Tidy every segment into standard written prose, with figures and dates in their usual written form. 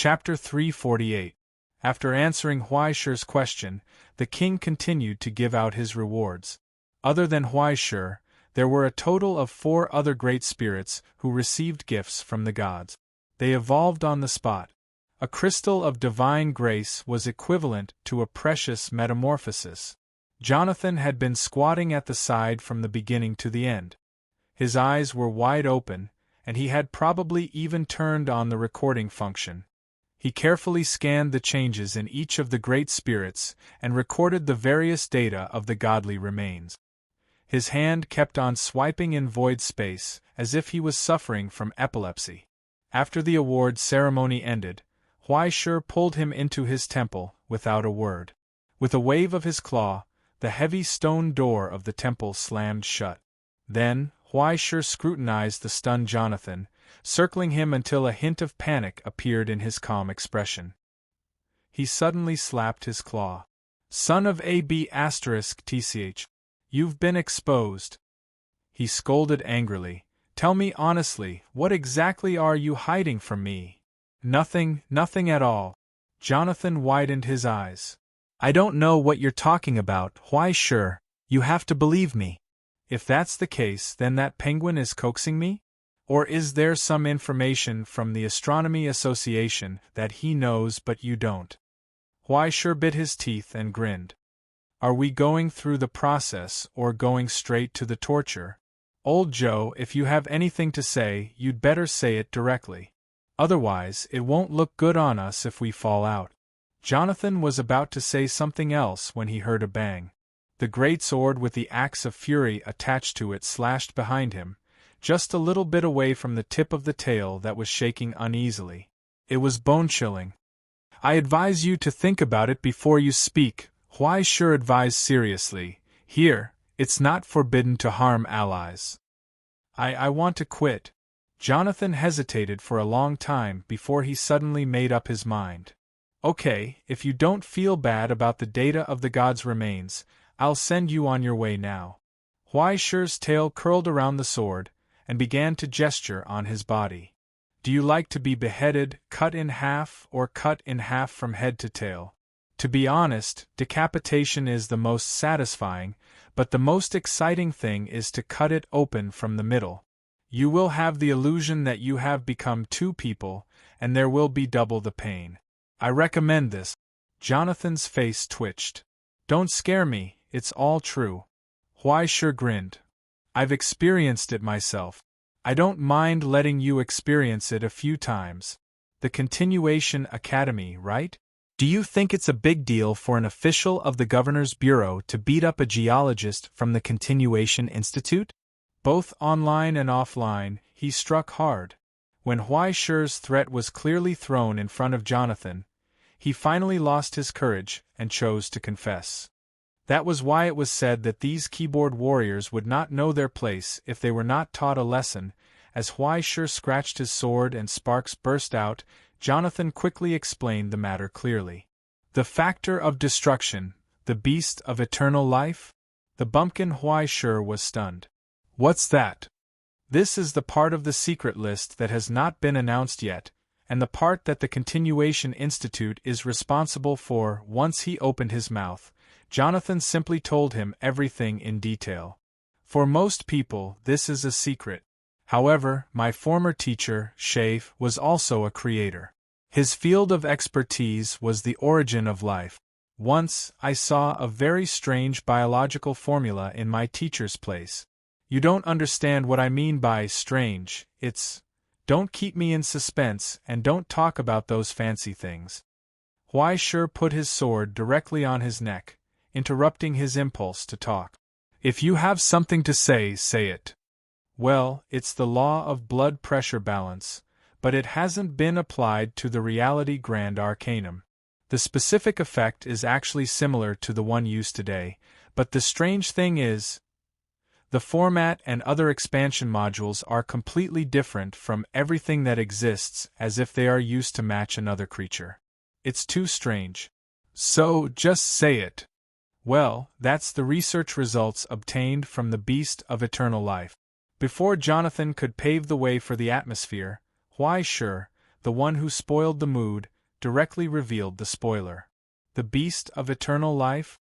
Chapter 348. After answering Huaishi's question, the king continued to give out his rewards. Other than Huaishi, there were a total of 4 other great spirits who received gifts from the gods. They evolved on the spot. A crystal of divine grace was equivalent to a precious metamorphosis. Jonathan had been squatting at the side from the beginning to the end. His eyes were wide open, and he had probably even turned on the recording function. He carefully scanned the changes in each of the great spirits and recorded the various data of the godly remains. His hand kept on swiping in void space, as if he was suffering from epilepsy. After the award ceremony ended, Huaishi pulled him into his temple, without a word. With a wave of his claw, the heavy stone door of the temple slammed shut. Then, Huaishi scrutinized the stunned Jonathan, circling him until a hint of panic appeared in his calm expression. He suddenly slapped his claw. "Son of AB*TCH. You've been exposed." He scolded angrily. "Tell me honestly, what exactly are you hiding from me?" Nothing at all." Jonathan widened his eyes. "I don't know what you're talking about, Huaishi. You have to believe me." "If that's the case, then that penguin is coaxing me? Or is there some information from the Astronomy Association that he knows but you don't?" Huaishi bit his teeth and grinned. "Are we going through the process or going straight to the torture? Old Joe, if you have anything to say, you'd better say it directly. Otherwise, it won't look good on us if we fall out." Jonathan was about to say something else when he heard a bang. The great sword with the axe of fury attached to it slashed behind him, just a little bit away from the tip of the tail that was shaking uneasily. It was bone-chilling. "I advise you to think about it before you speak," Huaishi advised seriously. "Here, it's not forbidden to harm allies." I want to quit." Jonathan hesitated for a long time before he suddenly made up his mind. "Okay, if you don't feel bad about the data of the gods' remains, I'll send you on your way now." Huaishi's tail curled around the sword, and began to gesture on his body. "Do you like to be beheaded, cut in half, or cut in half from head to tail? To be honest, decapitation is the most satisfying, but the most exciting thing is to cut it open from the middle. You will have the illusion that you have become 2 people, and there will be double the pain. I recommend this." Jonathan's face twitched. "Don't scare me, it's all true." Huaishi grinned. "I've experienced it myself. I don't mind letting you experience it a few times. The Continuation Academy, right? Do you think it's a big deal for an official of the Governor's Bureau to beat up a geologist from the Continuation Institute?" Both online and offline, he struck hard. When Huaishi's threat was clearly thrown in front of Jonathan, he finally lost his courage and chose to confess. That was why it was said that these keyboard warriors would not know their place if they were not taught a lesson. As Huaishi scratched his sword and sparks burst out, Jonathan quickly explained the matter clearly. "The factor of destruction, the beast of eternal life?" The bumpkin Huaishi was stunned. "What's that?" "This is the part of the secret list that has not been announced yet, and the part that the Continuation Institute is responsible for." Once he opened his mouth, Jonathan simply told him everything in detail. "For most people, this is a secret. However, my former teacher, Shafe, was also a creator. His field of expertise was the origin of life. Once, I saw a very strange biological formula in my teacher's place. You don't understand what I mean by strange, it's... Don't keep me in suspense and don't talk about those fancy things." Huaishi put his sword directly on his neck, interrupting his impulse to talk. "If you have something to say, say it." "Well, it's the law of blood pressure balance, but it hasn't been applied to the reality grand arcanum. The specific effect is actually similar to the one used today, but the strange thing is, the format and other expansion modules are completely different from everything that exists, as if they are used to match another creature. It's too strange. So, just say it." "Well, that's the research results obtained from the beast of eternal life." Before Jonathan could pave the way for the atmosphere, Huaishi, the one who spoiled the mood, directly revealed the spoiler. The beast of eternal life?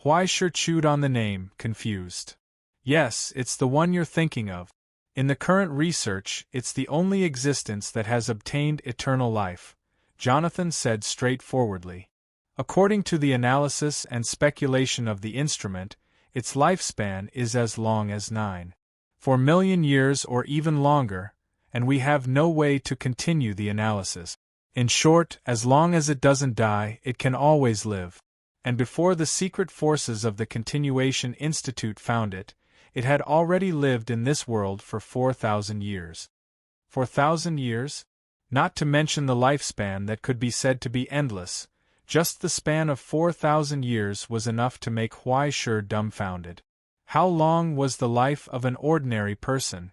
Huaishir chewed on the name, confused. Yes, it's the one you're thinking of. In the current research, it's the only existence that has obtained eternal life, Jonathan said straightforwardly. According to the analysis and speculation of the instrument, its lifespan is as long as 9.4 million years or even longer, and we have no way to continue the analysis. In short, as long as it doesn't die, it can always live. And before the secret forces of the Continuation Institute found it, it had already lived in this world for 4,000 years. 4,000 years? Not to mention the lifespan that could be said to be endless. Just the span of 4,000 years was enough to make Huaishir dumbfounded. How long was the life of an ordinary person?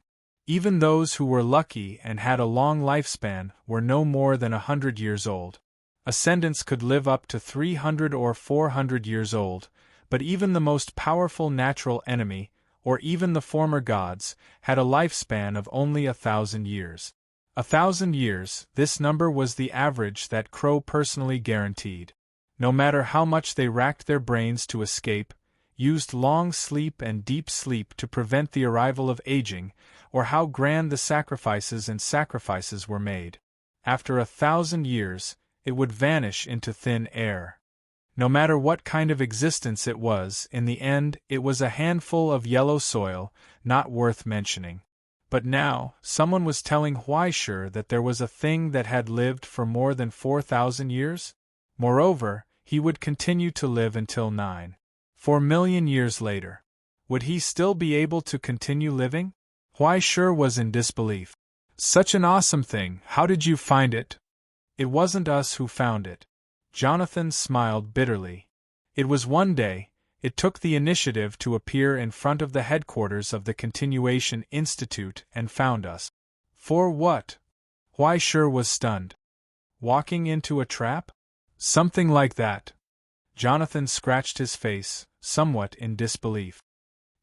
Even those who were lucky and had a long lifespan were no more than 100 years old. Ascendants could live up to 300 or 400 years old, but even the most powerful natural enemy, or even the former gods, had a lifespan of only 1,000 years. 1,000 years, this number was the average that Crow personally guaranteed. No matter how much they racked their brains to escape, used long sleep and deep sleep to prevent the arrival of aging, or how grand the sacrifices were made. After 1,000 years, it would vanish into thin air. No matter what kind of existence it was, in the end, it was a handful of yellow soil, not worth mentioning. But now, someone was telling Huaishir that there was a thing that had lived for more than 4,000 years? Moreover, he would continue to live until 9.4 million years later. Would he still be able to continue living? Huaishir was in disbelief. Such an awesome thing, how did you find it? It wasn't us who found it. Jonathan smiled bitterly. It was one day. It took the initiative to appear in front of the headquarters of the Continuation Institute and found us. For what? Huaishir was stunned. Walking into a trap? Something like that. Jonathan scratched his face, somewhat in disbelief.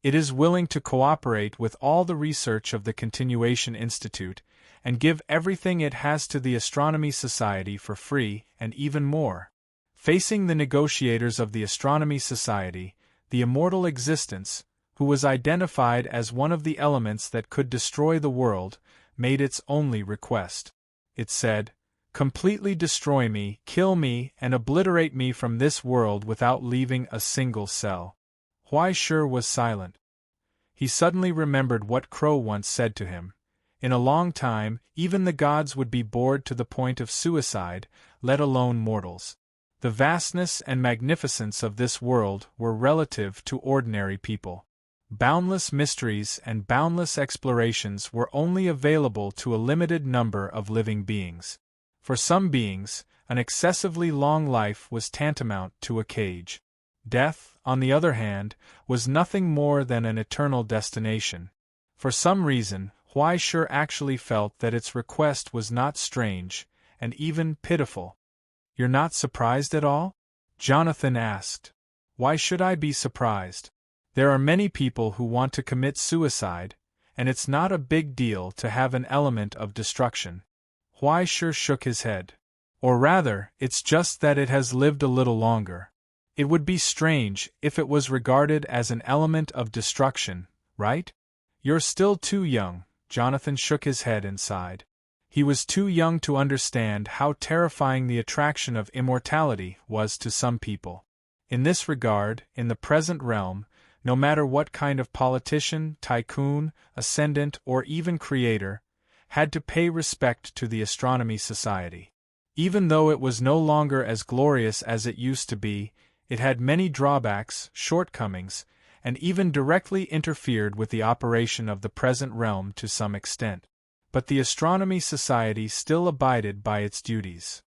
It is willing to cooperate with all the research of the Continuation Institute and give everything it has to the Astronomy Society for free and even more. Facing the negotiators of the Astronomy Society, the immortal existence, who was identified as one of the elements that could destroy the world, made its only request. It said, "Completely destroy me, kill me, and obliterate me from this world without leaving a single cell." Huaishir was silent. He suddenly remembered what Crow once said to him. In a long time, even the gods would be bored to the point of suicide, let alone mortals. The vastness and magnificence of this world were relative to ordinary people. Boundless mysteries and boundless explorations were only available to a limited number of living beings. For some beings, an excessively long life was tantamount to a cage. Death, on the other hand, was nothing more than an eternal destination. For some reason, Huaishir actually felt that its request was not strange, and even pitiful. "You're not surprised at all?" Jonathan asked. "Why should I be surprised? There are many people who want to commit suicide, and it's not a big deal to have an element of destruction." Huaishir shook his head. "Or rather, it's just that it has lived a little longer. It would be strange if it was regarded as an element of destruction, right? You're still too young." Jonathan shook his head and sighed. He was too young to understand how terrifying the attraction of immortality was to some people. In this regard, in the present realm, no matter what kind of politician, tycoon, ascendant, or even creator, had to pay respect to the Astronomy Society. Even though it was no longer as glorious as it used to be, it had many drawbacks, shortcomings, and even directly interfered with the operation of the present realm to some extent. But the Astronomy Society still abided by its duties.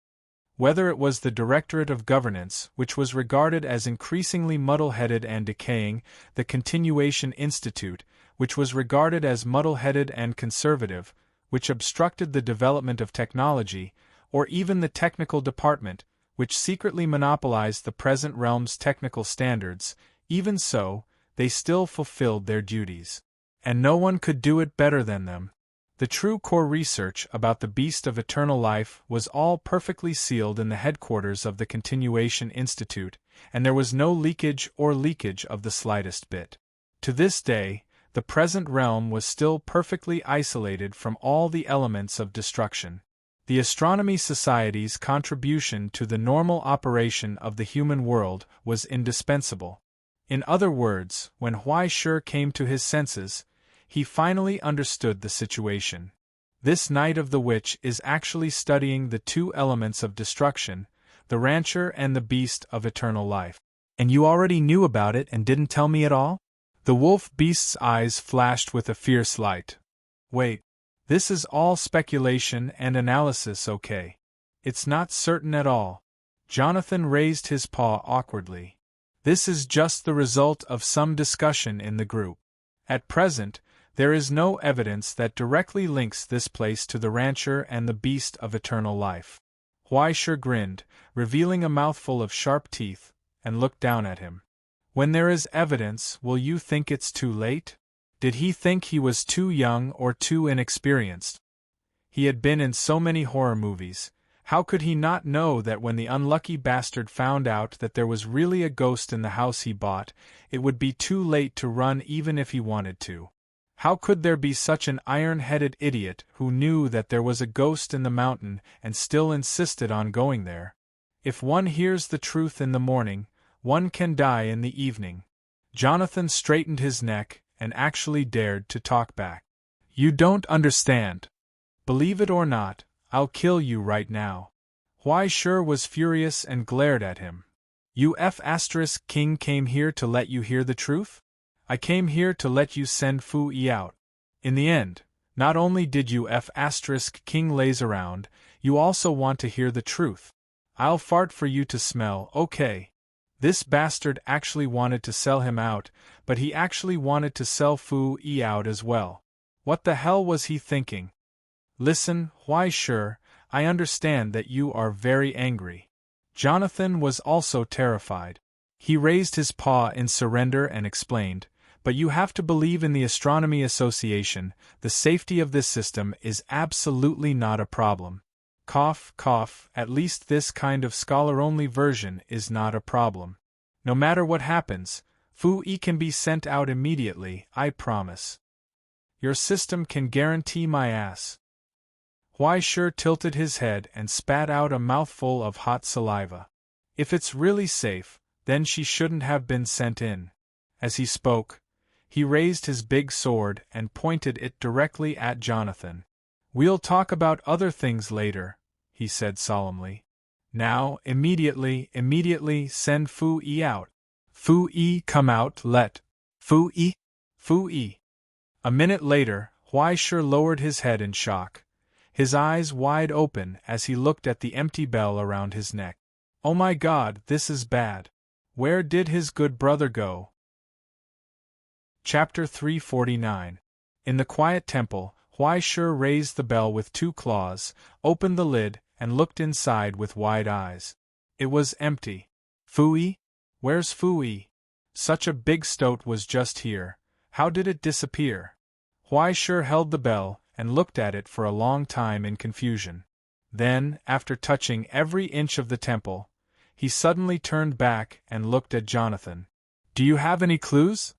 Whether it was the Directorate of Governance, which was regarded as increasingly muddle-headed and decaying, the Continuation Institute, which was regarded as muddle-headed and conservative, which obstructed the development of technology, or even the Technical Department, which secretly monopolized the present realm's technical standards, even so, they still fulfilled their duties. And no one could do it better than them. The true core research about the beast of eternal life was all perfectly sealed in the headquarters of the Continuation Institute, and there was no leakage of the slightest bit. To this day, the present realm was still perfectly isolated from all the elements of destruction. The Astronomy Society's contribution to the normal operation of the human world was indispensable. In other words, when Huai Shi came to his senses, he finally understood the situation. This Knight of the Witch is actually studying the two elements of destruction, the rancher and the beast of eternal life. And you already knew about it and didn't tell me at all? The wolf beast's eyes flashed with a fierce light. Wait. This is all speculation and analysis, okay? It's not certain at all. Jonathan raised his paw awkwardly. This is just the result of some discussion in the group. At present, there is no evidence that directly links this place to the rancher and the beast of eternal life. Huai Shi grinned, revealing a mouthful of sharp teeth, and looked down at him. When there is evidence, will you think it's too late? Did he think he was too young or too inexperienced? He had been in so many horror movies. How could he not know that when the unlucky bastard found out that there was really a ghost in the house he bought, it would be too late to run even if he wanted to? How could there be such an iron-headed idiot who knew that there was a ghost in the mountain and still insisted on going there? If one hears the truth in the morning, one can die in the evening. Jonathan straightened his neck and actually dared to talk back. You don't understand. Believe it or not, I'll kill you right now. Huai Shi was furious and glared at him. You King came here to let you hear the truth? I came here to let you send Fu Yi out. In the end, not only did you King laze around, you also want to hear the truth. I'll fart for you to smell, okay? This bastard actually wanted to sell him out, but he actually wanted to sell Fu Yi out as well. What the hell was he thinking? Listen, Huai Shi, I understand that you are very angry. Jonathan was also terrified. He raised his paw in surrender and explained, but you have to believe in the Astronomy Association, the safety of this system is absolutely not a problem. Cough, cough, at least this kind of scholar-only version is not a problem. No matter what happens, Fu Yi can be sent out immediately, I promise. Your system can guarantee my ass. Huai Shi tilted his head and spat out a mouthful of hot saliva. If it's really safe, then she shouldn't have been sent in. As he spoke, he raised his big sword and pointed it directly at Jonathan. We'll talk about other things later, he said solemnly. Now, immediately send Fu Yi out. Fu Yi come out, let. Fu Yi. A minute later, Huai Shi lowered his head in shock, his eyes wide open as he looked at the empty bell around his neck. Oh my God, this is bad. Where did his good brother go? Chapter 349. In the quiet temple, Huai Shi raised the bell with two claws, opened the lid, and looked inside with wide eyes. It was empty. Fu Yi? Where's Fu Yi? Such a big stoat was just here. How did it disappear? Huai Shi held the bell and looked at it for a long time in confusion. Then, after touching every inch of the temple, he suddenly turned back and looked at Jonathan. Do you have any clues?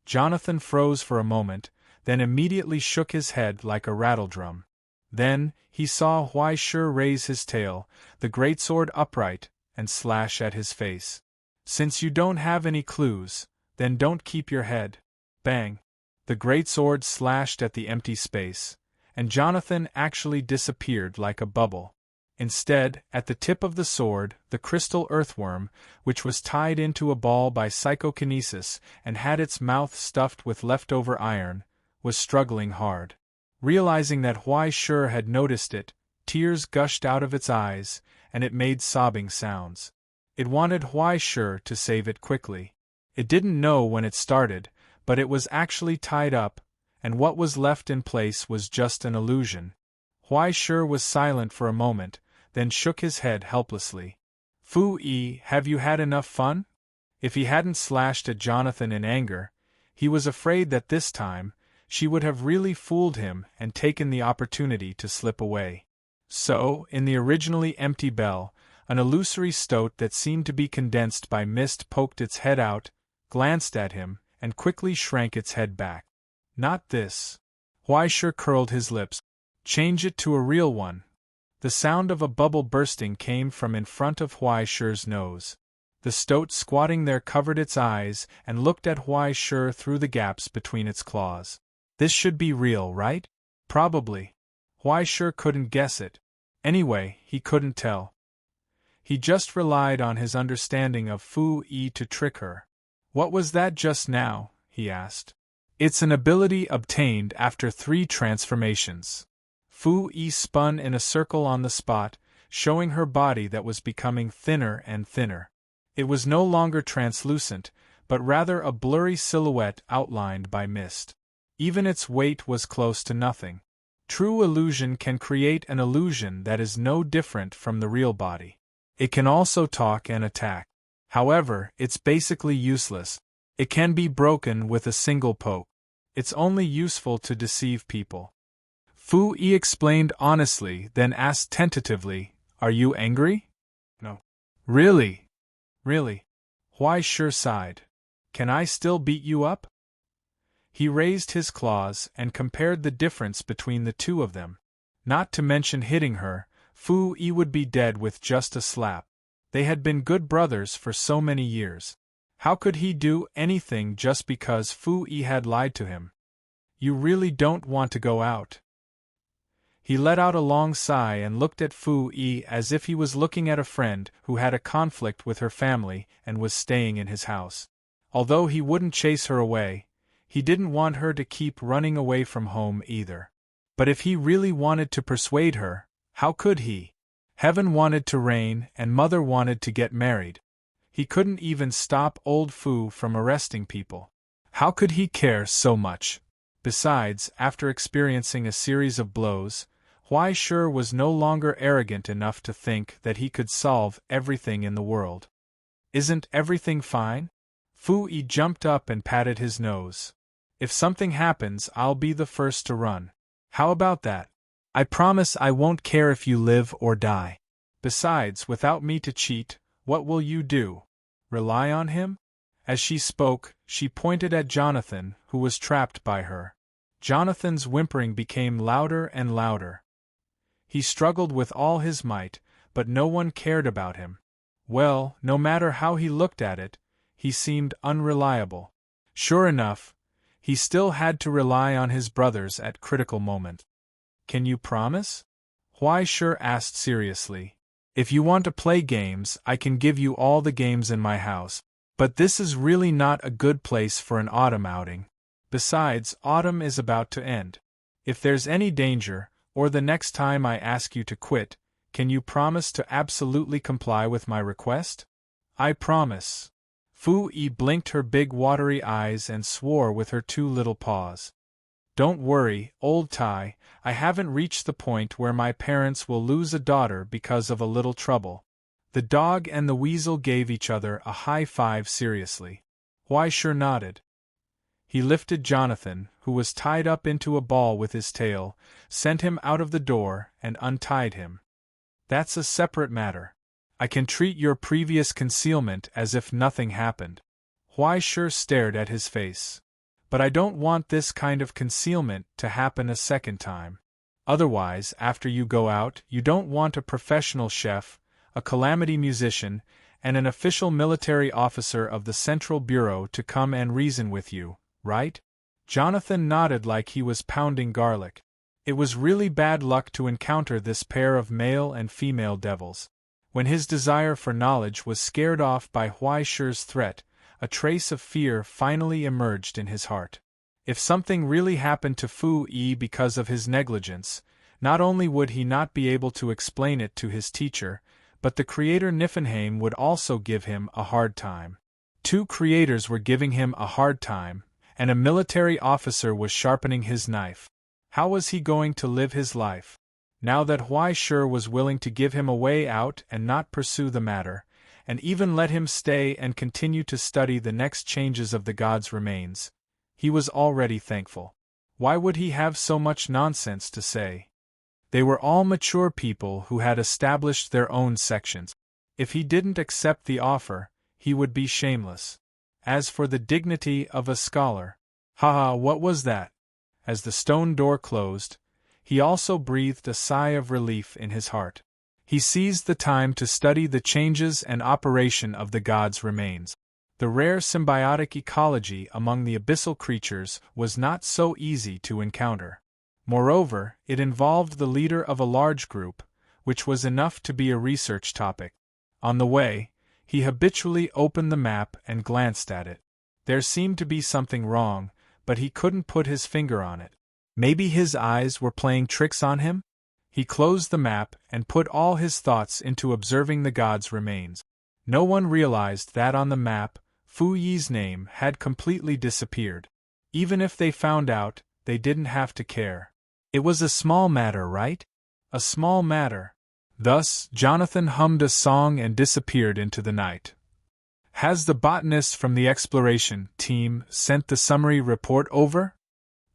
Jonathan froze for a moment, then immediately shook his head like a rattledrum. Then, he saw Huai Shi raise his tail, the greatsword upright, and slash at his face. Since you don't have any clues, then don't keep your head. Bang! The greatsword slashed at the empty space, and Jonathan actually disappeared like a bubble. Instead, at the tip of the sword, the crystal earthworm, which was tied into a ball by psychokinesis and had its mouth stuffed with leftover iron, was struggling hard. Realizing that Huai Shi had noticed it, tears gushed out of its eyes, and it made sobbing sounds. It wanted Huai Shi to save it quickly. It didn't know when it started, but it was actually tied up, and what was left in place was just an illusion. Huai Shi was silent for a moment, then shook his head helplessly. Fu Yi, have you had enough fun? If he hadn't slashed at Jonathan in anger, he was afraid that this time, she would have really fooled him and taken the opportunity to slip away. So, in the originally empty bell, an illusory stoat that seemed to be condensed by mist poked its head out, glanced at him, and quickly shrank its head back. Not this. Huaisher curled his lips. Change it to a real one. The sound of a bubble bursting came from in front of Huaisher's nose. The stoat squatting there covered its eyes and looked at Huaisher through the gaps between its claws. This should be real, right? Probably. Huaisher couldn't guess it. Anyway, he couldn't tell. He just relied on his understanding of Fu Yi to trick her. What was that just now? He asked. It's an ability obtained after 3 transformations. Fu Yi spun in a circle on the spot, showing her body that was becoming thinner and thinner. It was no longer translucent, but rather a blurry silhouette outlined by mist. Even its weight was close to nothing. True illusion can create an illusion that is no different from the real body. It can also talk and attack. However, it's basically useless. It can be broken with a single poke. It's only useful to deceive people. Fu Yi explained honestly, then asked tentatively, "Are you angry?" "No." "Really?" "Really." Huaisher sighed. "Can I still beat you up?" He raised his claws and compared the difference between the two of them. Not to mention hitting her, Fu Yi would be dead with just a slap. They had been good brothers for so many years. How could he do anything just because Fu Yi had lied to him? "You really don't want to go out?" He let out a long sigh and looked at Fu Yi as if he was looking at a friend who had a conflict with her family and was staying in his house. Although he wouldn't chase her away, he didn't want her to keep running away from home either. But if he really wanted to persuade her, how could he? Heaven wanted to rain and Mother wanted to get married. He couldn't even stop old Fu from arresting people. How could he care so much? Besides, after experiencing a series of blows, Huaisher was no longer arrogant enough to think that he could solve everything in the world. "Isn't everything fine?" Fu Yi jumped up and patted his nose. "If something happens, I'll be the first to run. How about that? I promise I won't care if you live or die. Besides, without me to cheat, what will you do? Rely on him?" As she spoke, she pointed at Jonathan, who was trapped by her. Jonathan's whimpering became louder and louder. He struggled with all his might, but no one cared about him. Well, no matter how he looked at it, he seemed unreliable. Sure enough, he still had to rely on his brothers at critical moment. "Can you promise?" Huaisher asked seriously. "If you want to play games, I can give you all the games in my house, but this is really not a good place for an autumn outing. Besides, autumn is about to end. If there's any danger, or the next time I ask you to quit, can you promise to absolutely comply with my request?" "I promise." Fu Yi blinked her big watery eyes and swore with her 2 little paws. "Don't worry, old Tai, I haven't reached the point where my parents will lose a daughter because of a little trouble." The dog and the weasel gave each other a high five seriously. Huaisher nodded. He lifted Jonathan, who was tied up into a ball with his tail, sent him out of the door, and untied him. "That's a separate matter. I can treat your previous concealment as if nothing happened." Huaisher stared at his face. "But I don't want this kind of concealment to happen a second time. Otherwise, after you go out, you don't want a professional chef, a calamity musician, and an official military officer of the Central Bureau to come and reason with you, right?" Jonathan nodded like he was pounding garlic. It was really bad luck to encounter this pair of male and female devils. When his desire for knowledge was scared off by Huaisher's threat, a trace of fear finally emerged in his heart. If something really happened to Fu Yi because of his negligence, not only would he not be able to explain it to his teacher, but the creator Niflheim would also give him a hard time. 2 creators were giving him a hard time, and a military officer was sharpening his knife. How was he going to live his life? Now that Huaisher was willing to give him a way out and not pursue the matter, and even let him stay and continue to study the next changes of the gods' remains, he was already thankful. Why would he have so much nonsense to say? They were all mature people who had established their own sections. If he didn't accept the offer, he would be shameless. As for the dignity of a scholar, what was that? As the stone door closed, he also breathed a sigh of relief in his heart. He seized the time to study the changes and operation of the gods' remains. The rare symbiotic ecology among the abyssal creatures was not so easy to encounter. Moreover, it involved the leader of a large group, which was enough to be a research topic. On the way, he habitually opened the map and glanced at it. There seemed to be something wrong, but he couldn't put his finger on it. Maybe his eyes were playing tricks on him? He closed the map and put all his thoughts into observing the gods' remains. No one realized that on the map, Fu Yi's name had completely disappeared. Even if they found out, they didn't have to care. It was a small matter, right? A small matter. Thus, Jonathan hummed a song and disappeared into the night. Has the botanists from the exploration team sent the summary report over?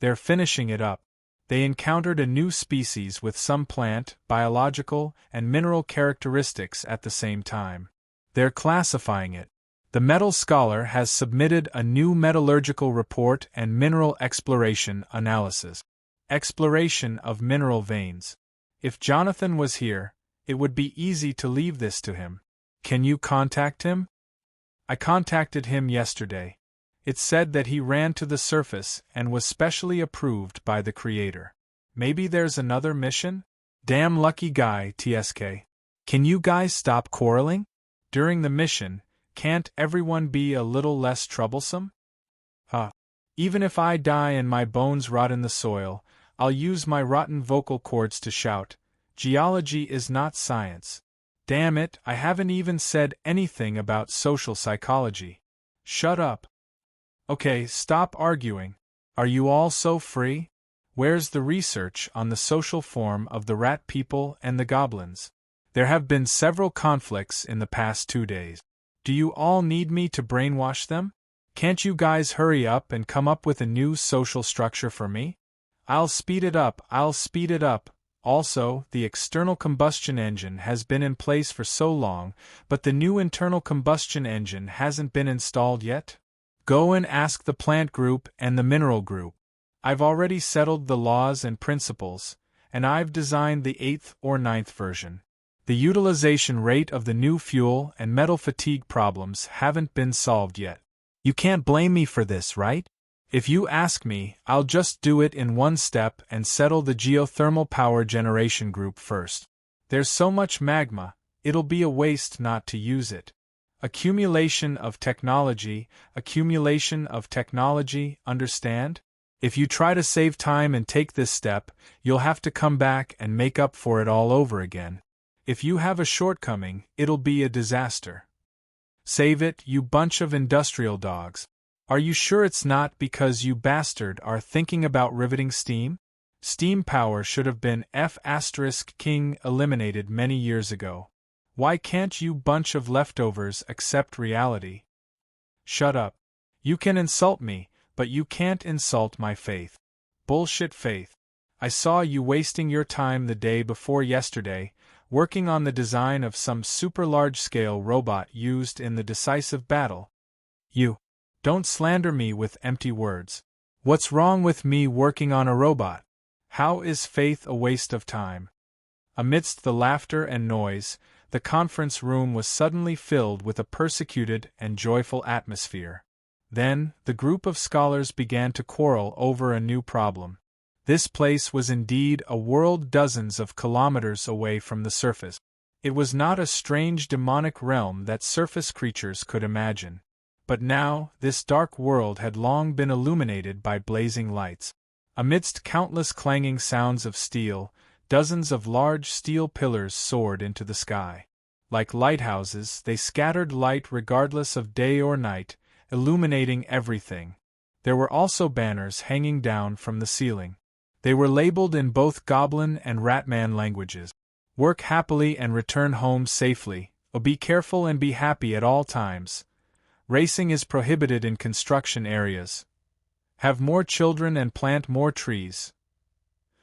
They're finishing it up. They encountered a new species with some plant, biological, and mineral characteristics at the same time. They're classifying it. The metal scholar has submitted a new metallurgical report and mineral exploration analysis. Exploration of mineral veins. If Jonathan was here, it would be easy to leave this to him. Can you contact him? I contacted him yesterday. It said that he ran to the surface and was specially approved by the Creator. Maybe there's another mission? Damn lucky guy, TSK. Can you guys stop quarreling? During the mission, can't everyone be a little less troublesome? Even if I die and my bones rot in the soil, I'll use my rotten vocal cords to shout, geology is not science. Damn it, I haven't even said anything about social psychology. Shut up. Okay, stop arguing. Are you all so free? Where's the research on the social form of the rat people and the goblins? There have been several conflicts in the past 2 days. Do you all need me to brainwash them? Can't you guys hurry up and come up with a new social structure for me? I'll speed it up. Also, the external combustion engine has been in place for so long, but the new internal combustion engine hasn't been installed yet? Go and ask the plant group and the mineral group. I've already settled the laws and principles, and I've designed the 8th or 9th version. The utilization rate of the new fuel and metal fatigue problems haven't been solved yet. You can't blame me for this, right? If you ask me, I'll just do it in one step and settle the geothermal power generation group first. There's so much magma, it'll be a waste not to use it. Accumulation of technology, understand? If you try to save time and take this step, you'll have to come back and make up for it all over again. If you have a shortcoming, it'll be a disaster. Save it, you bunch of industrial dogs. Are you sure it's not because you bastard are thinking about riveting steam? Steam power should have been F*King eliminated many years ago. Why can't you bunch of leftovers accept reality? Shut up. You can insult me, but you can't insult my faith. Bullshit faith. I saw you wasting your time the day before yesterday, working on the design of some super large-scale robot used in the decisive battle. You. Don't slander me with empty words. What's wrong with me working on a robot? How is faith a waste of time? Amidst the laughter and noise, the conference room was suddenly filled with a persecuted and joyful atmosphere. Then, the group of scholars began to quarrel over a new problem. This place was indeed a world dozens of kilometers away from the surface. It was not a strange demonic realm that surface creatures could imagine. But now, this dark world had long been illuminated by blazing lights. Amidst countless clanging sounds of steel, dozens of large steel pillars soared into the sky. Like lighthouses, they scattered light regardless of day or night, illuminating everything. There were also banners hanging down from the ceiling. They were labeled in both Goblin and Ratman languages. Work happily and return home safely. Oh, be careful and be happy at all times. Racing is prohibited in construction areas. Have more children and plant more trees.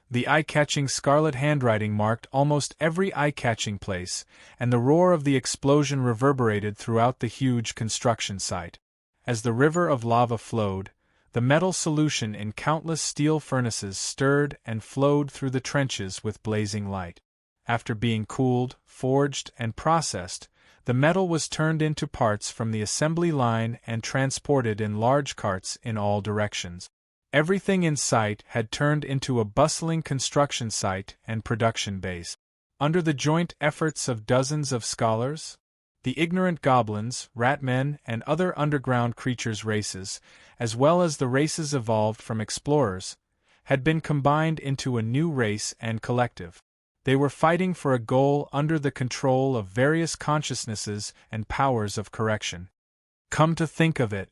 The eye-catching scarlet handwriting marked almost every eye-catching place, and the roar of the explosion reverberated throughout the huge construction site. As the river of lava flowed, the metal solution in countless steel furnaces stirred and flowed through the trenches with blazing light. After being cooled, forged, and processed, the metal was turned into parts from the assembly line and transported in large carts in all directions. Everything in sight had turned into a bustling construction site and production base. Under the joint efforts of dozens of scholars, the ignorant goblins, ratmen, and other underground creatures races, as well as the races evolved from explorers, had been combined into a new race and collective. They were fighting for a goal under the control of various consciousnesses and powers of correction. Come to think of it,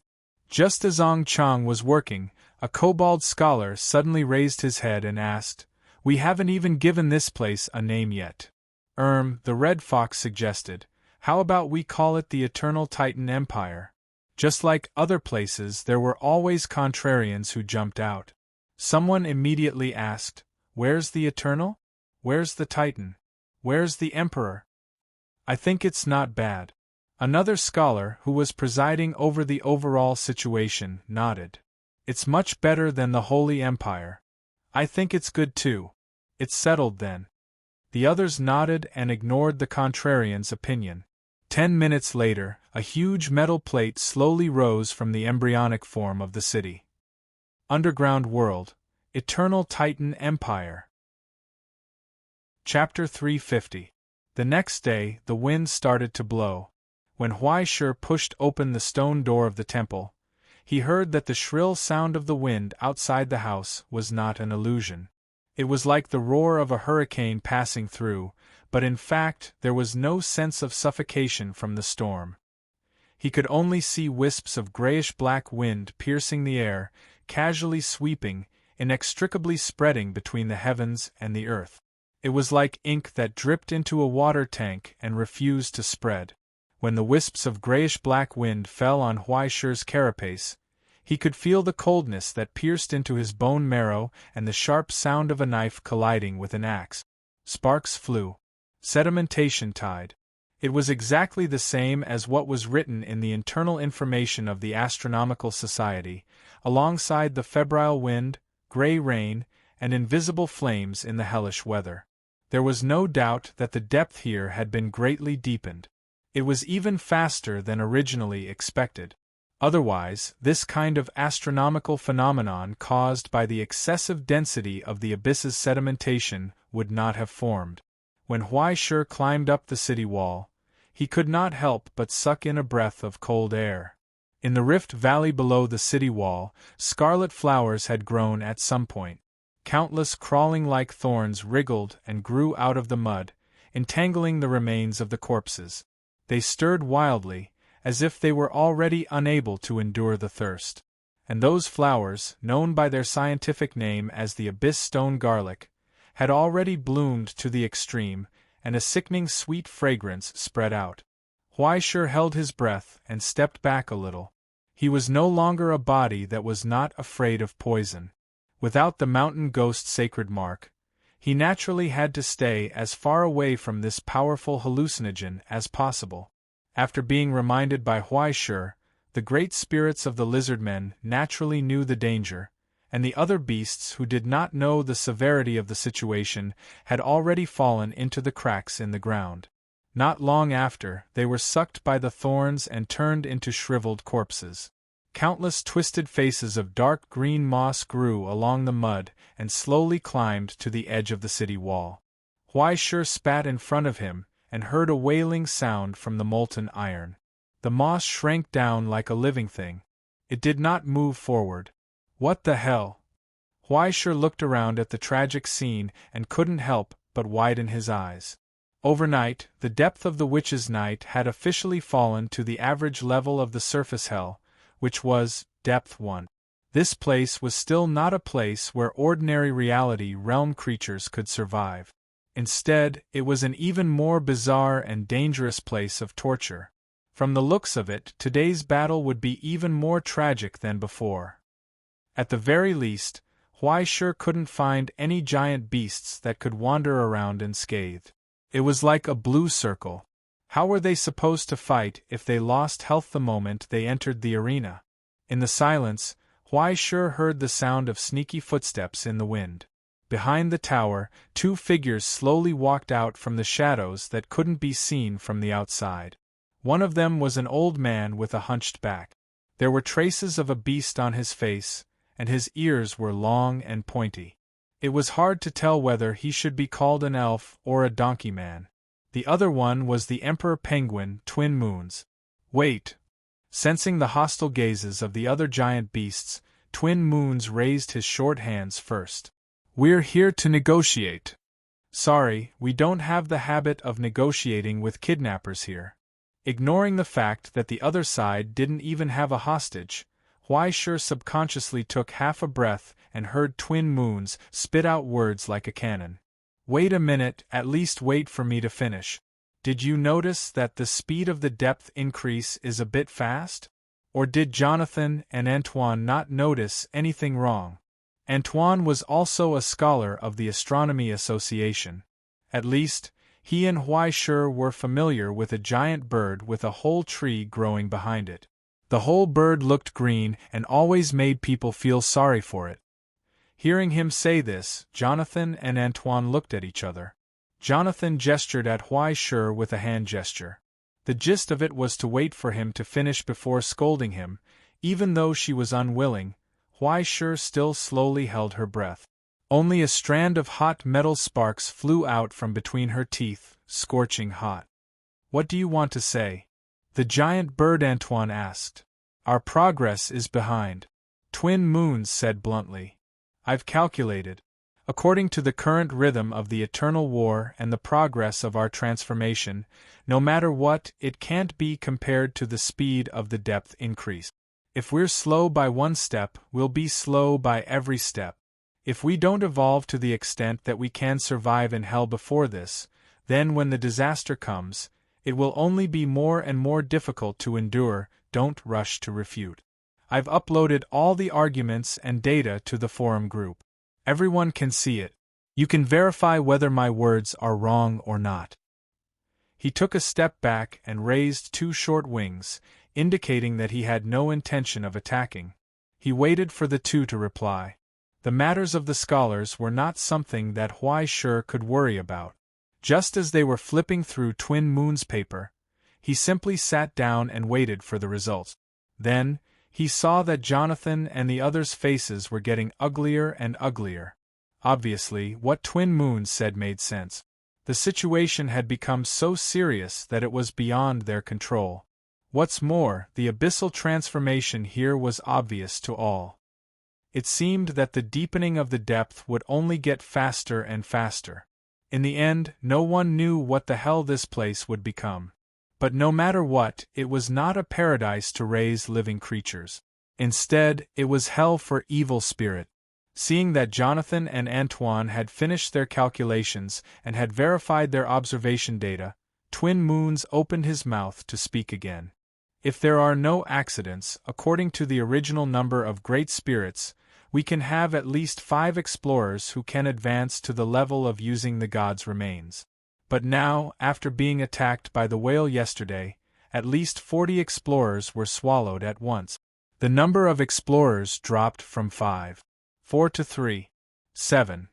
just as Ong Chang was working, a kobold scholar suddenly raised his head and asked, "We haven't even given this place a name yet." The Red Fox suggested, "How about we call it the Eternal Titan Empire?" Just like other places, there were always contrarians who jumped out. Someone immediately asked, "Where's the Eternal? Where's the Titan? Where's the Emperor?" I think it's not bad. Another scholar, who was presiding over the overall situation, nodded. It's much better than the Holy Empire. I think it's good too. It's settled then. The others nodded and ignored the contrarian's opinion. 10 minutes later, a huge metal plate slowly rose from the embryonic form of the city. Underground World, Eternal Titan Empire. Chapter 350. The next day, the wind started to blow. When Huai Shi pushed open the stone door of the temple, he heard that the shrill sound of the wind outside the house was not an illusion. It was like the roar of a hurricane passing through, but in fact there was no sense of suffocation from the storm. He could only see wisps of grayish-black wind piercing the air, casually sweeping, inextricably spreading between the heavens and the earth. It was like ink that dripped into a water tank and refused to spread. When the wisps of grayish-black wind fell on Huai Shi's carapace, he could feel the coldness that pierced into his bone marrow and the sharp sound of a knife colliding with an axe. Sparks flew. Sedimentation tide. It was exactly the same as what was written in the internal information of the Astronomical Society, alongside the febrile wind, gray rain, and invisible flames in the hellish weather. There was no doubt that the depth here had been greatly deepened. It was even faster than originally expected. Otherwise, this kind of astronomical phenomenon caused by the excessive density of the abyss's sedimentation would not have formed. When Huai Shi climbed up the city wall, he could not help but suck in a breath of cold air. In the rift valley below the city wall, scarlet flowers had grown at some point. Countless crawling like thorns wriggled and grew out of the mud, entangling the remains of the corpses. They stirred wildly, as if they were already unable to endure the thirst. And those flowers, known by their scientific name as the abyss stone garlic, had already bloomed to the extreme, and a sickening sweet fragrance spread out. Huai Shi held his breath and stepped back a little. He was no longer a body that was not afraid of poison. Without the mountain ghost sacred mark, he naturally had to stay as far away from this powerful hallucinogen as possible. After being reminded by Huai Shi, the great spirits of the lizardmen naturally knew the danger, and the other beasts who did not know the severity of the situation had already fallen into the cracks in the ground. Not long after, they were sucked by the thorns and turned into shriveled corpses. Countless twisted faces of dark green moss grew along the mud and slowly climbed to the edge of the city wall. Huai Shi spat in front of him and heard a wailing sound from the molten iron. The moss shrank down like a living thing. It did not move forward. What the hell? Huai Shi looked around at the tragic scene and couldn't help but widen his eyes. Overnight, the depth of the Witch's Night had officially fallen to the average level of the surface hell, which was Depth 1. This place was still not a place where ordinary reality realm creatures could survive. Instead, it was an even more bizarre and dangerous place of torture. From the looks of it, today's battle would be even more tragic than before. At the very least, Huai sure couldn't find any giant beasts that could wander around unscathed. It was like a blue circle. How were they supposed to fight if they lost health the moment they entered the arena? In the silence, Huai sure heard the sound of sneaky footsteps in the wind. Behind the tower, two figures slowly walked out from the shadows that couldn't be seen from the outside. One of them was an old man with a hunched back. There were traces of a beast on his face, and his ears were long and pointy. It was hard to tell whether he should be called an elf or a donkey man. The other one was the Emperor Penguin, Twin Moons. Wait! Sensing the hostile gazes of the other giant beasts, Twin Moons raised his short hands first. "We're here to negotiate." "Sorry, we don't have the habit of negotiating with kidnappers here." Ignoring the fact that the other side didn't even have a hostage, Huai sure subconsciously took half a breath and heard Twin Moons spit out words like a cannon. "Wait a minute, at least wait for me to finish. Did you notice that the speed of the depth increase is a bit fast? Or did Jonathan and Antoine not notice anything wrong?" Antoine was also a scholar of the Astronomy Association. At least, he and Huai sure were familiar with a giant bird with a whole tree growing behind it. The whole bird looked green and always made people feel sorry for it. Hearing him say this, Jonathan and Antoine looked at each other. Jonathan gestured at Huai sure with a hand gesture. The gist of it was to wait for him to finish before scolding him. Even though she was unwilling, Huai sure still slowly held her breath. Only a strand of hot metal sparks flew out from between her teeth, scorching hot. "What do you want to say?" the giant bird Antoine asked. "Our progress is behind," Twin Moons said bluntly. "I've calculated. According to the current rhythm of the eternal war and the progress of our transformation, no matter what, it can't be compared to the speed of the depth increase. If we're slow by one step, we'll be slow by every step. If we don't evolve to the extent that we can survive in hell before this, then when the disaster comes, it will only be more and more difficult to endure. Don't rush to refute. I've uploaded all the arguments and data to the forum group. Everyone can see it. You can verify whether my words are wrong or not." He took a step back and raised two short wings, indicating that he had no intention of attacking. He waited for the two to reply. The matters of the scholars were not something that Huai sure could worry about. Just as they were flipping through Twin Moon's paper, he simply sat down and waited for the results. Then, he saw that Jonathan and the others' faces were getting uglier and uglier. Obviously, what Twin Moons said made sense. The situation had become so serious that it was beyond their control. What's more, the abyssal transformation here was obvious to all. It seemed that the deepening of the depth would only get faster and faster. In the end, no one knew what the hell this place would become. But no matter what, it was not a paradise to raise living creatures. Instead, it was hell for evil spirit. Seeing that Jonathan and Antoine had finished their calculations and had verified their observation data, Twin Moons opened his mouth to speak again. "If there are no accidents, according to the original number of great spirits, we can have at least 5 explorers who can advance to the level of using the god's remains. But now, after being attacked by the whale yesterday, at least 40 explorers were swallowed at once." The number of explorers dropped from 4 to 3. 7.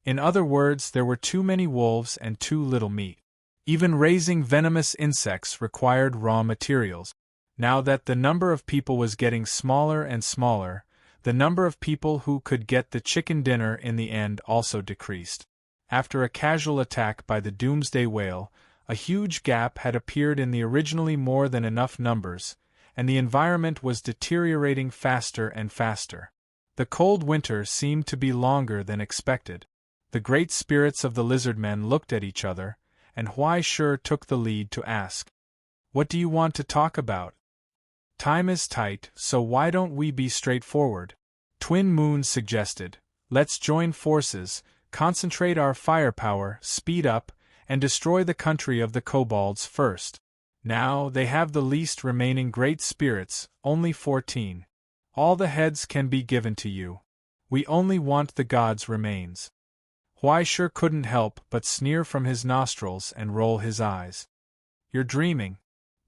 In other words, there were too many wolves and too little meat. Even raising venomous insects required raw materials. Now that the number of people was getting smaller and smaller, the number of people who could get the chicken dinner in the end also decreased. After a casual attack by the Doomsday whale, a huge gap had appeared in the originally more than enough numbers, and the environment was deteriorating faster and faster. The cold winter seemed to be longer than expected. The great spirits of the lizardmen looked at each other, and Huai sure took the lead to ask, "What do you want to talk about? Time is tight, so why don't we be straightforward?" Twin Moons suggested, "Let's join forces, concentrate our firepower, speed up, and destroy the country of the kobolds first. Now they have the least remaining great spirits, only 14. All the heads can be given to you. We only want the god's remains. Huaishur couldn't help but sneer from his nostrils and roll his eyes. You're dreaming.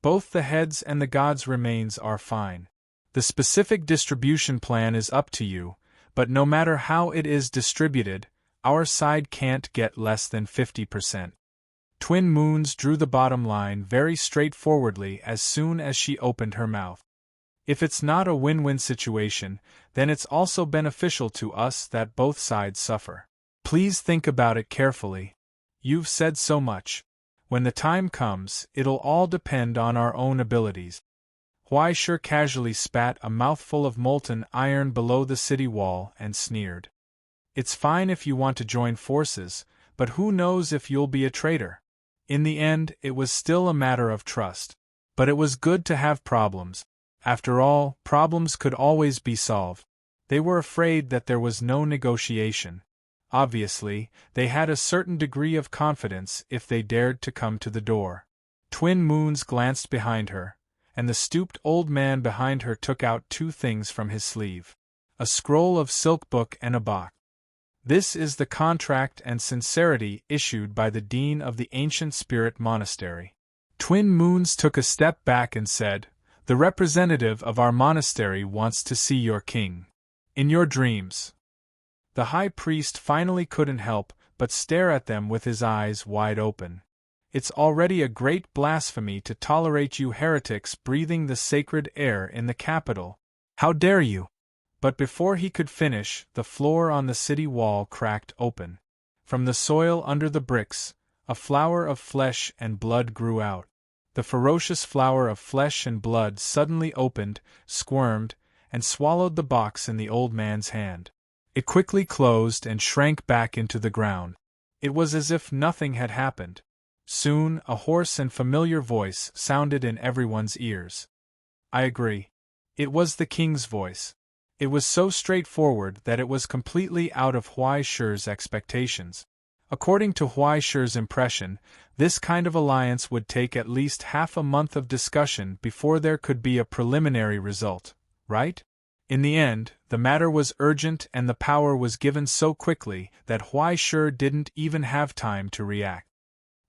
Both the heads and the god's remains are fine. The specific distribution plan is up to you, but no matter how it is distributed, our side can't get less than 50%. Twin Moons drew the bottom line very straightforwardly as soon as she opened her mouth. If it's not a win-win situation, then it's also beneficial to us that both sides suffer. Please think about it carefully. You've said so much. When the time comes, it'll all depend on our own abilities. Huaishur casually spat a mouthful of molten iron below the city wall and sneered. It's fine if you want to join forces, but who knows if you'll be a traitor? In the end, it was still a matter of trust. But it was good to have problems. After all, problems could always be solved. They were afraid that there was no negotiation. Obviously, they had a certain degree of confidence if they dared to come to the door. Twin Moons glanced behind her, and the stooped old man behind her took out two things from his sleeve. A scroll of silk book and a box. This is the contract and sincerity issued by the dean of the ancient spirit monastery. Twin Moons took a step back and said, "The representative of our monastery wants to see your king. In your dreams." The high priest finally couldn't help but stare at them with his eyes wide open. It's already a great blasphemy to tolerate you heretics breathing the sacred air in the capital. How dare you? But before he could finish, the floor on the city wall cracked open. From the soil under the bricks, a flower of flesh and blood grew out. The ferocious flower of flesh and blood suddenly opened, squirmed, and swallowed the box in the old man's hand. It quickly closed and shrank back into the ground. It was as if nothing had happened. Soon, a hoarse and familiar voice sounded in everyone's ears. I agree. It was the king's voice. It was so straightforward that it was completely out of Huaishur's expectations. According to Huaishur's impression, this kind of alliance would take at least half a month of discussion before there could be a preliminary result, right? In the end, the matter was urgent and the power was given so quickly that Huaishur didn't even have time to react.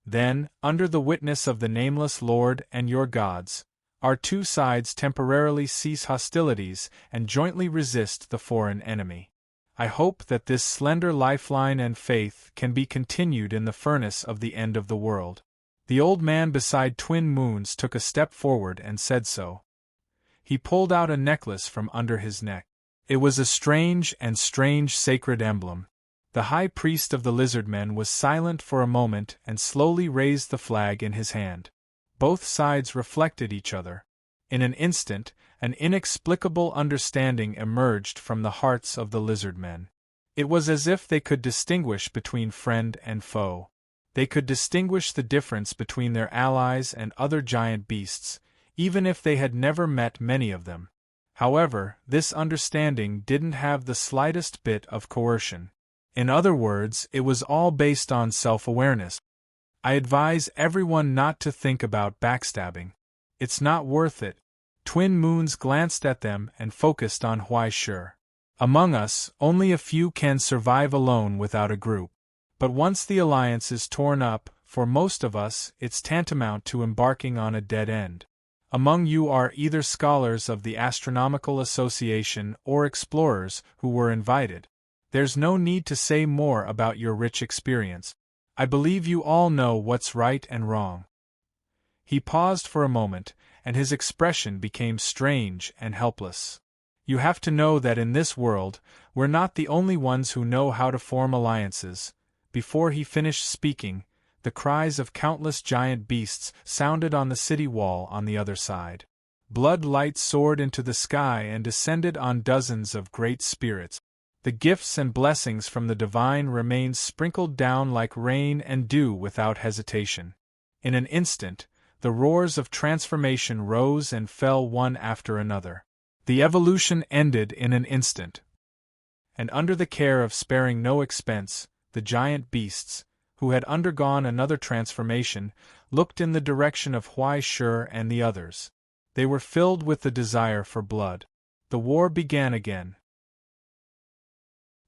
Then, under the witness of the nameless Lord and your gods, our two sides temporarily cease hostilities and jointly resist the foreign enemy. I hope that this slender lifeline and faith can be continued in the furnace of the end of the world. The old man beside Twin Moons took a step forward and said so. He pulled out a necklace from under his neck. It was a strange sacred emblem. The high priest of the lizardmen was silent for a moment and slowly raised the flag in his hand. Both sides reflected each other. In an instant, an inexplicable understanding emerged from the hearts of the lizardmen. It was as if they could distinguish between friend and foe. They could distinguish the difference between their allies and other giant beasts, even if they had never met many of them. However, this understanding didn't have the slightest bit of coercion. In other words, it was all based on self-awareness. I advise everyone not to think about backstabbing. It's not worth it. Twin Moons glanced at them and focused on Huaishur. Among us, only a few can survive alone without a group. But once the alliance is torn up, for most of us, it's tantamount to embarking on a dead end. Among you are either scholars of the Astronomical Association or explorers who were invited. There's no need to say more about your rich experience. I believe you all know what's right and wrong. He paused for a moment, and his expression became strange and helpless. You have to know that in this world, we're not the only ones who know how to form alliances. Before he finished speaking, the cries of countless giant beasts sounded on the city wall on the other side. Blood light soared into the sky and descended on dozens of great spirits. The gifts and blessings from the divine remained sprinkled down like rain and dew without hesitation. In an instant, the roars of transformation rose and fell one after another. The evolution ended in an instant. And under the care of sparing no expense, the giant beasts, who had undergone another transformation, looked in the direction of Huaishur and the others. They were filled with the desire for blood. the war began again.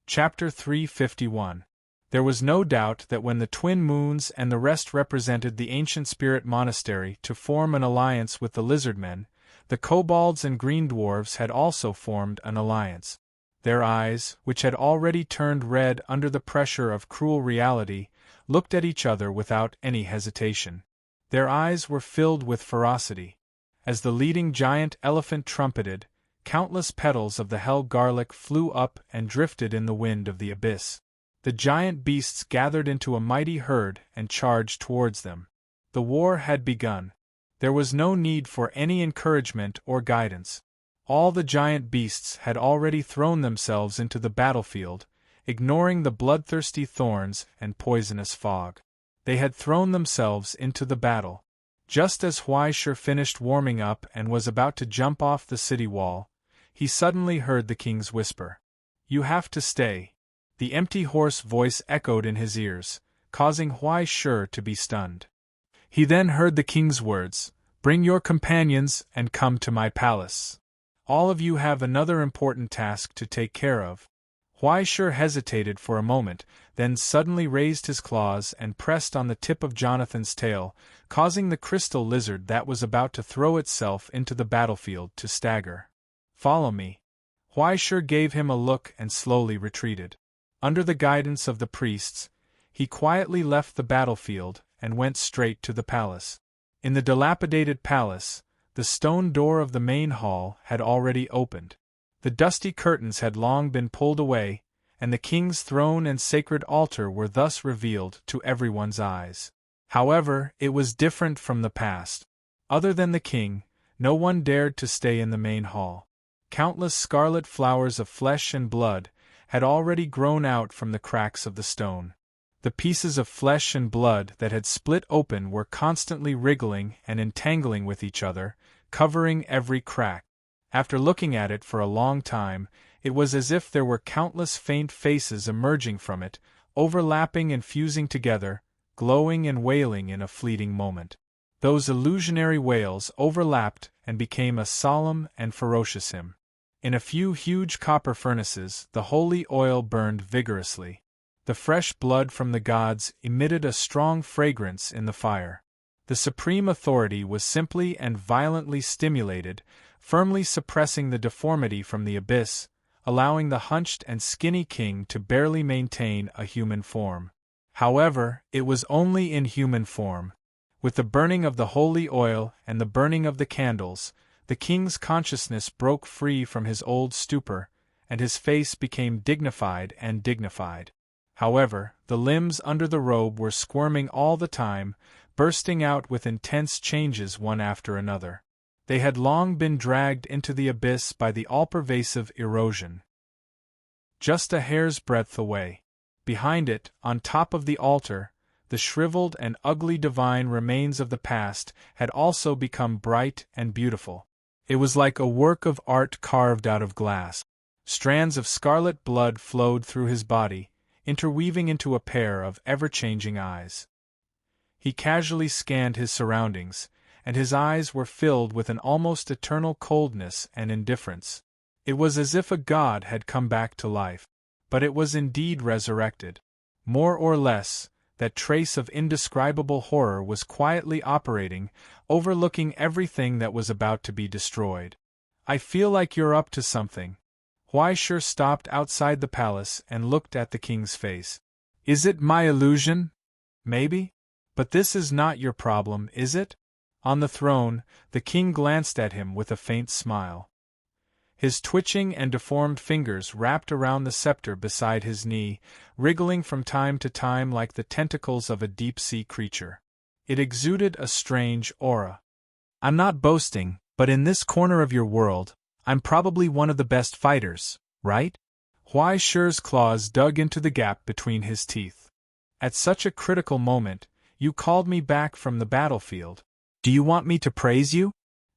Chapter 351. There was no doubt that when the twin moons and the rest represented the ancient spirit monastery to form an alliance with the lizardmen, the kobolds and green dwarves had also formed an alliance. Their eyes, which had already turned red under the pressure of cruel reality, looked at each other without any hesitation. Their eyes were filled with ferocity. As the leading giant elephant trumpeted, countless petals of the hell garlic flew up and drifted in the wind of the abyss. The giant beasts gathered into a mighty herd and charged towards them. The war had begun. There was no need for any encouragement or guidance. All the giant beasts had already thrown themselves into the battlefield, ignoring the bloodthirsty thorns and poisonous fog. They had thrown themselves into the battle. Just as Huaishur finished warming up and was about to jump off the city wall, he suddenly heard the king's whisper. "You have to stay." The empty hoarse voice echoed in his ears, causing Huaishur to be stunned. He then heard the king's words, "Bring your companions and come to my palace. All of you have another important task to take care of." Huaishur hesitated for a moment, then suddenly raised his claws and pressed on the tip of Jonathan's tail, causing the crystal lizard that was about to throw itself into the battlefield to stagger. "Follow me." Huaishur gave him a look and slowly retreated. Under the guidance of the priests, he quietly left the battlefield and went straight to the palace. In the dilapidated palace, the stone door of the main hall had already opened. The dusty curtains had long been pulled away, and the king's throne and sacred altar were thus revealed to everyone's eyes. However, it was different from the past. Other than the king, no one dared to stay in the main hall. Countless scarlet flowers of flesh and blood had already grown out from the cracks of the stone. The pieces of flesh and blood that had split open were constantly wriggling and entangling with each other, covering every crack. After looking at it for a long time, it was as if there were countless faint faces emerging from it, overlapping and fusing together, glowing and wailing in a fleeting moment. Those illusionary wails overlapped and became a solemn and ferocious hymn. In a few huge copper furnaces, the holy oil burned vigorously. The fresh blood from the gods emitted a strong fragrance in the fire. The supreme authority was simply and violently stimulated, firmly suppressing the deformity from the abyss, allowing the hunched and skinny king to barely maintain a human form. However, it was only in human form. With the burning of the holy oil and the burning of the candles, the king's consciousness broke free from his old stupor, and his face became dignified and dignified. However, the limbs under the robe were squirming all the time, bursting out with intense changes one after another. They had long been dragged into the abyss by the all-pervasive erosion. Just a hair's breadth away. Behind it, on top of the altar, the shriveled and ugly divine remains of the past had also become bright and beautiful. It was like a work of art carved out of glass. Strands of scarlet blood flowed through his body, interweaving into a pair of ever-changing eyes. He casually scanned his surroundings, and his eyes were filled with an almost eternal coldness and indifference. It was as if a god had come back to life. But it was indeed resurrected. More or less, that trace of indescribable horror was quietly operating, overlooking everything that was about to be destroyed. "I feel like you're up to something." Huaishur stopped outside the palace and looked at the king's face. "Is it my illusion? Maybe? But this is not your problem, is it?" On the throne, the king glanced at him with a faint smile. His twitching and deformed fingers wrapped around the scepter beside his knee, wriggling from time to time like the tentacles of a deep-sea creature. It exuded a strange aura. "I'm not boasting, but in this corner of your world, I'm probably one of the best fighters, right?" Huaishur's claws dug into the gap between his teeth. "At such a critical moment, you called me back from the battlefield. Do you want me to praise you?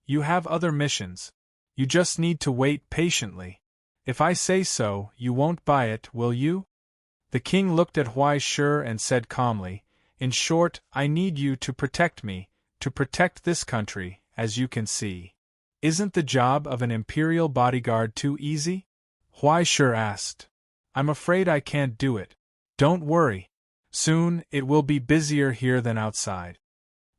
You have other missions. You just need to wait patiently. If I say so, you won't buy it, will you?" The king looked at Huaishur and said calmly, "In short, I need you to protect me, to protect this country, as you can see." Isn't the job of an imperial bodyguard too easy? Huaishur asked. I'm afraid I can't do it. Don't worry. Soon, it will be busier here than outside.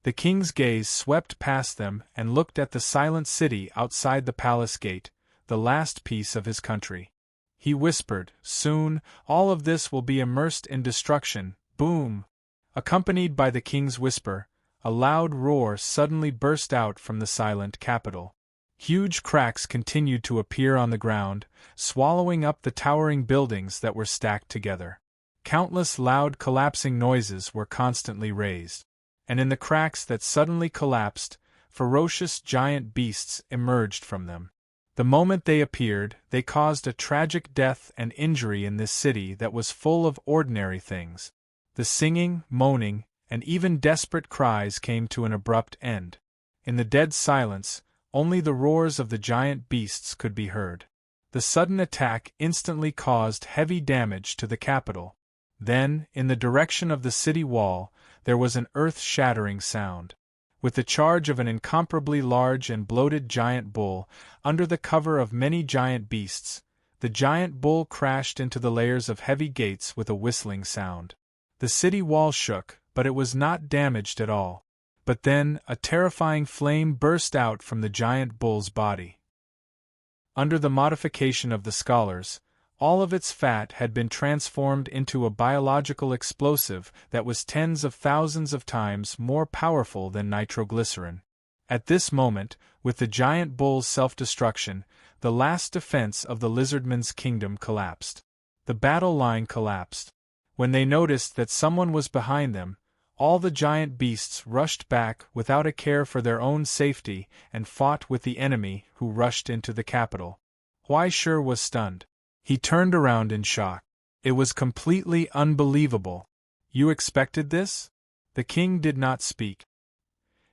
The king's gaze swept past them and looked at the silent city outside the palace gate, the last piece of his country. He whispered, soon, all of this will be immersed in destruction. Boom! Accompanied by the king's whisper, a loud roar suddenly burst out from the silent capital. Huge cracks continued to appear on the ground, swallowing up the towering buildings that were stacked together. Countless loud collapsing noises were constantly raised. And in the cracks that suddenly collapsed, ferocious giant beasts emerged from them. The moment they appeared, they caused a tragic death and injury in this city that was full of ordinary things. The singing, moaning, and even desperate cries came to an abrupt end. In the dead silence, only the roars of the giant beasts could be heard. The sudden attack instantly caused heavy damage to the capital. Then, in the direction of the city wall, there was an earth-shattering sound. With the charge of an incomparably large and bloated giant bull, under the cover of many giant beasts, the giant bull crashed into the layers of heavy gates with a whistling sound. The city wall shook, but it was not damaged at all. But then, a terrifying flame burst out from the giant bull's body. Under the modification of the scholars, all of its fat had been transformed into a biological explosive that was tens of thousands of times more powerful than nitroglycerin. At this moment, with the giant bull's self-destruction, the last defense of the lizardman's kingdom collapsed. The battle line collapsed. When they noticed that someone was behind them, all the giant beasts rushed back without a care for their own safety and fought with the enemy who rushed into the capital. Huaishur was stunned. He turned around in shock. It was completely unbelievable. You expected this? The king did not speak.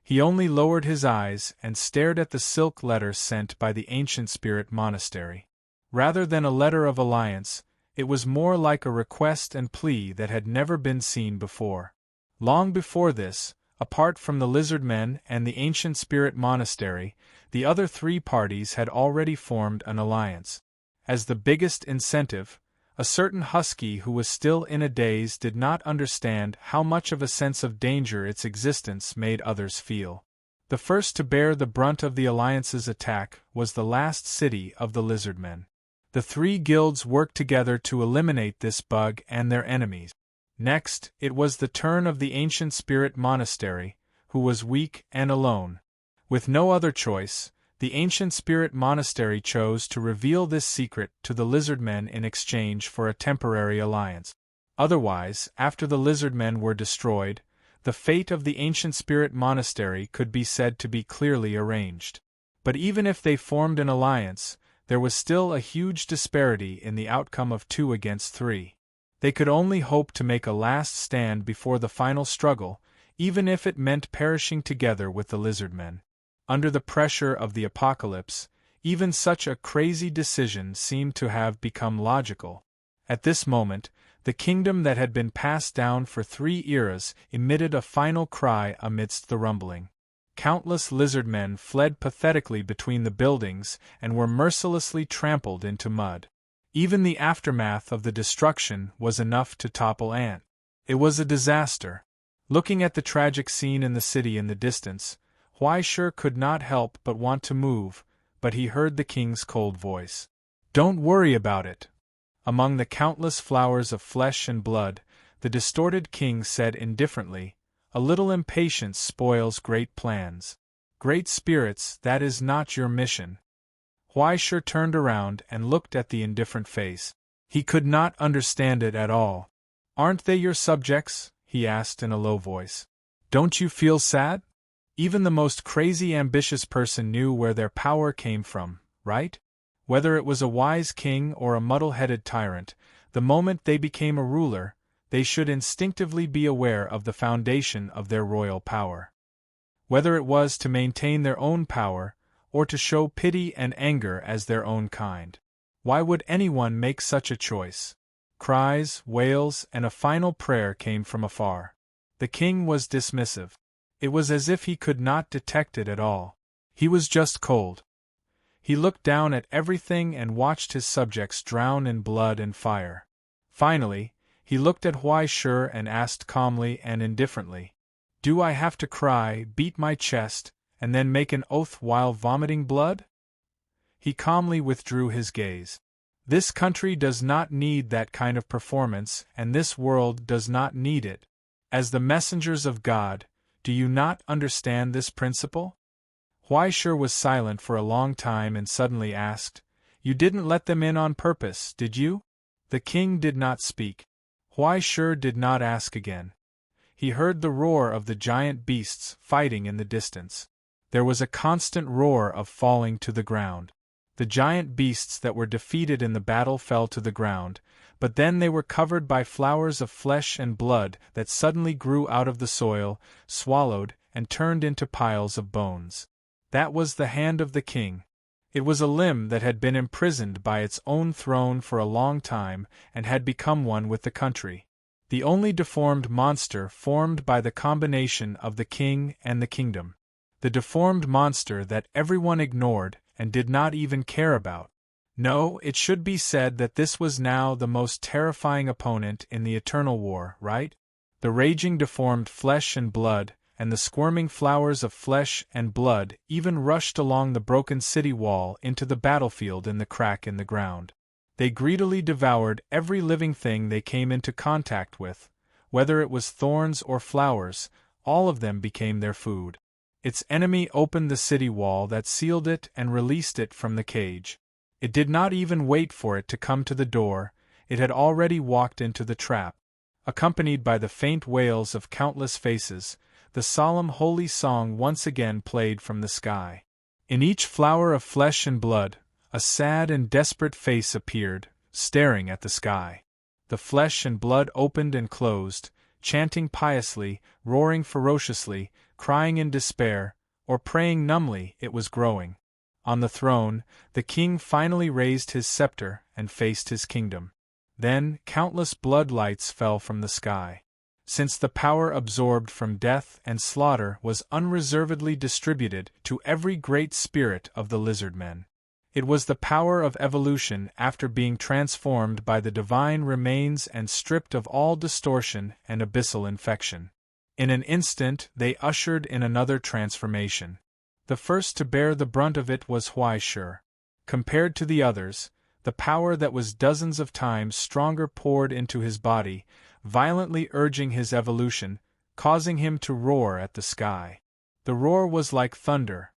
He only lowered his eyes and stared at the silk letter sent by the ancient spirit monastery. Rather than a letter of alliance, it was more like a request and plea that had never been seen before. Long before this, apart from the lizard men and the ancient spirit monastery, the other three parties had already formed an alliance. As the biggest incentive, a certain husky who was still in a daze did not understand how much of a sense of danger its existence made others feel. The first to bear the brunt of the alliance's attack was the last city of the lizardmen. The three guilds worked together to eliminate this bug and their enemies. Next, it was the turn of the ancient spirit monastery, who was weak and alone. With no other choice, the ancient spirit monastery chose to reveal this secret to the lizardmen in exchange for a temporary alliance. Otherwise, after the lizardmen were destroyed, the fate of the ancient spirit monastery could be said to be clearly arranged. But even if they formed an alliance, there was still a huge disparity in the outcome of 2 against 3. They could only hope to make a last stand before the final struggle, even if it meant perishing together with the lizardmen. Under the pressure of the apocalypse, even such a crazy decision seemed to have become logical. At this moment, the kingdom that had been passed down for 3 eras emitted a final cry amidst the rumbling. Countless lizardmen fled pathetically between the buildings and were mercilessly trampled into mud. Even the aftermath of the destruction was enough to topple Ant. It was a disaster. Looking at the tragic scene in the city in the distance, Huaishur could not help but want to move, but he heard the king's cold voice. Don't worry about it. Among the countless flowers of flesh and blood, the distorted king said indifferently, a little impatience spoils great plans. Great spirits, that is not your mission. Huaishur turned around and looked at the indifferent face. He could not understand it at all. Aren't they your subjects? He asked in a low voice. Don't you feel sad? Even the most crazy ambitious person knew where their power came from, right? Whether it was a wise king or a muddle-headed tyrant, the moment they became a ruler, they should instinctively be aware of the foundation of their royal power. Whether it was to maintain their own power, or to show pity and anger as their own kind. Why would anyone make such a choice? Cries, wails, and a final prayer came from afar. The king was dismissive. It was as if he could not detect it at all. He was just cold. He looked down at everything and watched his subjects drown in blood and fire. Finally, he looked at Huai-Shur and asked calmly and indifferently, "Do I have to cry, beat my chest, and then make an oath while vomiting blood?" He calmly withdrew his gaze. This country does not need that kind of performance, and this world does not need it. As the messengers of God, do you not understand this principle? Huai-Shur was silent for a long time and suddenly asked, "You didn't let them in on purpose, did you?" The king did not speak. Huai-Shur did not ask again. He heard the roar of the giant beasts fighting in the distance. There was a constant roar of falling to the ground. The giant beasts that were defeated in the battle fell to the ground, but then they were covered by flowers of flesh and blood that suddenly grew out of the soil, swallowed, and turned into piles of bones. That was the hand of the king. It was a limb that had been imprisoned by its own throne for a long time and had become one with the country. The only deformed monster formed by the combination of the king and the kingdom. The deformed monster that everyone ignored and did not even care about. No, it should be said that this was now the most terrifying opponent in the eternal war, right? The raging deformed flesh and blood, and the squirming flowers of flesh and blood even rushed along the broken city wall into the battlefield in the crack in the ground. They greedily devoured every living thing they came into contact with, whether it was thorns or flowers, all of them became their food. Its enemy opened the city wall that sealed it and released it from the cage. It did not even wait for it to come to the door, it had already walked into the trap. Accompanied by the faint wails of countless faces, the solemn holy song once again played from the sky. In each flower of flesh and blood, a sad and desperate face appeared, staring at the sky. The flesh and blood opened and closed, chanting piously, roaring ferociously, crying in despair, or praying numbly. It was growing. On the throne, the king finally raised his scepter and faced his kingdom. Then, countless blood lights fell from the sky. Since the power absorbed from death and slaughter was unreservedly distributed to every great spirit of the lizard men. It was the power of evolution after being transformed by the divine remains and stripped of all distortion and abyssal infection. In an instant they ushered in another transformation. The first to bear the brunt of it was Huai-Shur. Compared to the others, the power that was dozens of times stronger poured into his body, violently urging his evolution, causing him to roar at the sky. The roar was like thunder.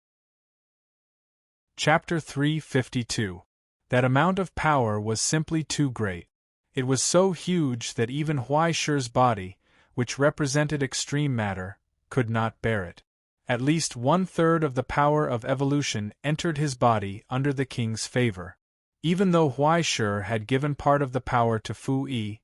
Chapter 352. That amount of power was simply too great. It was so huge that even Huai-Shur's body, which represented extreme matter, could not bear it. At least 1/3 of the power of evolution entered his body under the king's favor. Even though Huai-Shur had given part of the power to Fu-Yi,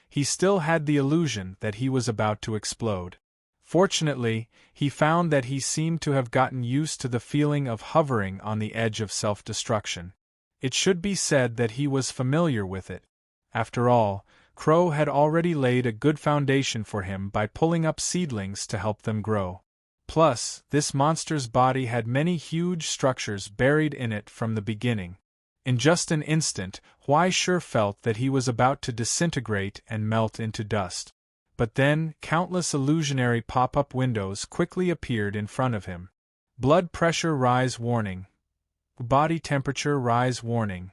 he still had the illusion that he was about to explode. Fortunately, he found that he seemed to have gotten used to the feeling of hovering on the edge of self-destruction. It should be said that he was familiar with it. After all, Crow had already laid a good foundation for him by pulling up seedlings to help them grow. Plus, this monster's body had many huge structures buried in it from the beginning. In just an instant, Huai-Shur felt that he was about to disintegrate and melt into dust. But then, countless illusionary pop-up windows quickly appeared in front of him. Blood pressure rise warning. Body temperature rise warning.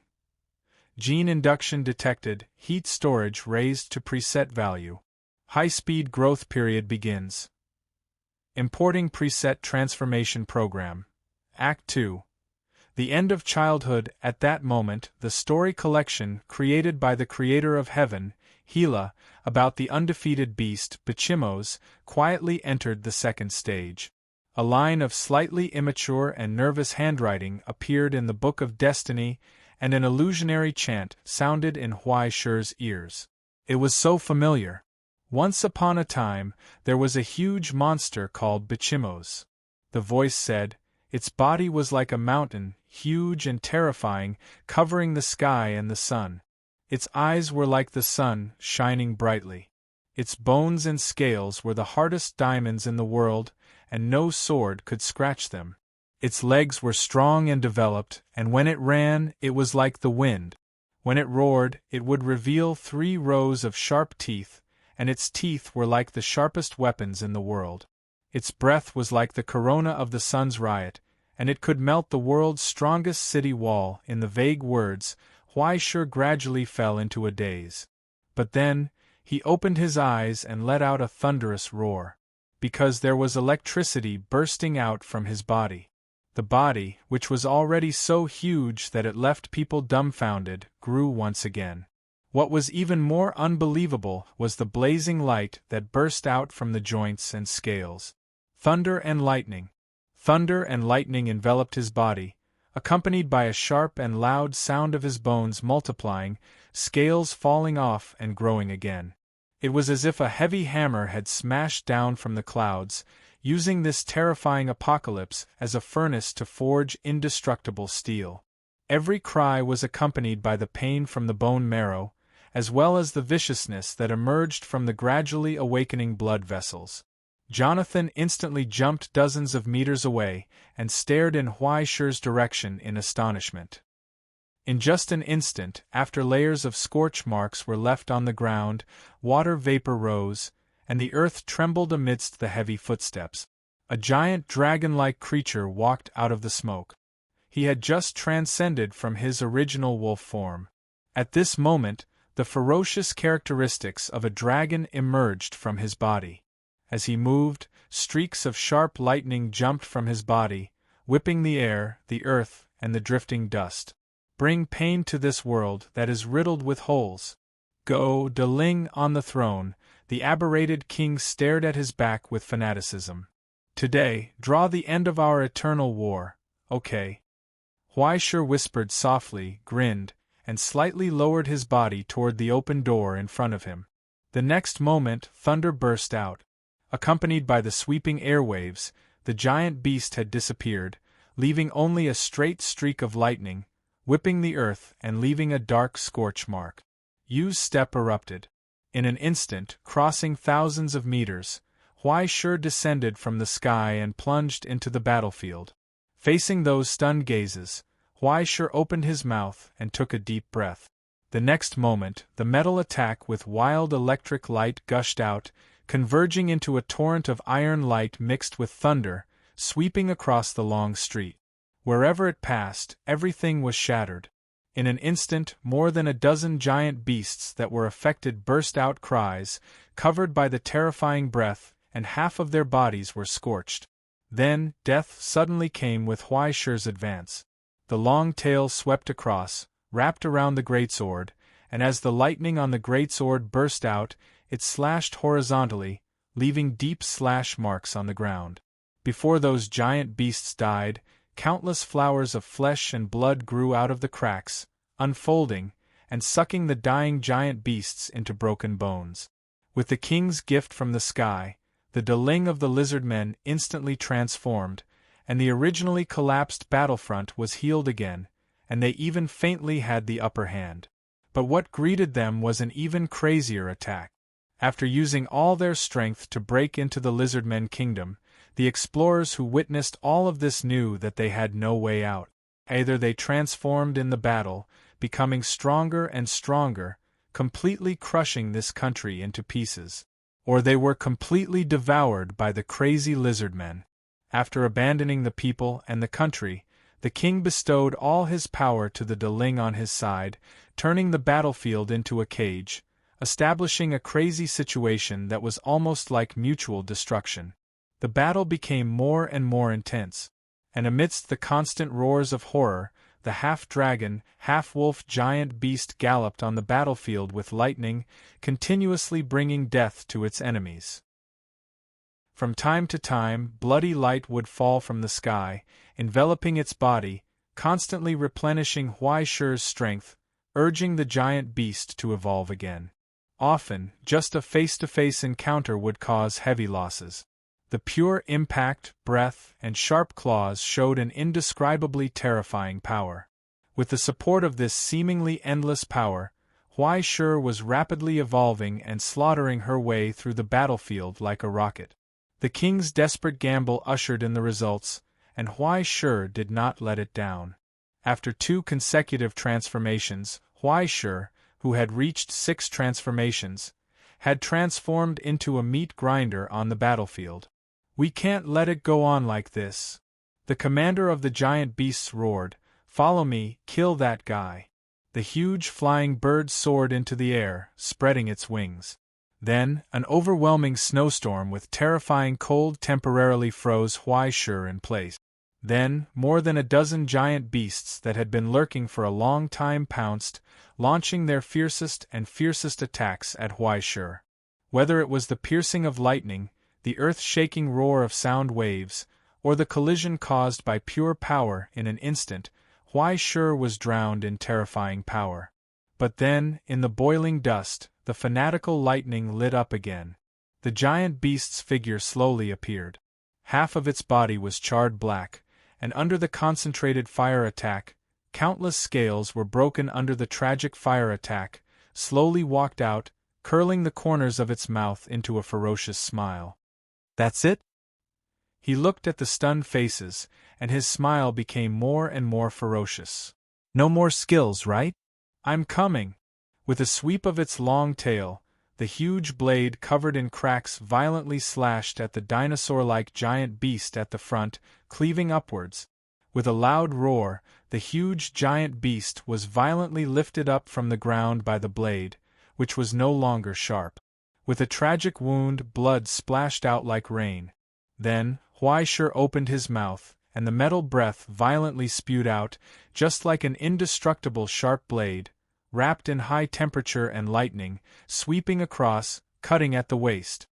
Gene induction detected, heat storage raised to preset value. High-speed growth period begins. Importing preset transformation program. Act 2. The end of childhood. At that moment, the story collection created by the creator of heaven, Hela, about the undefeated beast, Bichimos, quietly entered the second stage. A line of slightly immature and nervous handwriting appeared in the Book of Destiny, and an illusionary chant sounded in Huai-Shur's ears. It was so familiar. Once upon a time, there was a huge monster called Bichimos. The voice said, its body was like a mountain, huge and terrifying, covering the sky and the sun. Its eyes were like the sun, shining brightly. Its bones and scales were the hardest diamonds in the world, and no sword could scratch them. Its legs were strong and developed, and when it ran, it was like the wind. When it roared, it would reveal 3 rows of sharp teeth, and its teeth were like the sharpest weapons in the world. Its breath was like the corona of the sun's riot, and it could melt the world's strongest city wall. In the vague words, Huaishur gradually fell into a daze. But then, he opened his eyes and let out a thunderous roar. Because there was electricity bursting out from his body. The body, which was already so huge that it left people dumbfounded, grew once again. What was even more unbelievable was the blazing light that burst out from the joints and scales. Thunder and lightning. Thunder and lightning enveloped his body, accompanied by a sharp and loud sound of his bones multiplying, scales falling off and growing again. It was as if a heavy hammer had smashed down from the clouds, using this terrifying apocalypse as a furnace to forge indestructible steel. Every cry was accompanied by the pain from the bone marrow, as well as the viciousness that emerged from the gradually awakening blood vessels. Jonathan instantly jumped dozens of meters away and stared in Huaishur's direction in astonishment. In just an instant, after layers of scorch marks were left on the ground, water vapor rose, and the earth trembled amidst the heavy footsteps. A giant dragon-like creature walked out of the smoke. He had just transcended from his original wolf form. At this moment, the ferocious characteristics of a dragon emerged from his body. As he moved, streaks of sharp lightning jumped from his body, whipping the air, the earth, and the drifting dust. Bring pain to this world that is riddled with holes. Go, De Ling on the throne, the aberrated king stared at his back with fanaticism. Today, draw the end of our eternal war, okay? Huaishur whispered softly, grinned, and slightly lowered his body toward the open door in front of him. The next moment, thunder burst out. Accompanied by the sweeping airwaves, the giant beast had disappeared, leaving only a straight streak of lightning, whipping the earth and leaving a dark scorch mark. Yu's step erupted. In an instant, crossing thousands of meters, Huaishur descended from the sky and plunged into the battlefield. Facing those stunned gazes, Huaishur opened his mouth and took a deep breath. The next moment, the metal attack with wild electric light gushed out, converging into a torrent of iron light mixed with thunder, sweeping across the long street. Wherever it passed, everything was shattered. In an instant, more than a dozen giant beasts that were affected burst out cries, covered by the terrifying breath, and half of their bodies were scorched. Then, death suddenly came with Huaishur's advance. The long tail swept across, wrapped around the greatsword, and as the lightning on the greatsword burst out, it slashed horizontally, leaving deep slash marks on the ground. Before those giant beasts died, countless flowers of flesh and blood grew out of the cracks, unfolding, and sucking the dying giant beasts into broken bones. With the king's gift from the sky, the De Ling of the lizard men instantly transformed, and the originally collapsed battlefront was healed again, and they even faintly had the upper hand. But what greeted them was an even crazier attack. After using all their strength to break into the lizardmen kingdom, the explorers who witnessed all of this knew that they had no way out. Either they transformed in the battle, becoming stronger and stronger, completely crushing this country into pieces, or they were completely devoured by the crazy lizardmen. After abandoning the people and the country, the king bestowed all his power to the De Ling on his side, turning the battlefield into a cage, establishing a crazy situation that was almost like mutual destruction. The battle became more and more intense, and amidst the constant roars of horror, the half-dragon, half-wolf giant beast galloped on the battlefield with lightning, continuously bringing death to its enemies. From time to time, bloody light would fall from the sky, enveloping its body, constantly replenishing Huaishur's strength, urging the giant beast to evolve again. Often, just a face-to-face encounter would cause heavy losses. The pure impact, breath, and sharp claws showed an indescribably terrifying power. With the support of this seemingly endless power, Huaishur was rapidly evolving and slaughtering her way through the battlefield like a rocket. The king's desperate gamble ushered in the results, and Huai-Shi did not let it down. After 2 consecutive transformations, Huai-Shi, who had reached 6 transformations, had transformed into a meat grinder on the battlefield. "We can't let it go on like this," the commander of the giant beasts roared. "Follow me, kill that guy." The huge flying bird soared into the air, spreading its wings. Then, an overwhelming snowstorm with terrifying cold temporarily froze Huai-Shi in place. Then, more than a dozen giant beasts that had been lurking for a long time pounced, launching their fiercest attacks at Huai-Shi. Whether it was the piercing of lightning, the earth-shaking roar of sound waves, or the collision caused by pure power in an instant, Huai-Shi was drowned in terrifying power. But then, in the boiling dust, the fanatical lightning lit up again. The giant beast's figure slowly appeared. Half of its body was charred black, and under the concentrated fire attack, countless scales were broken under the tragic fire attack, slowly walked out, curling the corners of its mouth into a ferocious smile. "That's it?" He looked at the stunned faces, and his smile became more and more ferocious. "No more skills, right? I'm coming." With a sweep of its long tail, the huge blade covered in cracks violently slashed at the dinosaur-like giant beast at the front, cleaving upwards. With a loud roar, the huge giant beast was violently lifted up from the ground by the blade, which was no longer sharp. With a tragic wound, blood splashed out like rain. Then, Huai-Shi opened his mouth, and the metal breath violently spewed out, just like an indestructible sharp blade, wrapped in high temperature and lightning, sweeping across, cutting at the waist.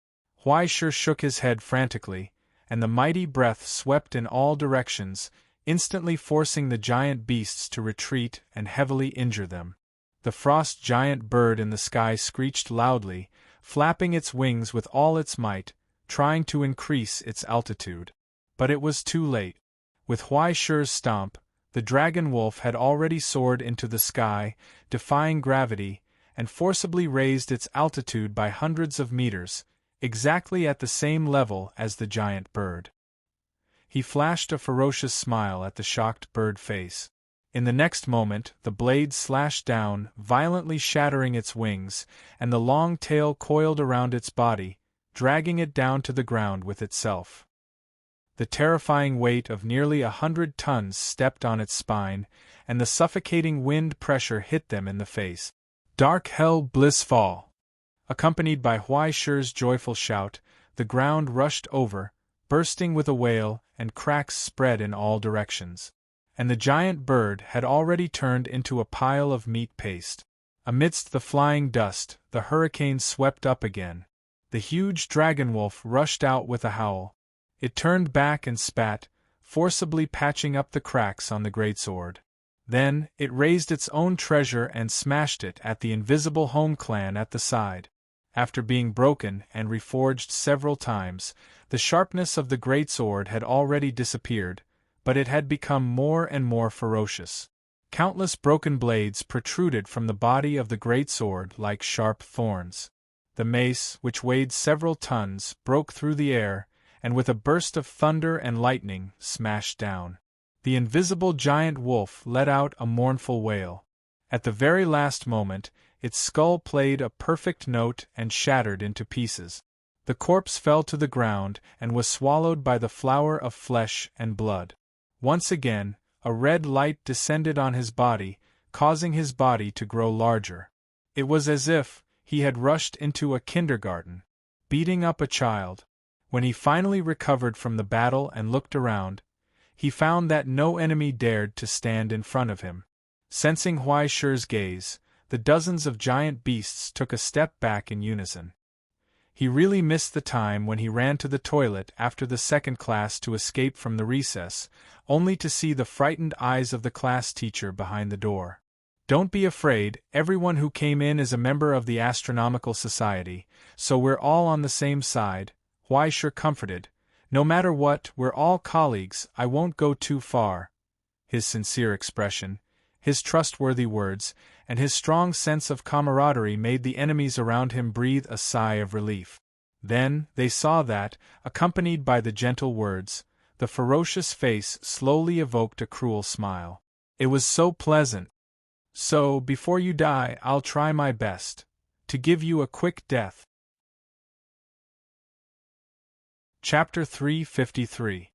Huai-Shi shook his head frantically, and the mighty breath swept in all directions, instantly forcing the giant beasts to retreat and heavily injure them. The frost giant bird in the sky screeched loudly, flapping its wings with all its might, trying to increase its altitude. But it was too late. With Huai-Shi's stomp, the dragon wolf had already soared into the sky, defying gravity, and forcibly raised its altitude by hundreds of meters, exactly at the same level as the giant bird. He flashed a ferocious smile at the shocked bird face. In the next moment, the blade slashed down, violently shattering its wings, and the long tail coiled around its body, dragging it down to the ground with itself. The terrifying weight of nearly 100 tons stepped on its spine, and the suffocating wind pressure hit them in the face. "Dark hell bliss fall!" Accompanied by Huai-Shi's joyful shout, the ground rushed over, bursting with a wail, and cracks spread in all directions. And the giant bird had already turned into a pile of meat paste. Amidst the flying dust, the hurricane swept up again. The huge dragon wolf rushed out with a howl. It turned back and spat, forcibly patching up the cracks on the greatsword. Then, it raised its own treasure and smashed it at the invisible home clan at the side. After being broken and reforged several times, the sharpness of the greatsword had already disappeared, but it had become more and more ferocious. Countless broken blades protruded from the body of the greatsword like sharp thorns. The mace, which weighed several tons, broke through the air, and with a burst of thunder and lightning, smashed down. The invisible giant wolf let out a mournful wail. At the very last moment, its skull played a perfect note and shattered into pieces. The corpse fell to the ground and was swallowed by the flower of flesh and blood. Once again, a red light descended on his body, causing his body to grow larger. It was as if he had rushed into a kindergarten, beating up a child. When he finally recovered from the battle and looked around, he found that no enemy dared to stand in front of him. Sensing Huai-Shi's gaze, the dozens of giant beasts took a step back in unison. He really missed the time when he ran to the toilet after the second class to escape from the recess, only to see the frightened eyes of the class teacher behind the door. "Don't be afraid, everyone who came in is a member of the Astronomical Society, so we're all on the same side," Huai-Shi comforted. "No matter what, we're all colleagues, I won't go too far." His sincere expression, his trustworthy words, and his strong sense of camaraderie made the enemies around him breathe a sigh of relief. Then, they saw that, accompanied by the gentle words, The ferocious face slowly evoked a cruel smile. It was so pleasant. So, before you die, I'll try my best to give you a quick death. Chapter 353.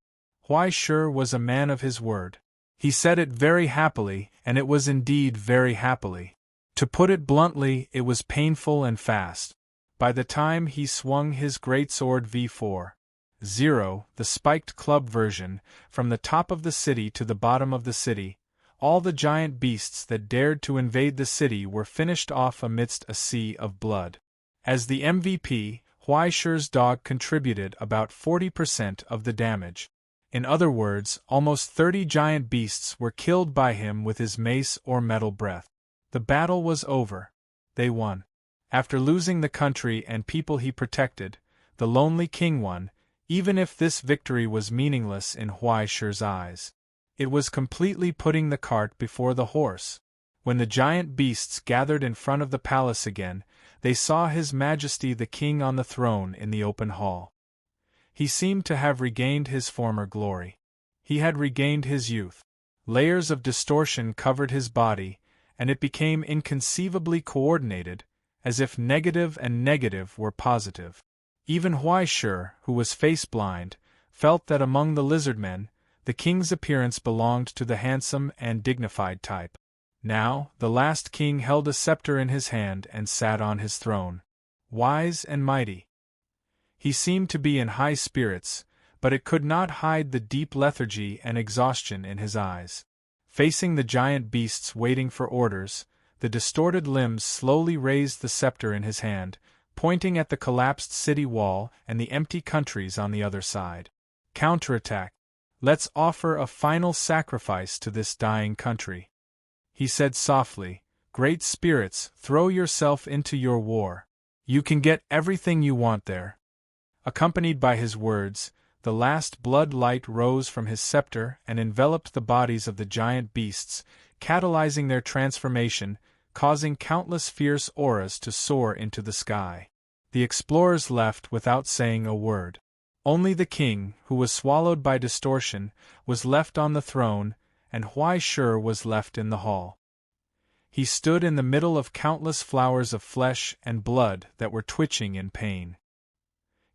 Huai was a man of his word. He said it very happily, and it was indeed very happily. To put it bluntly, it was painful and fast. By the time he swung his greatsword V4-0, the spiked club version, from the top of the city to the bottom of the city, all the giant beasts that dared to invade the city were finished off amidst a sea of blood. As the MVP, Huai's dog contributed about 40% of the damage. In other words, almost 30 giant beasts were killed by him with his mace or metal breath. The battle was over. They won. After losing the country and people he protected, the lonely king won, even if this victory was meaningless in Huai's eyes. It was completely putting the cart before the horse. When the giant beasts gathered in front of the palace again, they saw His Majesty the King on the throne in the open hall. He seemed to have regained his former glory. He had regained his youth. Layers of distortion covered his body, and it became inconceivably coordinated, as if negative and negative were positive. Even Huai, who was face-blind, felt that among the lizardmen, the king's appearance belonged to the handsome and dignified type. Now, the last king held a scepter in his hand and sat on his throne. Wise and mighty. He seemed to be in high spirits, but it could not hide the deep lethargy and exhaustion in his eyes. Facing the giant beasts waiting for orders, the distorted limbs slowly raised the scepter in his hand, pointing at the collapsed city wall and the empty countries on the other side. Counterattack. Let's offer a final sacrifice to this dying country. He said softly, Great spirits, throw yourself into your war. You can get everything you want there. Accompanied by his words, the last blood light rose from his scepter and enveloped the bodies of the giant beasts, catalyzing their transformation, causing countless fierce auras to soar into the sky. The explorers left without saying a word. Only the king, who was swallowed by distortion, was left on the throne, and Huai was left in the hall. He stood in the middle of countless flowers of flesh and blood that were twitching in pain.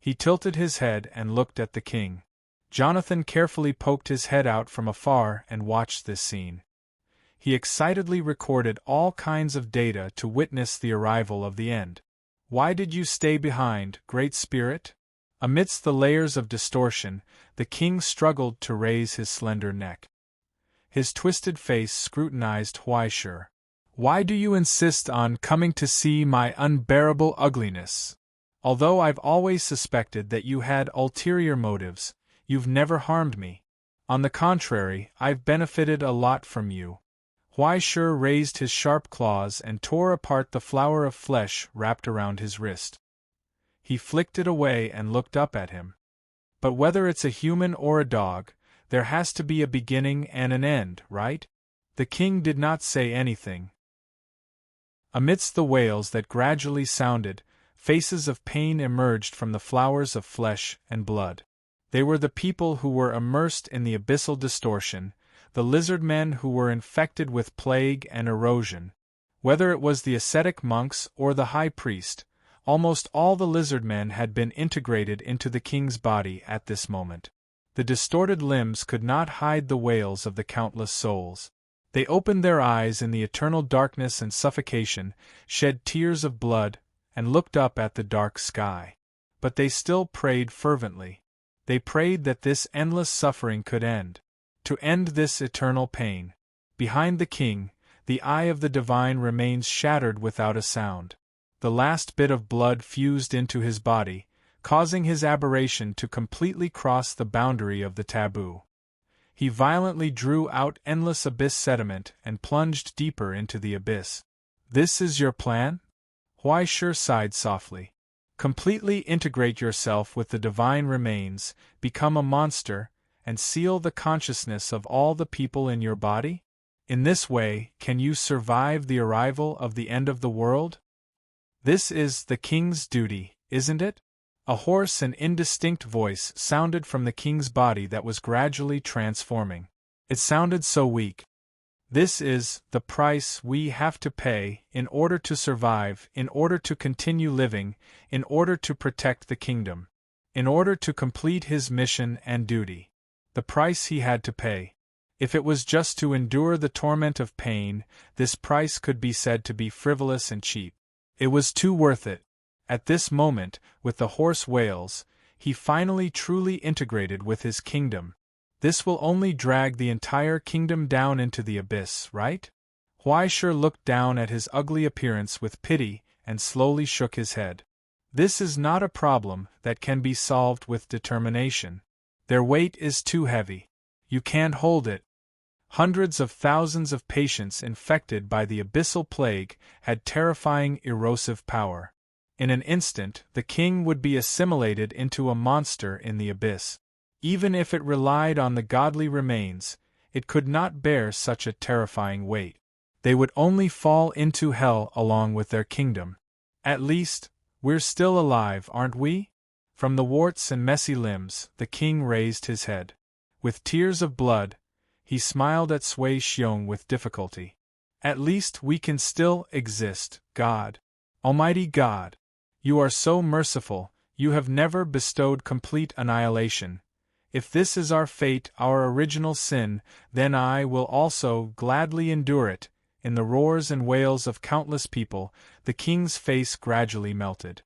He tilted his head and looked at the king. Jonathan carefully poked his head out from afar and watched this scene. He excitedly recorded all kinds of data to witness the arrival of the end. Why did you stay behind, Great Spirit? Amidst the layers of distortion, the king struggled to raise his slender neck. His twisted face scrutinized Huai. Why do you insist on coming to see my unbearable ugliness? Although I've always suspected that you had ulterior motives, you've never harmed me. On the contrary, I've benefited a lot from you. Huai raised his sharp claws and tore apart the flower of flesh wrapped around his wrist. He flicked it away and looked up at him. But whether it's a human or a dog, there has to be a beginning and an end, right? The king did not say anything. Amidst the wails that gradually sounded, faces of pain emerged from the flowers of flesh and blood. They were the people who were immersed in the abyssal distortion, the lizard men who were infected with plague and erosion. Whether it was the ascetic monks or the high priest, almost all the lizard men had been integrated into the king's body at this moment. The distorted limbs could not hide the wails of the countless souls. They opened their eyes in the eternal darkness and suffocation, shed tears of blood, and looked up at the dark sky. But they still prayed fervently. They prayed that this endless suffering could end. To end this eternal pain. Behind the king, the eye of the divine remains shattered without a sound. The last bit of blood fused into his body, causing his aberration to completely cross the boundary of the taboo. He violently drew out endless abyss sediment and plunged deeper into the abyss. This is your plan? Huai sighed softly. Completely integrate yourself with the divine remains, become a monster, and seal the consciousness of all the people in your body? In this way, can you survive the arrival of the end of the world? This is the king's duty, isn't it? A hoarse and indistinct voice sounded from the king's body that was gradually transforming. It sounded so weak. "This is the price we have to pay in order to survive, in order to continue living, in order to protect the kingdom, in order to complete his mission and duty." The price he had to pay. If it was just to endure the torment of pain, this price could be said to be frivolous and cheap. It was too worth it. At this moment, with the hoarse wails, he finally truly integrated with his kingdom. This will only drag the entire kingdom down into the abyss, right? Huaishur looked down at his ugly appearance with pity and slowly shook his head. This is not a problem that can be solved with determination. Their weight is too heavy. You can't hold it. Hundreds of thousands of patients infected by the abyssal plague had terrifying erosive power. In an instant, the king would be assimilated into a monster in the abyss. Even if it relied on the godly remains, it could not bear such a terrifying weight. They would only fall into hell along with their kingdom. At least, we're still alive, aren't we? From the warts and messy limbs, the king raised his head. With tears of blood, he smiled at Sui Xiong with difficulty. At least we can still exist, God. Almighty God. You are so merciful, you have never bestowed complete annihilation. If this is our fate, our original sin, then I will also gladly endure it. In the roars and wails of countless people, the king's face gradually melted.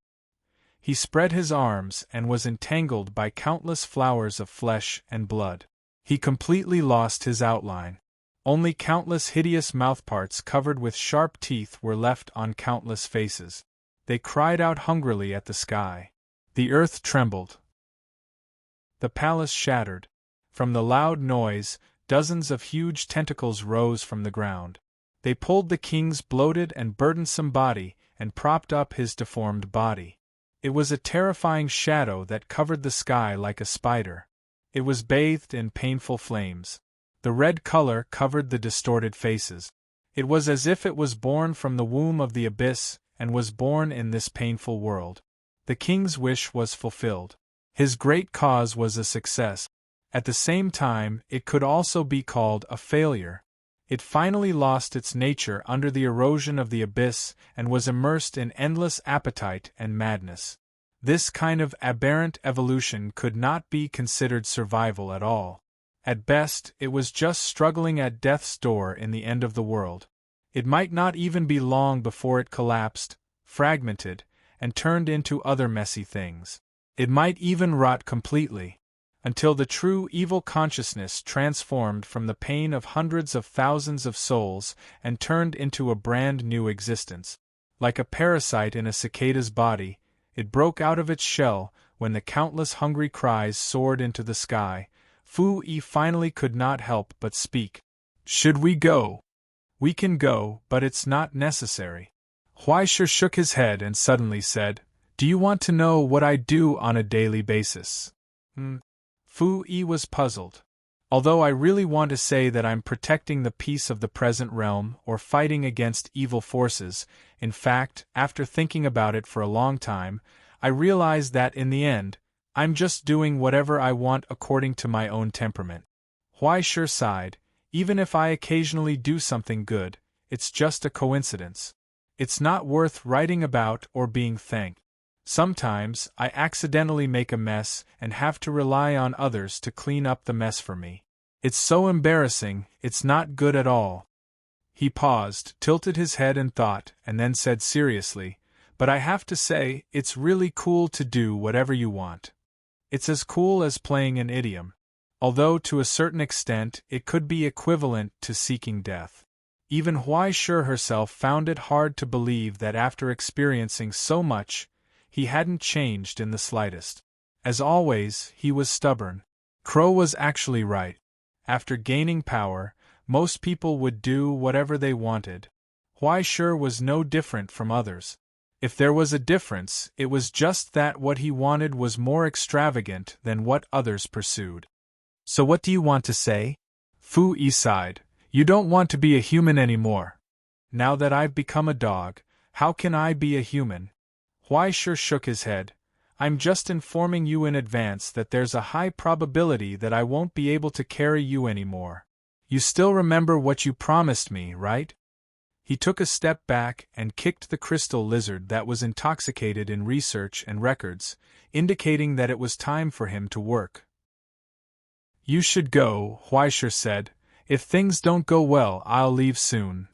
He spread his arms and was entangled by countless flowers of flesh and blood. He completely lost his outline. Only countless hideous mouthparts covered with sharp teeth were left on countless faces. They cried out hungrily at the sky. The earth trembled. The palace shattered. From the loud noise, dozens of huge tentacles rose from the ground. They pulled the king's bloated and burdensome body and propped up his deformed body. It was a terrifying shadow that covered the sky like a spider. It was bathed in painful flames. The red color covered the distorted faces. It was as if it was born from the womb of the abyss and was born in this painful world. The king's wish was fulfilled. His great cause was a success. At the same time, it could also be called a failure. It finally lost its nature under the erosion of the abyss and was immersed in endless appetite and madness. This kind of aberrant evolution could not be considered survival at all. At best, it was just struggling at death's door in the end of the world. It might not even be long before it collapsed, fragmented, and turned into other messy things. It might even rot completely, until the true evil consciousness transformed from the pain of hundreds of thousands of souls and turned into a brand new existence. Like a parasite in a cicada's body, it broke out of its shell when the countless hungry cries soared into the sky. Fu Yi finally could not help but speak. "Should we go?" "We can go, but it's not necessary." Huaishur shook his head and suddenly said, "Do you want to know what I do on a daily basis?" Fu Yi was puzzled. "Although I really want to say that I'm protecting the peace of the present realm or fighting against evil forces, in fact, after thinking about it for a long time, I realize that in the end, I'm just doing whatever I want according to my own temperament." Huaishur sighed. "Even if I occasionally do something good, it's just a coincidence. It's not worth writing about or being thanked. Sometimes, I accidentally make a mess and have to rely on others to clean up the mess for me. It's so embarrassing, it's not good at all." He paused, tilted his head in thought, and then said seriously, "But I have to say, it's really cool to do whatever you want. It's as cool as playing an idiom. Although to a certain extent it could be equivalent to seeking death." Even Huaishur herself found it hard to believe that after experiencing so much, he hadn't changed in the slightest. As always, he was stubborn. Crow was actually right. After gaining power, most people would do whatever they wanted. Huaishur was no different from others. If there was a difference, it was just that what he wanted was more extravagant than what others pursued. "So what do you want to say?" Fu Yi sighed. "You don't want to be a human anymore." "Now that I've become a dog, how can I be a human?" Huaishur shook his head. I'm just informing you in advance that there's a high probability that I won't be able to carry you anymore. You still remember what you promised me, right?" He took a step back and kicked the crystal lizard that was intoxicated in research and records, indicating that it was time for him to work. "You should go," Huaisher said. "If things don't go well, I'll leave soon."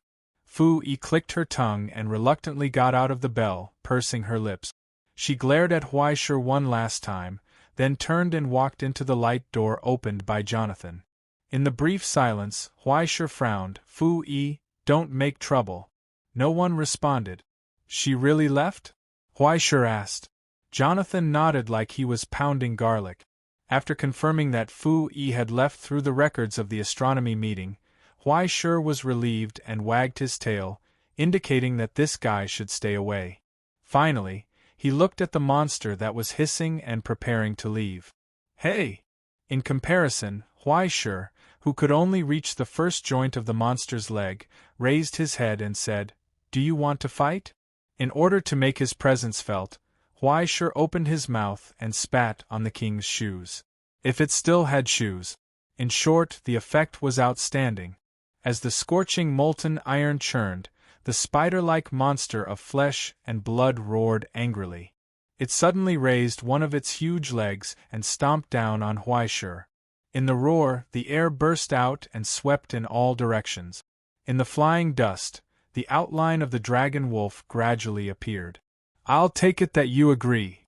Fu Yi clicked her tongue and reluctantly got out of the bell, pursing her lips. She glared at Huaisher one last time, then turned and walked into the light door opened by Jonathan. In the brief silence, Huaisher frowned. "Fu Yi, don't make trouble." No one responded. "She really left?" Huaisher asked. Jonathan nodded like he was pounding garlic. After confirming that Fu Yi had left through the records of the astronomy meeting, Huaisher was relieved and wagged his tail, indicating that this guy should stay away. Finally, he looked at the monster that was hissing and preparing to leave. "Hey!" In comparison, Huaisher, who could only reach the first joint of the monster's leg, raised his head and said, "Do you want to fight?" In order to make his presence felt, Huaisher opened his mouth and spat on the king's shoes. If it still had shoes. In short, the effect was outstanding. As the scorching molten iron churned, the spider-like monster of flesh and blood roared angrily. It suddenly raised one of its huge legs and stomped down on Huaisher. In the roar, the air burst out and swept in all directions. In the flying dust, the outline of the dragon wolf gradually appeared. "I'll take it that you agree."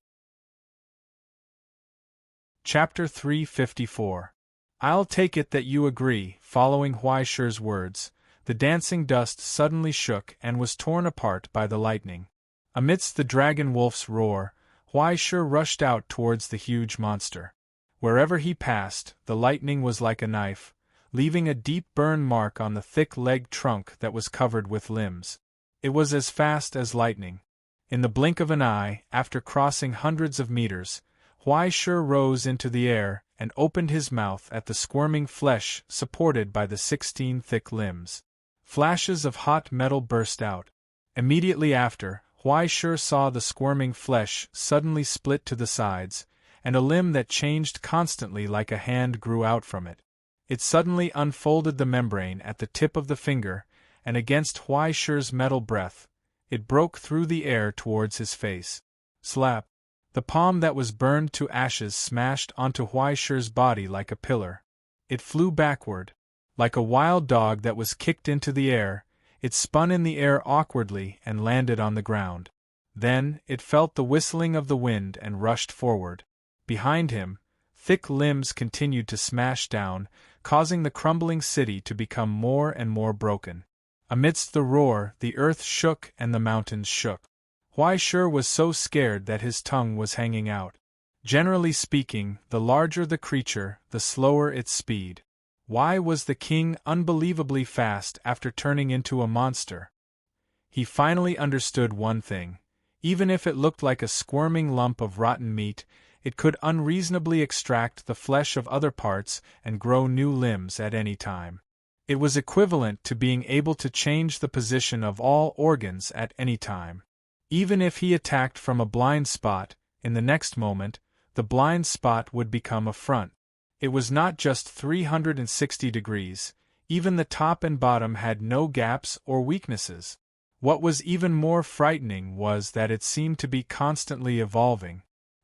Chapter 354. "I'll take it that you agree." Following Huaisher's words, the dancing dust suddenly shook and was torn apart by the lightning. Amidst the dragon wolf's roar, Huaisher rushed out towards the huge monster. Wherever he passed, the lightning was like a knife, leaving a deep burn mark on the thick leg trunk that was covered with limbs. It was as fast as lightning. In the blink of an eye, after crossing hundreds of meters, Huaisher rose into the air and opened his mouth at the squirming flesh supported by the 16 thick limbs. Flashes of hot metal burst out. Immediately after, Huaisher saw the squirming flesh suddenly split to the sides, and a limb that changed constantly like a hand grew out from it. It suddenly unfolded the membrane at the tip of the finger, and against Huaisher's metal breath, it broke through the air towards his face. Slap! The palm that was burned to ashes smashed onto Huaisher's body like a pillar. It flew backward. Like a wild dog that was kicked into the air, it spun in the air awkwardly and landed on the ground. Then, it felt the whistling of the wind and rushed forward. Behind him, thick limbs continued to smash down, causing the crumbling city to become more and more broken. Amidst the roar, the earth shook and the mountains shook. Huaisher was so scared that his tongue was hanging out. Generally speaking, the larger the creature, the slower its speed. Why was the king unbelievably fast after turning into a monster? He finally understood one thing. Even if it looked like a squirming lump of rotten meat, it could unreasonably extract the flesh of other parts and grow new limbs at any time. It was equivalent to being able to change the position of all organs at any time. Even if he attacked from a blind spot, in the next moment, the blind spot would become a front. It was not just 360 degrees, even the top and bottom had no gaps or weaknesses. What was even more frightening was that it seemed to be constantly evolving.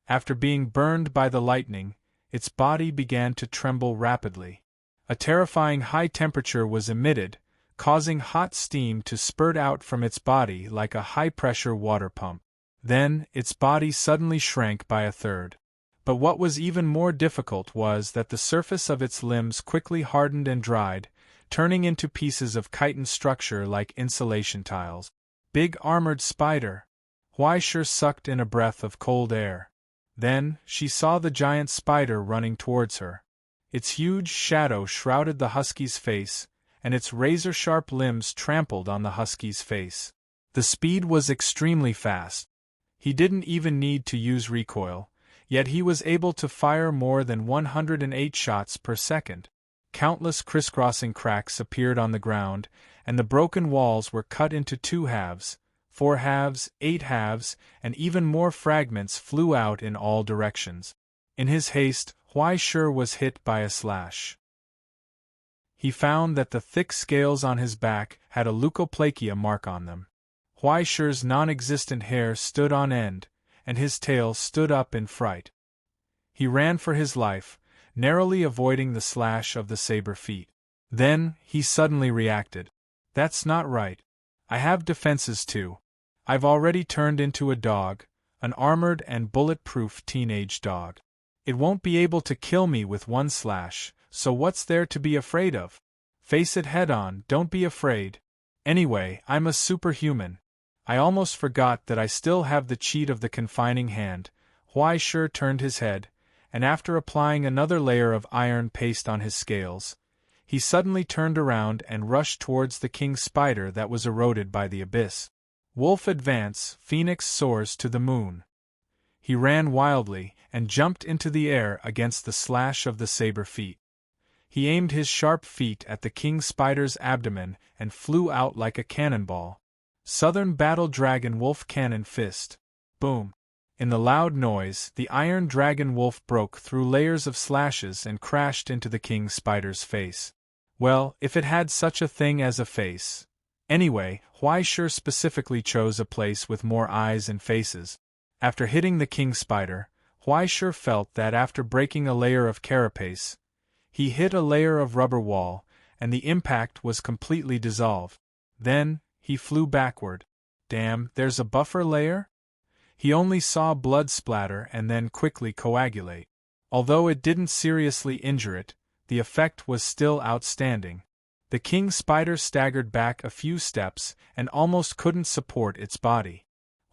After being burned by the lightning, its body began to tremble rapidly. A terrifying high temperature was emitted, causing hot steam to spurt out from its body like a high-pressure water pump. Then, its body suddenly shrank by a third. But what was even more difficult was that the surface of its limbs quickly hardened and dried, turning into pieces of chitin structure like insulation tiles. Big armored spider! Huaisher sucked in a breath of cold air. Then, she saw the giant spider running towards her. Its huge shadow shrouded the husky's face, and its razor-sharp limbs trampled on the husky's face. The speed was extremely fast. He didn't even need to use recoil, yet he was able to fire more than 108 shots per second. Countless crisscrossing cracks appeared on the ground, and the broken walls were cut into two halves, 4 halves, 8 halves, and even more fragments flew out in all directions. In his haste, Huaishur was hit by a slash. He found that the thick scales on his back had a leukoplakia mark on them. Huaishur's non-existent hair stood on end, and his tail stood up in fright. He ran for his life, narrowly avoiding the slash of the saber feet. Then, he suddenly reacted. That's not right. I have defenses too. I've already turned into a dog, an armored and bulletproof teenage dog. It won't be able to kill me with one slash, so what's there to be afraid of? Face it head on, don't be afraid. Anyway, I'm a superhuman. I almost forgot that I still have the cheat of the confining hand. Huaishur turned his head, and after applying another layer of iron paste on his scales, he suddenly turned around and rushed towards the king spider that was eroded by the abyss. Wolf advance, phoenix soars to the moon. He ran wildly and jumped into the air against the slash of the saber feet. He aimed his sharp feet at the king spider's abdomen and flew out like a cannonball. Southern Battle Dragon Wolf Cannon Fist. Boom! In the loud noise, the iron dragon wolf broke through layers of slashes and crashed into the king spider's face. Well, if it had such a thing as a face. Anyway, Huaishur specifically chose a place with more eyes and faces. After hitting the king spider, Huaishur felt that after breaking a layer of carapace, he hit a layer of rubber wall, and the impact was completely dissolved. Then, he flew backward. Damn, there's a buffer layer? He only saw blood splatter and then quickly coagulate. Although it didn't seriously injure it, the effect was still outstanding. The king spider staggered back a few steps and almost couldn't support its body.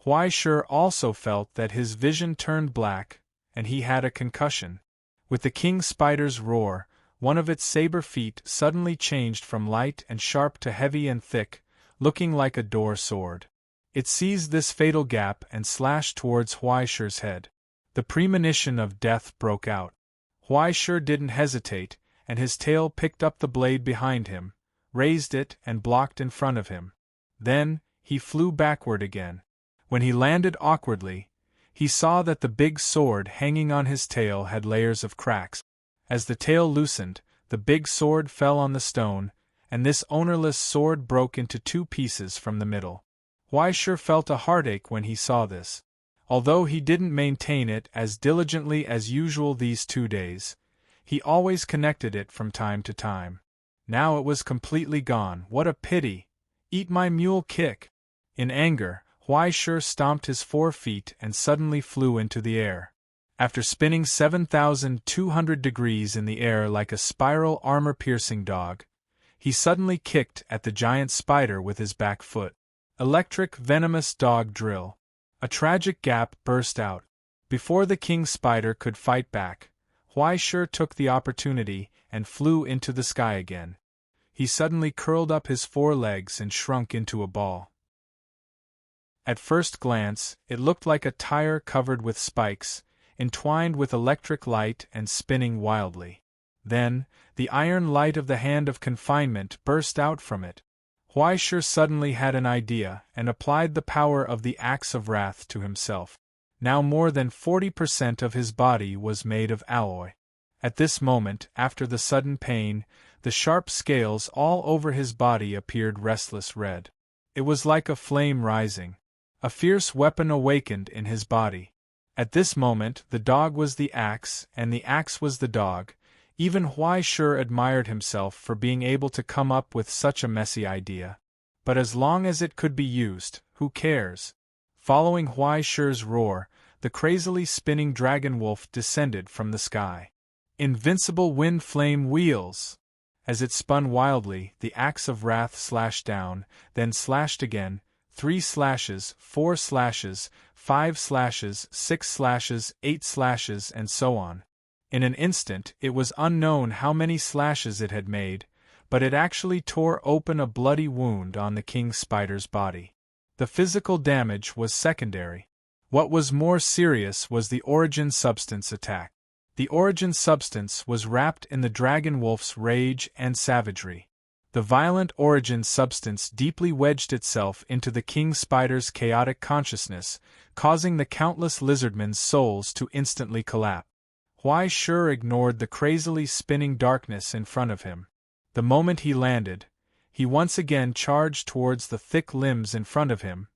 Huaishur also felt that his vision turned black, and he had a concussion. With the king spider's roar, one of its saber feet suddenly changed from light and sharp to heavy and thick, looking like a door sword. It seized this fatal gap and slashed towards Huaishur's head. The premonition of death broke out. Huaishur didn't hesitate, and his tail picked up the blade behind him, raised it and blocked in front of him. Then, he flew backward again. When he landed awkwardly, he saw that the big sword hanging on his tail had layers of cracks. As the tail loosened, the big sword fell on the stone, and this ownerless sword broke into 2 pieces from the middle. Huaishur felt a heartache when he saw this. Although he didn't maintain it as diligently as usual these 2 days, he always connected it from time to time. Now it was completely gone. What a pity! Eat my mule kick! In anger, Huaishur stomped his 4 feet and suddenly flew into the air. After spinning 7,200 degrees in the air like a spiral armor-piercing dog, he suddenly kicked at the giant spider with his back foot. Electric venomous dog drill. A tragic gap burst out. Before the king spider could fight back, Huaishur took the opportunity and flew into the sky again. He suddenly curled up his 4 legs and shrunk into a ball. At first glance, it looked like a tire covered with spikes, entwined with electric light and spinning wildly. Then, the iron light of the hand of confinement burst out from it. Huaishur suddenly had an idea and applied the power of the axe of wrath to himself. Now more than 40% of his body was made of alloy. At this moment, after the sudden pain, the sharp scales all over his body appeared restless red. It was like a flame rising. A fierce weapon awakened in his body. At this moment, the dog was the axe, and the axe was the dog. Even Huaishur admired himself for being able to come up with such a messy idea. But as long as it could be used, who cares? Following Huaishur's roar, the crazily spinning dragon wolf descended from the sky. Invincible wind flame wheels! As it spun wildly, the axe of wrath slashed down, then slashed again, 3 slashes, 4 slashes, 5 slashes, 6 slashes, 8 slashes, and so on. In an instant, it was unknown how many slashes it had made, but it actually tore open a bloody wound on the king spider's body. The physical damage was secondary. What was more serious was the origin substance attack. The origin substance was wrapped in the dragon wolf's rage and savagery. The violent origin substance deeply wedged itself into the king spider's chaotic consciousness, causing the countless lizardmen's souls to instantly collapse. Huai Shi ignored the crazily spinning darkness in front of him. The moment he landed, he once again charged towards the thick limbs in front of him,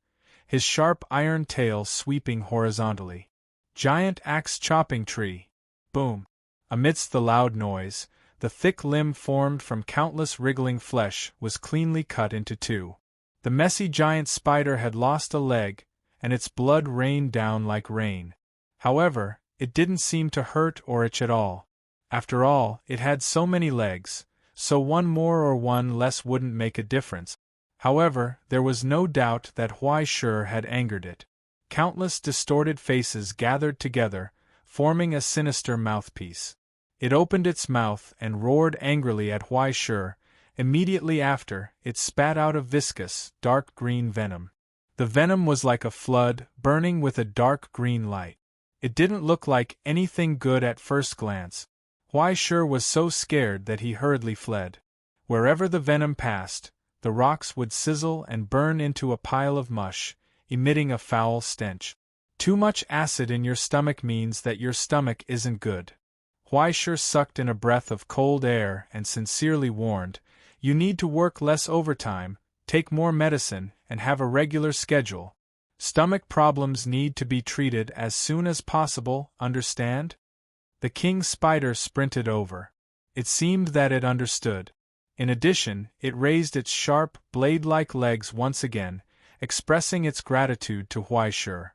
his sharp iron tail sweeping horizontally. Giant axe chopping tree. Boom! Amidst the loud noise, the thick limb formed from countless wriggling flesh was cleanly cut into two. The messy giant spider had lost a leg, and its blood rained down like rain. However, it didn't seem to hurt or itch at all. After all, it had so many legs, so one more or one less wouldn't make a difference. However, there was no doubt that Huai Shi had angered it. Countless distorted faces gathered together, forming a sinister mouthpiece. It opened its mouth and roared angrily at Huai Shi. Immediately after, it spat out a viscous, dark green venom. The venom was like a flood, burning with a dark green light. It didn't look like anything good at first glance. Huai Shi was so scared that he hurriedly fled. Wherever the venom passed, the rocks would sizzle and burn into a pile of mush, emitting a foul stench. Too much acid in your stomach means that your stomach isn't good. Huai Shi sucked in a breath of cold air and sincerely warned, "You need to work less overtime, take more medicine, and have a regular schedule. Stomach problems need to be treated as soon as possible, understand?" The king spider sprinted over. It seemed that it understood. In addition, it raised its sharp, blade-like legs once again, expressing its gratitude to Huai Shi.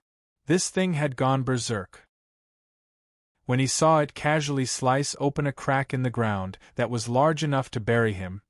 This thing had gone berserk. When he saw it casually slice open a crack in the ground that was large enough to bury him,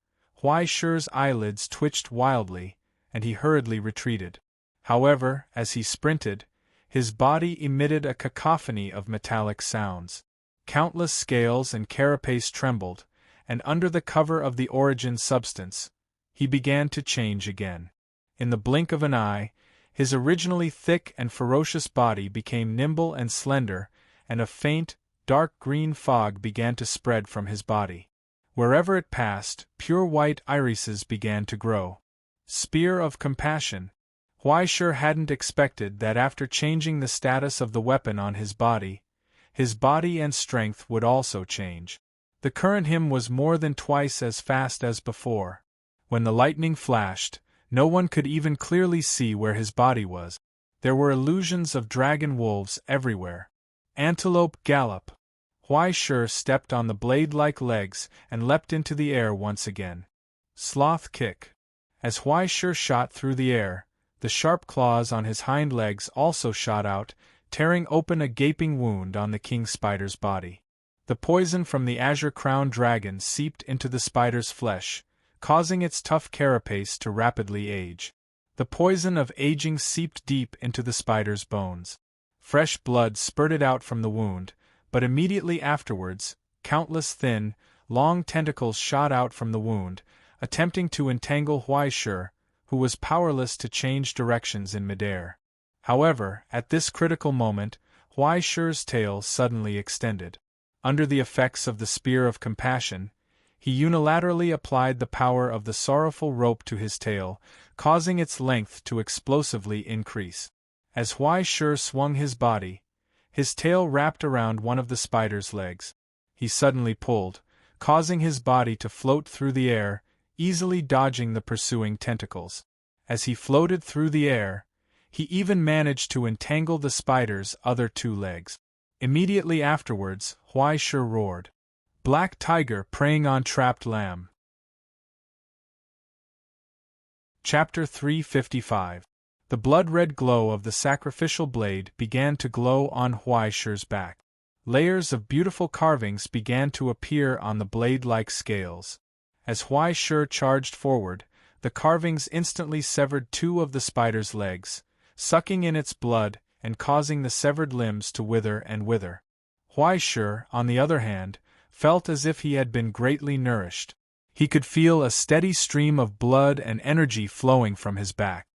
Huai Shi's eyelids twitched wildly, and he hurriedly retreated. However, as he sprinted, his body emitted a cacophony of metallic sounds. Countless scales and carapace trembled, and under the cover of the origin substance, he began to change again. In the blink of an eye, his originally thick and ferocious body became nimble and slender, and a faint, dark green fog began to spread from his body. Wherever it passed, pure white irises began to grow. Spear of compassion. Huai Shi hadn't expected that after changing the status of the weapon on his body and strength would also change. The current him was more than twice as fast as before. When the lightning flashed, no one could even clearly see where his body was. There were illusions of dragon wolves everywhere. Antelope gallop. Huai Shi stepped on the blade-like legs and leapt into the air once again. Sloth kick. As Huai Shi shot through the air, the sharp claws on his hind legs also shot out, tearing open a gaping wound on the king spider's body. The poison from the azure-crowned dragon seeped into the spider's flesh, causing its tough carapace to rapidly age. The poison of aging seeped deep into the spider's bones. Fresh blood spurted out from the wound, but immediately afterwards, countless thin, long tentacles shot out from the wound, attempting to entangle Huai Shi, who was powerless to change directions in midair. However, at this critical moment, Huai Shi's tail suddenly extended. Under the effects of the spear of compassion, he unilaterally applied the power of the sorrowful rope to his tail, causing its length to explosively increase. As Huai Shi swung his body, his tail wrapped around one of the spider's legs. He suddenly pulled, causing his body to float through the air, easily dodging the pursuing tentacles. As he floated through the air, he even managed to entangle the spider's other two legs. Immediately afterwards, Huai Shi roared. Black tiger preying on trapped lamb. Chapter 355. The blood-red glow of the sacrificial blade began to glow on Huai Shi's back. Layers of beautiful carvings began to appear on the blade-like scales. As Huai Shi charged forward, the carvings instantly severed two of the spider's legs, sucking in its blood and causing the severed limbs to wither and wither. Huai Shi, on the other hand, felt as if he had been greatly nourished. He could feel a steady stream of blood and energy flowing from his back.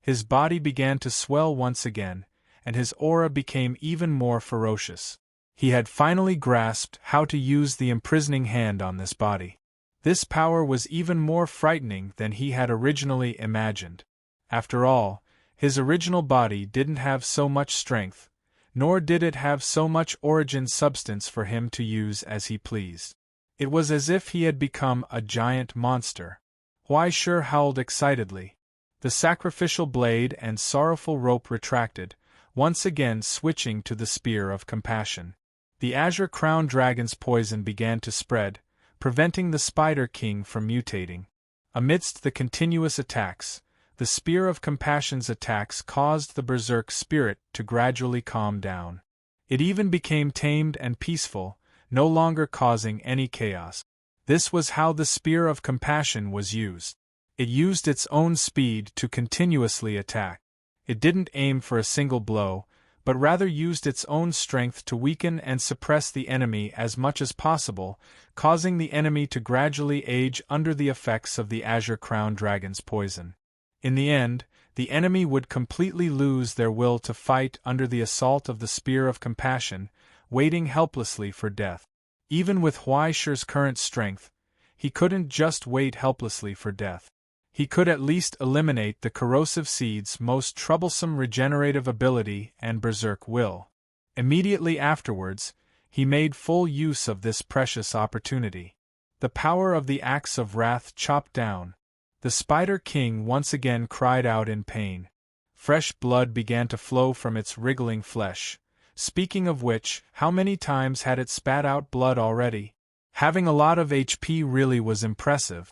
His body began to swell once again, and his aura became even more ferocious. He had finally grasped how to use the imprisoning hand on this body. This power was even more frightening than he had originally imagined. After all, his original body didn't have so much strength, nor did it have so much origin substance for him to use as he pleased. It was as if he had become a giant monster. Huaishur howled excitedly. The sacrificial blade and sorrowful rope retracted, once again switching to the spear of compassion. The azure crown dragon's poison began to spread, preventing the Spider King from mutating. Amidst the continuous attacks, the spear of compassion's attacks caused the berserk spirit to gradually calm down. It even became tamed and peaceful, no longer causing any chaos. This was how the spear of compassion was used. It used its own speed to continuously attack. It didn't aim for a single blow, but rather used its own strength to weaken and suppress the enemy as much as possible, causing the enemy to gradually age under the effects of the Azure Crown Dragon's poison. In the end, the enemy would completely lose their will to fight under the assault of the Spear of Compassion, waiting helplessly for death. Even with Huaishur's current strength, he couldn't just wait helplessly for death. He could at least eliminate the corrosive seed's most troublesome regenerative ability and berserk will. Immediately afterwards, he made full use of this precious opportunity. The power of the Axe of Wrath chopped down. The Spider King once again cried out in pain. Fresh blood began to flow from its wriggling flesh. Speaking of which, how many times had it spat out blood already? Having a lot of HP really was impressive.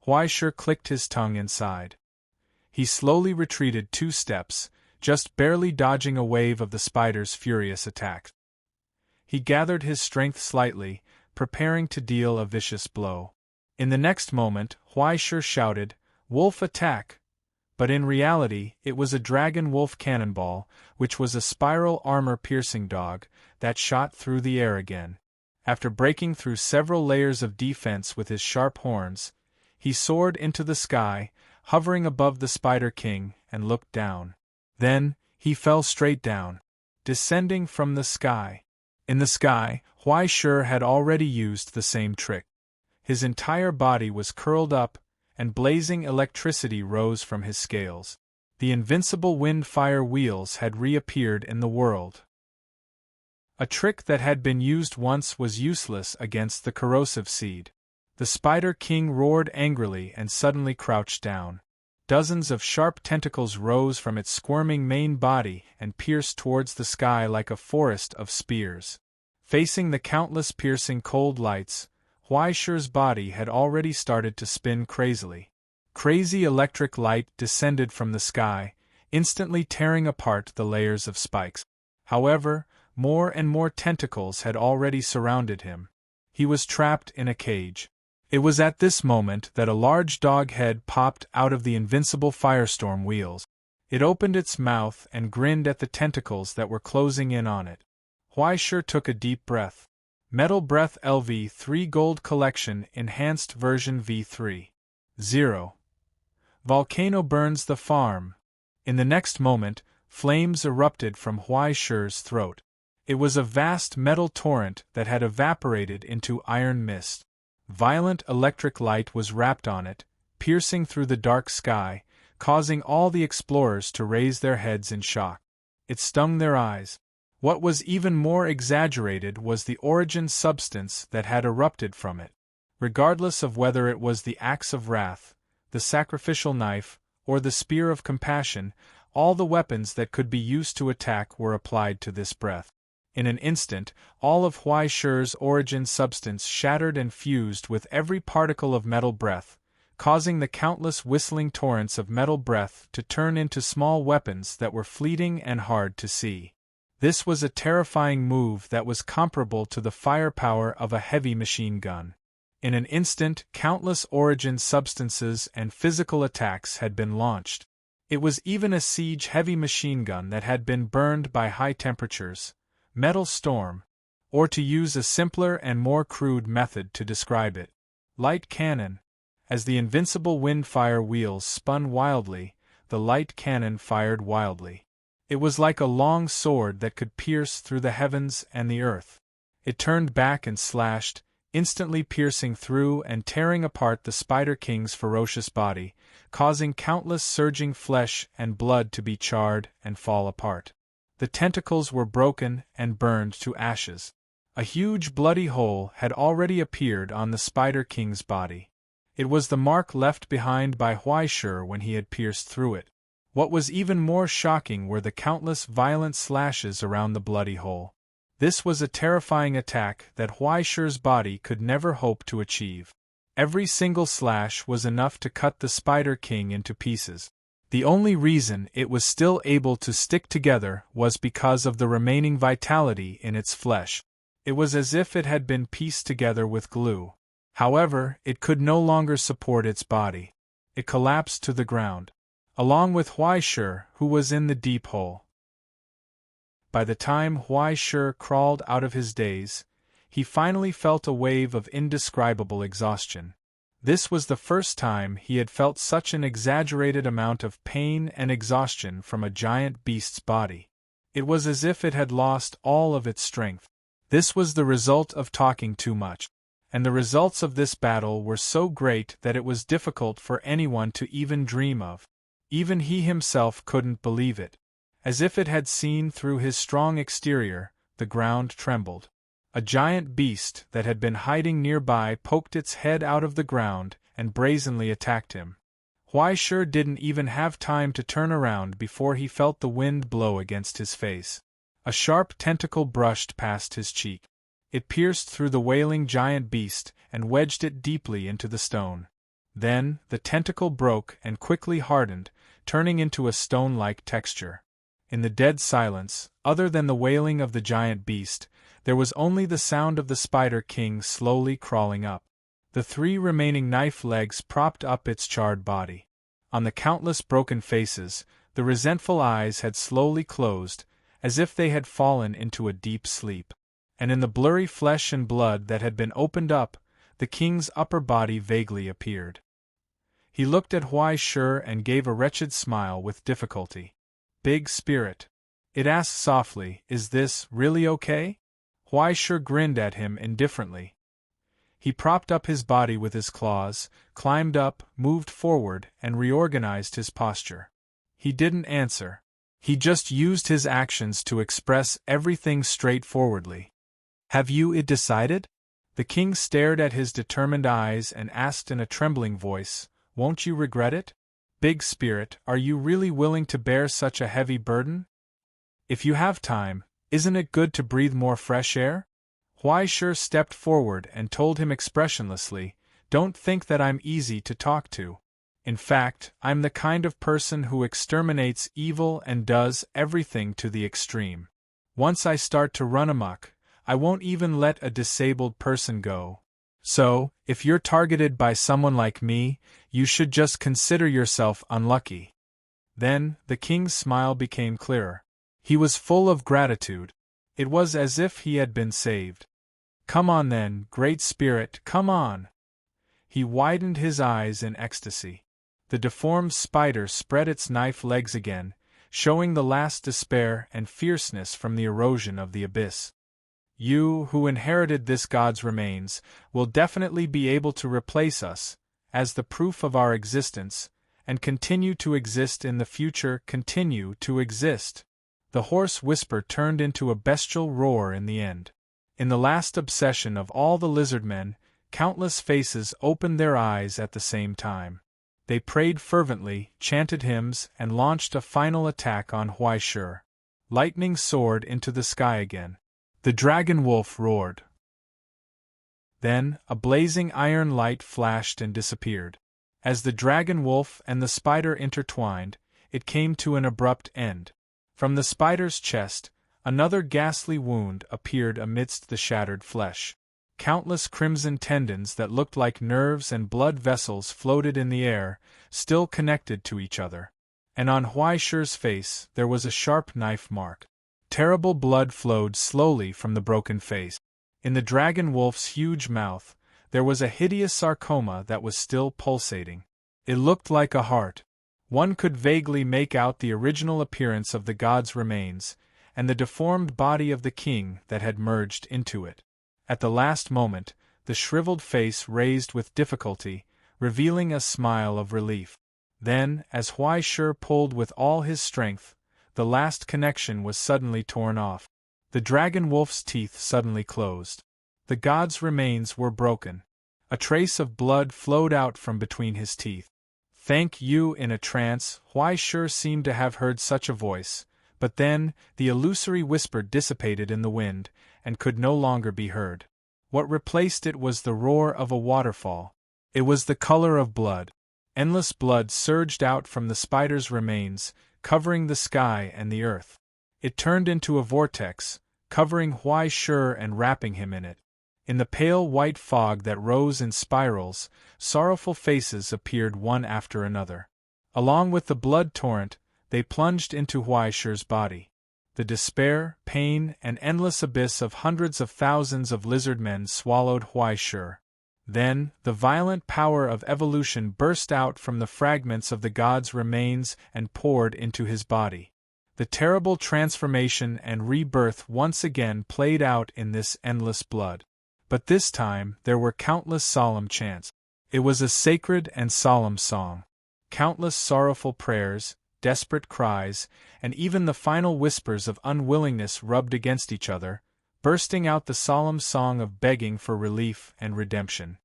Huaishur clicked his tongue inside. He slowly retreated 2 steps, just barely dodging a wave of the spider's furious attack. He gathered his strength slightly, preparing to deal a vicious blow. In the next moment, Huaishur shouted, "Wolf attack!" But in reality, it was a dragon wolf cannonball, which was a spiral armor-piercing dog, that shot through the air again. After breaking through several layers of defense with his sharp horns, he soared into the sky, hovering above the Spider King, and looked down. Then, he fell straight down, descending from the sky. In the sky, Huaishur had already used the same trick. His entire body was curled up, and blazing electricity rose from his scales. The invincible wind-fire wheels had reappeared in the world. A trick that had been used once was useless against the corrosive seed. The Spider King roared angrily and suddenly crouched down. Dozens of sharp tentacles rose from its squirming main body and pierced towards the sky like a forest of spears. Facing the countless piercing cold lights, Huaishur's body had already started to spin crazily. Crazy electric light descended from the sky, instantly tearing apart the layers of spikes. However, more and more tentacles had already surrounded him. He was trapped in a cage. It was at this moment that a large dog head popped out of the invincible firestorm wheels. It opened its mouth and grinned at the tentacles that were closing in on it. Huaishur took a deep breath. Metal Breath LV3 Gold Collection Enhanced Version V3. 0. Volcano burns the farm. In the next moment, flames erupted from Huaishur's throat. It was a vast metal torrent that had evaporated into iron mist. Violent electric light was wrapped on it, piercing through the dark sky, causing all the explorers to raise their heads in shock. It stung their eyes. What was even more exaggerated was the origin substance that had erupted from it. Regardless of whether it was the Axe of Wrath, the sacrificial knife, or the Spear of Compassion, all the weapons that could be used to attack were applied to this breath. In an instant, all of Huaishur's origin substance shattered and fused with every particle of metal breath, causing the countless whistling torrents of metal breath to turn into small weapons that were fleeting and hard to see. This was a terrifying move that was comparable to the firepower of a heavy machine gun. In an instant, countless origin substances and physical attacks had been launched. It was even a siege heavy machine gun that had been burned by high temperatures, metal storm, or to use a simpler and more crude method to describe it, light cannon. As the invincible wind-fire wheels spun wildly, the light cannon fired wildly. It was like a long sword that could pierce through the heavens and the earth. It turned back and slashed, instantly piercing through and tearing apart the Spider King's ferocious body, causing countless surging flesh and blood to be charred and fall apart. The tentacles were broken and burned to ashes. A huge bloody hole had already appeared on the Spider King's body. It was the mark left behind by Huaishur when he had pierced through it. What was even more shocking were the countless violent slashes around the bloody hole. This was a terrifying attack that Huaishur's body could never hope to achieve. Every single slash was enough to cut the Spider King into pieces. The only reason it was still able to stick together was because of the remaining vitality in its flesh. It was as if it had been pieced together with glue. However, it could no longer support its body. It collapsed to the ground, along with Huaishur, who was in the deep hole. By the time Huaishur crawled out of his daze, he finally felt a wave of indescribable exhaustion. This was the first time he had felt such an exaggerated amount of pain and exhaustion from a giant beast's body. It was as if it had lost all of its strength. This was the result of talking too much. And the results of this battle were so great that it was difficult for anyone to even dream of. Even he himself couldn't believe it. As if it had seen through his strong exterior, the ground trembled. A giant beast that had been hiding nearby poked its head out of the ground and brazenly attacked him. Huaishur didn't even have time to turn around before he felt the wind blow against his face. A sharp tentacle brushed past his cheek. It pierced through the wailing giant beast and wedged it deeply into the stone. Then, the tentacle broke and quickly hardened, turning into a stone-like texture. In the dead silence, other than the wailing of the giant beast, there was only the sound of the Spider King slowly crawling up. The 3 remaining knife legs propped up its charred body. On the countless broken faces, the resentful eyes had slowly closed, as if they had fallen into a deep sleep. And in the blurry flesh and blood that had been opened up, the king's upper body vaguely appeared. He looked at Huaishur and gave a wretched smile with difficulty. "Big Spirit," it asked softly, "is this really okay?" Huaishur grinned at him indifferently. He propped up his body with his claws, climbed up, moved forward, and reorganized his posture. He didn't answer. He just used his actions to express everything straightforwardly. "Have you decided?" The king stared at his determined eyes and asked in a trembling voice, "Won't you regret it? Big Spirit, are you really willing to bear such a heavy burden? If you have time, isn't it good to breathe more fresh air?" Huaishur stepped forward and told him expressionlessly, "Don't think that I'm easy to talk to. In fact, I'm the kind of person who exterminates evil and does everything to the extreme. Once I start to run amok, I won't even let a disabled person go. So, if you're targeted by someone like me, you should just consider yourself unlucky." Then, the king's smile became clearer. He was full of gratitude. It was as if he had been saved. "Come on then, Great Spirit, come on!" He widened his eyes in ecstasy. The deformed spider spread its knife legs again, showing the last despair and fierceness from the erosion of the abyss. "You, who inherited this god's remains, will definitely be able to replace us, as the proof of our existence, and continue to exist in the future. Continue to exist." The hoarse whisper turned into a bestial roar in the end. In the last obsession of all the lizardmen, countless faces opened their eyes at the same time. They prayed fervently, chanted hymns, and launched a final attack on Huaishur. Lightning soared into the sky again. The dragon wolf roared. Then, a blazing iron light flashed and disappeared. As the dragon wolf and the spider intertwined, it came to an abrupt end. From the spider's chest, another ghastly wound appeared amidst the shattered flesh. Countless crimson tendons that looked like nerves and blood vessels floated in the air, still connected to each other. And on Huaishur's face there was a sharp knife mark. Terrible blood flowed slowly from the broken face. In the dragon wolf's huge mouth, there was a hideous sarcoma that was still pulsating. It looked like a heart. One could vaguely make out the original appearance of the god's remains, and the deformed body of the king that had merged into it. At the last moment, the shriveled face raised with difficulty, revealing a smile of relief. Then, as Huaishur pulled with all his strength, the last connection was suddenly torn off. The dragon wolf's teeth suddenly closed. The god's remains were broken. A trace of blood flowed out from between his teeth. Thank you. In a trance, Huaishur seemed to have heard such a voice, but then, the illusory whisper dissipated in the wind, and could no longer be heard. What replaced it was the roar of a waterfall. It was the color of blood. Endless blood surged out from the spider's remains, covering the sky and the earth. It turned into a vortex, covering Huaishur and wrapping him in it. In the pale white fog that rose in spirals, sorrowful faces appeared one after another. Along with the blood torrent, they plunged into Huaishur's body. The despair, pain, and endless abyss of hundreds of thousands of lizard men swallowed Huaishur. Then, the violent power of evolution burst out from the fragments of the god's remains and poured into his body. The terrible transformation and rebirth once again played out in this endless blood. But this time, there were countless solemn chants. It was a sacred and solemn song. Countless sorrowful prayers, desperate cries, and even the final whispers of unwillingness rubbed against each other, bursting out the solemn song of begging for relief and redemption.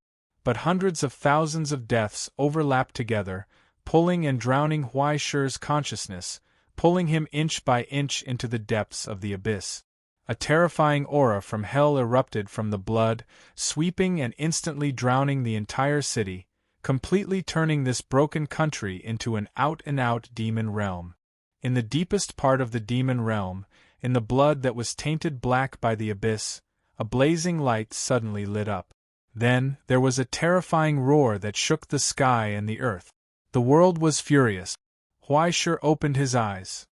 But hundreds of thousands of deaths overlapped together, pulling and drowning Huaishur's consciousness, pulling him inch by inch into the depths of the abyss. A terrifying aura from hell erupted from the blood, sweeping and instantly drowning the entire city, completely turning this broken country into an out-and-out demon realm. In the deepest part of the demon realm, in the blood that was tainted black by the abyss, a blazing light suddenly lit up. Then, there was a terrifying roar that shook the sky and the earth. The world was furious. Huaishur opened his eyes.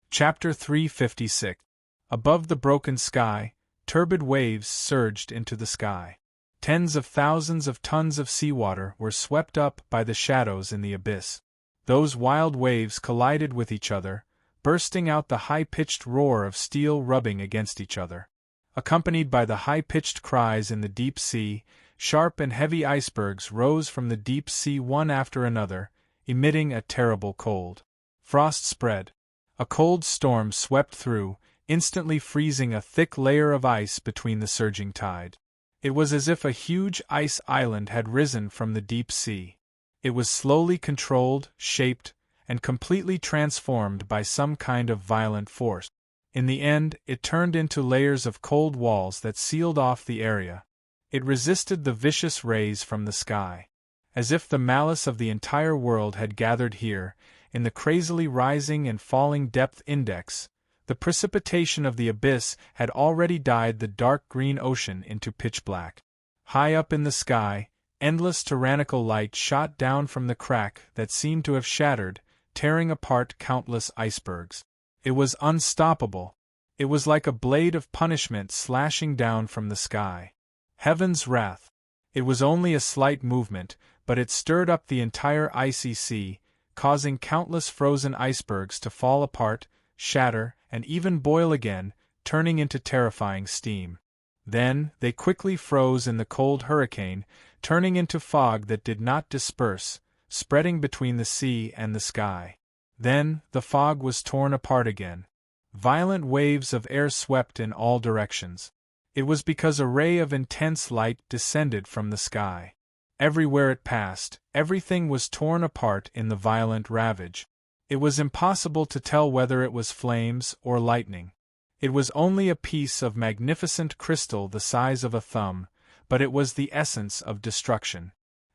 Chapter 356. Above the broken sky, turbid waves surged into the sky. Tens of thousands of tons of seawater were swept up by the shadows in the abyss. Those wild waves collided with each other, bursting out the high-pitched roar of steel rubbing against each other. Accompanied by the high-pitched cries in the deep sea, sharp and heavy icebergs rose from the deep sea one after another, emitting a terrible cold. Frost spread. A cold storm swept through, instantly freezing a thick layer of ice between the surging tide. It was as if a huge ice island had risen from the deep sea. It was slowly controlled, shaped, and completely transformed by some kind of violent force. In the end, it turned into layers of cold walls that sealed off the area. It resisted the vicious rays from the sky. As if the malice of the entire world had gathered here, in the crazily rising and falling depth index, the precipitation of the abyss had already dyed the dark green ocean into pitch black. High up in the sky, endless tyrannical light shot down from the crack that seemed to have shattered, tearing apart countless icebergs. It was unstoppable. It was like a blade of punishment slashing down from the sky. Heaven's wrath. It was only a slight movement, but it stirred up the entire icy sea, causing countless frozen icebergs to fall apart, shatter, and even boil again, turning into terrifying steam. Then, they quickly froze in the cold hurricane, turning into fog that did not disperse, spreading between the sea and the sky. Then, the fog was torn apart again. Violent waves of air swept in all directions. It was because a ray of intense light descended from the sky. Everywhere it passed, everything was torn apart in the violent ravage. It was impossible to tell whether it was flames or lightning. It was only a piece of magnificent crystal the size of a thumb, but it was the essence of destruction.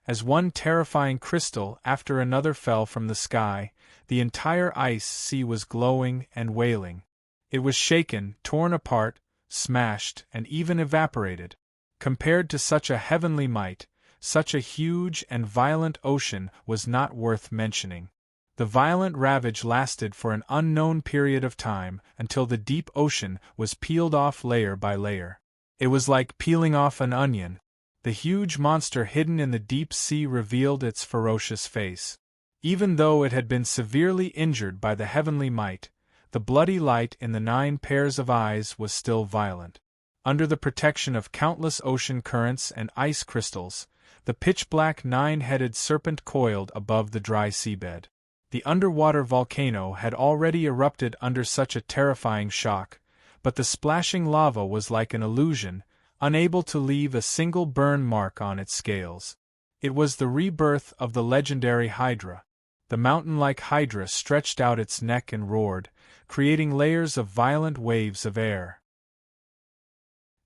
As one terrifying crystal after another fell from the sky, the entire ice sea was glowing and wailing. It was shaken, torn apart, smashed, and even evaporated. Compared to such a heavenly might, such a huge and violent ocean was not worth mentioning. The violent ravage lasted for an unknown period of time until the deep ocean was peeled off layer by layer. It was like peeling off an onion. The huge monster hidden in the deep sea revealed its ferocious face. Even though it had been severely injured by the heavenly might, the bloody light in the 9 pairs of eyes was still violent. Under the protection of countless ocean currents and ice crystals, the pitch-black nine-headed serpent coiled above the dry seabed. The underwater volcano had already erupted under such a terrifying shock, but the splashing lava was like an illusion, unable to leave a single burn mark on its scales. It was the rebirth of the legendary Hydra. The mountain-like Hydra stretched out its neck and roared, creating layers of violent waves of air.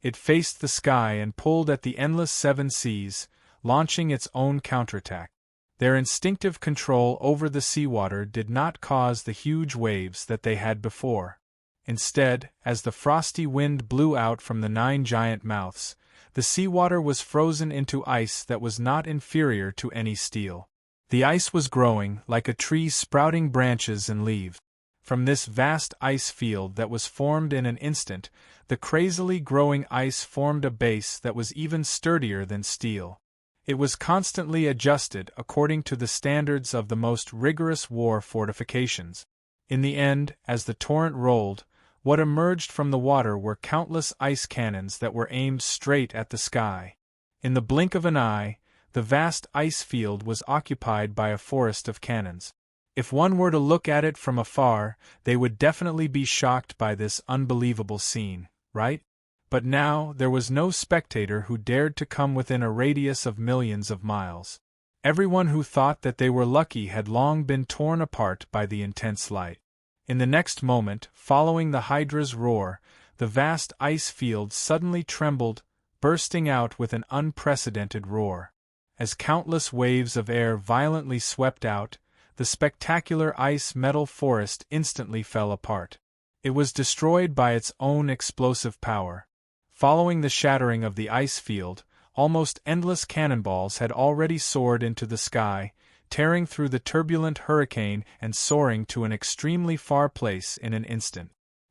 It faced the sky and pulled at the endless seven seas, launching its own counterattack. Their instinctive control over the seawater did not cause the huge waves that they had before. Instead, as the frosty wind blew out from the 9 giant mouths, the seawater was frozen into ice that was not inferior to any steel. The ice was growing, like a tree sprouting branches and leaves. From this vast ice field that was formed in an instant, the crazily growing ice formed a base that was even sturdier than steel. It was constantly adjusted according to the standards of the most rigorous war fortifications. In the end, as the torrent rolled, what emerged from the water were countless ice cannons that were aimed straight at the sky. In the blink of an eye, the vast ice field was occupied by a forest of cannons. If one were to look at it from afar, they would definitely be shocked by this unbelievable scene, right? But now there was no spectator who dared to come within a radius of millions of miles. Everyone who thought that they were lucky had long been torn apart by the intense light. In the next moment, following the Hydra's roar, the vast ice field suddenly trembled, bursting out with an unprecedented roar. As countless waves of air violently swept out, the spectacular ice-metal forest instantly fell apart. It was destroyed by its own explosive power. Following the shattering of the ice field, almost endless cannonballs had already soared into the sky, tearing through the turbulent hurricane and soaring to an extremely far place in an instant.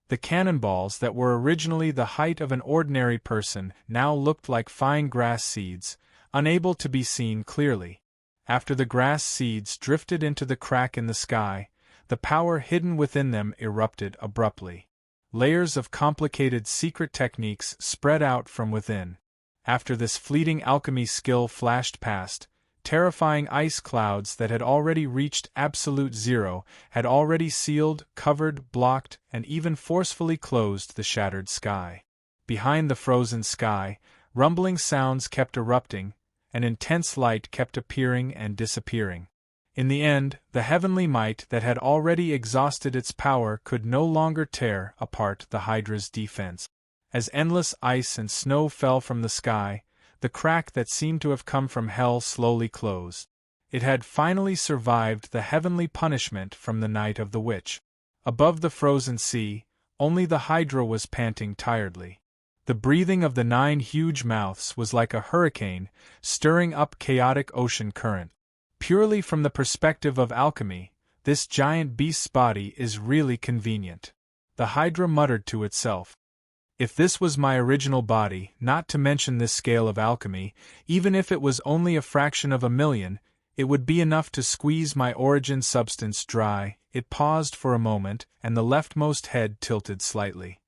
The cannonballs that were originally the height of an ordinary person now looked like fine grass seeds, unable to be seen clearly. After the grass seeds drifted into the crack in the sky, the power hidden within them erupted abruptly. Layers of complicated secret techniques spread out from within. After this fleeting alchemy skill flashed past, terrifying ice clouds that had already reached absolute zero had already sealed, covered, blocked, and even forcefully closed the shattered sky. Behind the frozen sky, rumbling sounds kept erupting, and intense light kept appearing and disappearing. In the end, the heavenly might that had already exhausted its power could no longer tear apart the Hydra's defense. As endless ice and snow fell from the sky, the crack that seemed to have come from hell slowly closed. It had finally survived the heavenly punishment from the night of the witch. Above the frozen sea, only the Hydra was panting tiredly. The breathing of the 9 huge mouths was like a hurricane, stirring up chaotic ocean current. Purely from the perspective of alchemy, this giant beast's body is really convenient. The Hydra muttered to itself. If this was my original body, not to mention this scale of alchemy, even if it was only a fraction of a million, it would be enough to squeeze my origin substance dry. It paused for a moment, and the leftmost head tilted slightly.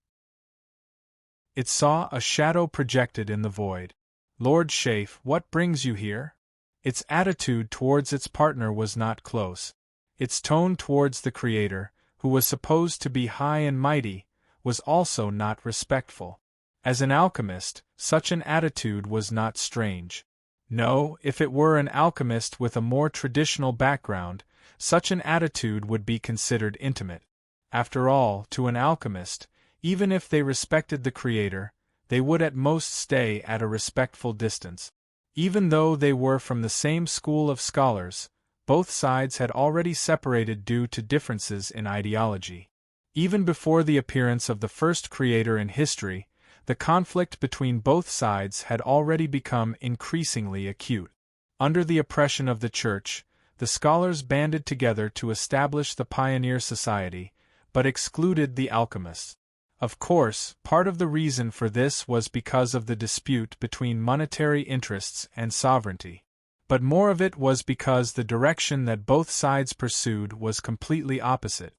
It saw a shadow projected in the void. Lord Shafe, what brings you here? Its attitude towards its partner was not close. Its tone towards the Creator, who was supposed to be high and mighty, was also not respectful. As an alchemist, such an attitude was not strange. No, if it were an alchemist with a more traditional background, such an attitude would be considered intimate. After all, to an alchemist, even if they respected the Creator, they would at most stay at a respectful distance. Even though they were from the same school of scholars, both sides had already separated due to differences in ideology. Even before the appearance of the first Creator in history, the conflict between both sides had already become increasingly acute. Under the oppression of the Church, the scholars banded together to establish the Pioneer Society, but excluded the alchemists. Of course, part of the reason for this was because of the dispute between monetary interests and sovereignty. But more of it was because the direction that both sides pursued was completely opposite.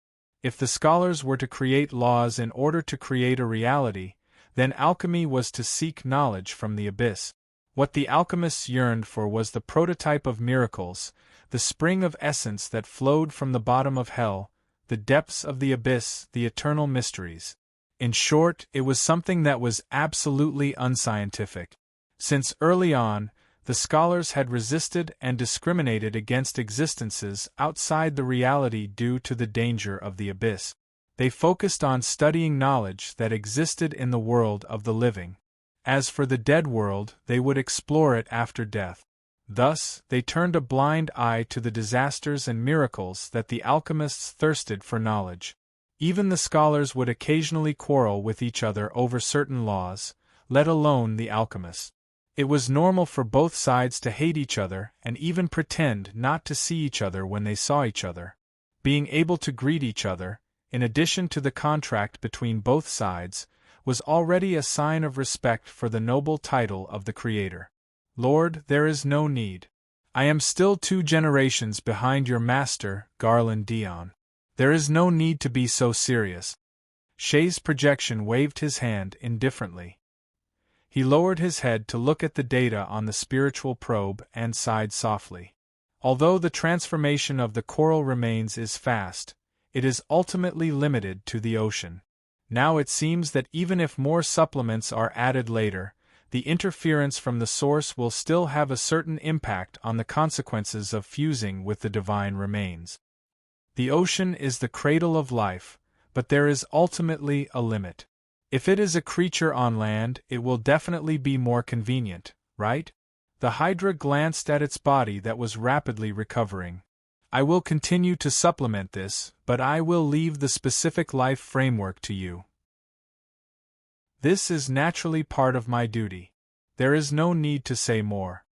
If the scholars were to create laws in order to create a reality, Then alchemy was to seek knowledge from the abyss. What the alchemists yearned for was the prototype of miracles, the spring of essence that flowed from the bottom of hell, the depths of the abyss, the eternal mysteries. In short, it was something that was absolutely unscientific. Since early on, the scholars had resisted and discriminated against existences outside the reality due to the danger of the abyss. They focused on studying knowledge that existed in the world of the living. As for the dead world, they would explore it after death. Thus, they turned a blind eye to the disasters and miracles that the alchemists thirsted for knowledge. Even the scholars would occasionally quarrel with each other over certain laws, let alone the alchemists. It was normal for both sides to hate each other and even pretend not to see each other when they saw each other. Being able to greet each other, in addition to the contract between both sides, was already a sign of respect for the noble title of the Creator. Lord, there is no need. I am still 2 generations behind your master, Garland Dion. There is no need to be so serious. Shay's projection waved his hand indifferently. He lowered his head to look at the data on the spiritual probe and sighed softly. Although the transformation of the coral remains is fast, it is ultimately limited to the ocean. Now it seems that even if more supplements are added later, the interference from the source will still have a certain impact on the consequences of fusing with the divine remains. The ocean is the cradle of life, but there is ultimately a limit. If it is a creature on land, it will definitely be more convenient, right? The Hydra glanced at its body that was rapidly recovering. I will continue to supplement this, but I will leave the specific life framework to you. This is naturally part of my duty. There is no need to say more.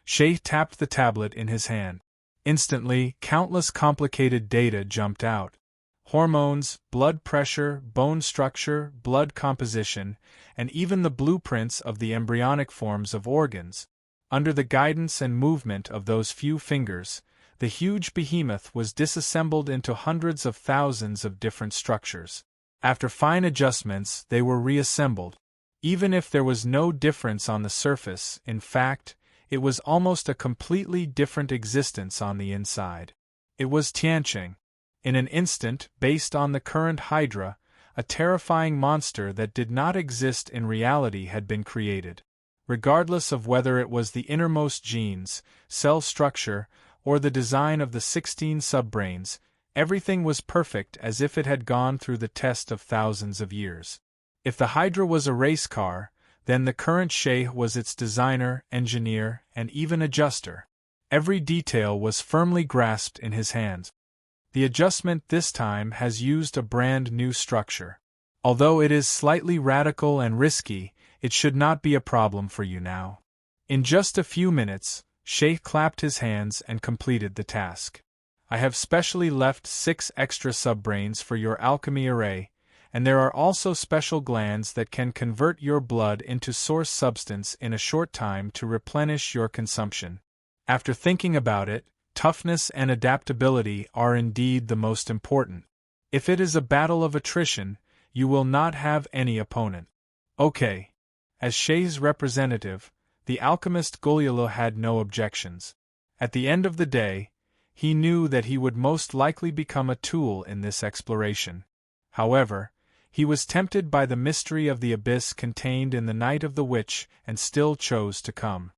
Shay tapped the tablet in his hand. Instantly, countless complicated data jumped out. Hormones, blood pressure, bone structure, blood composition, and even the blueprints of the embryonic forms of organs. Under the guidance and movement of those few fingers, the huge behemoth was disassembled into hundreds of thousands of different structures. After fine adjustments, they were reassembled. Even if there was no difference on the surface, in fact, it was almost a completely different existence on the inside. It was Tianqing. In an instant, based on the current Hydra, a terrifying monster that did not exist in reality had been created. Regardless of whether it was the innermost genes, cell structure, or the design of the 16 subbrains, everything was perfect as if it had gone through the test of thousands of years. If the Hydra was a race car, then the current Shay was its designer, engineer, and even adjuster. Every detail was firmly grasped in his hands. The adjustment this time has used a brand new structure. Although it is slightly radical and risky, it should not be a problem for you now. In just a few minutes, Shay clapped his hands and completed the task. I have specially left 6 extra subbrains for your alchemy array, and there are also special glands that can convert your blood into source substance in a short time to replenish your consumption. After thinking about it, toughness and adaptability are indeed the most important. If it is a battle of attrition, you will not have any opponent. Okay. As Shay's representative, the alchemist Gulyulu had no objections. At the end of the day, he knew that he would most likely become a tool in this exploration. However, he was tempted by the mystery of the abyss contained in the Night of the Witch and still chose to come.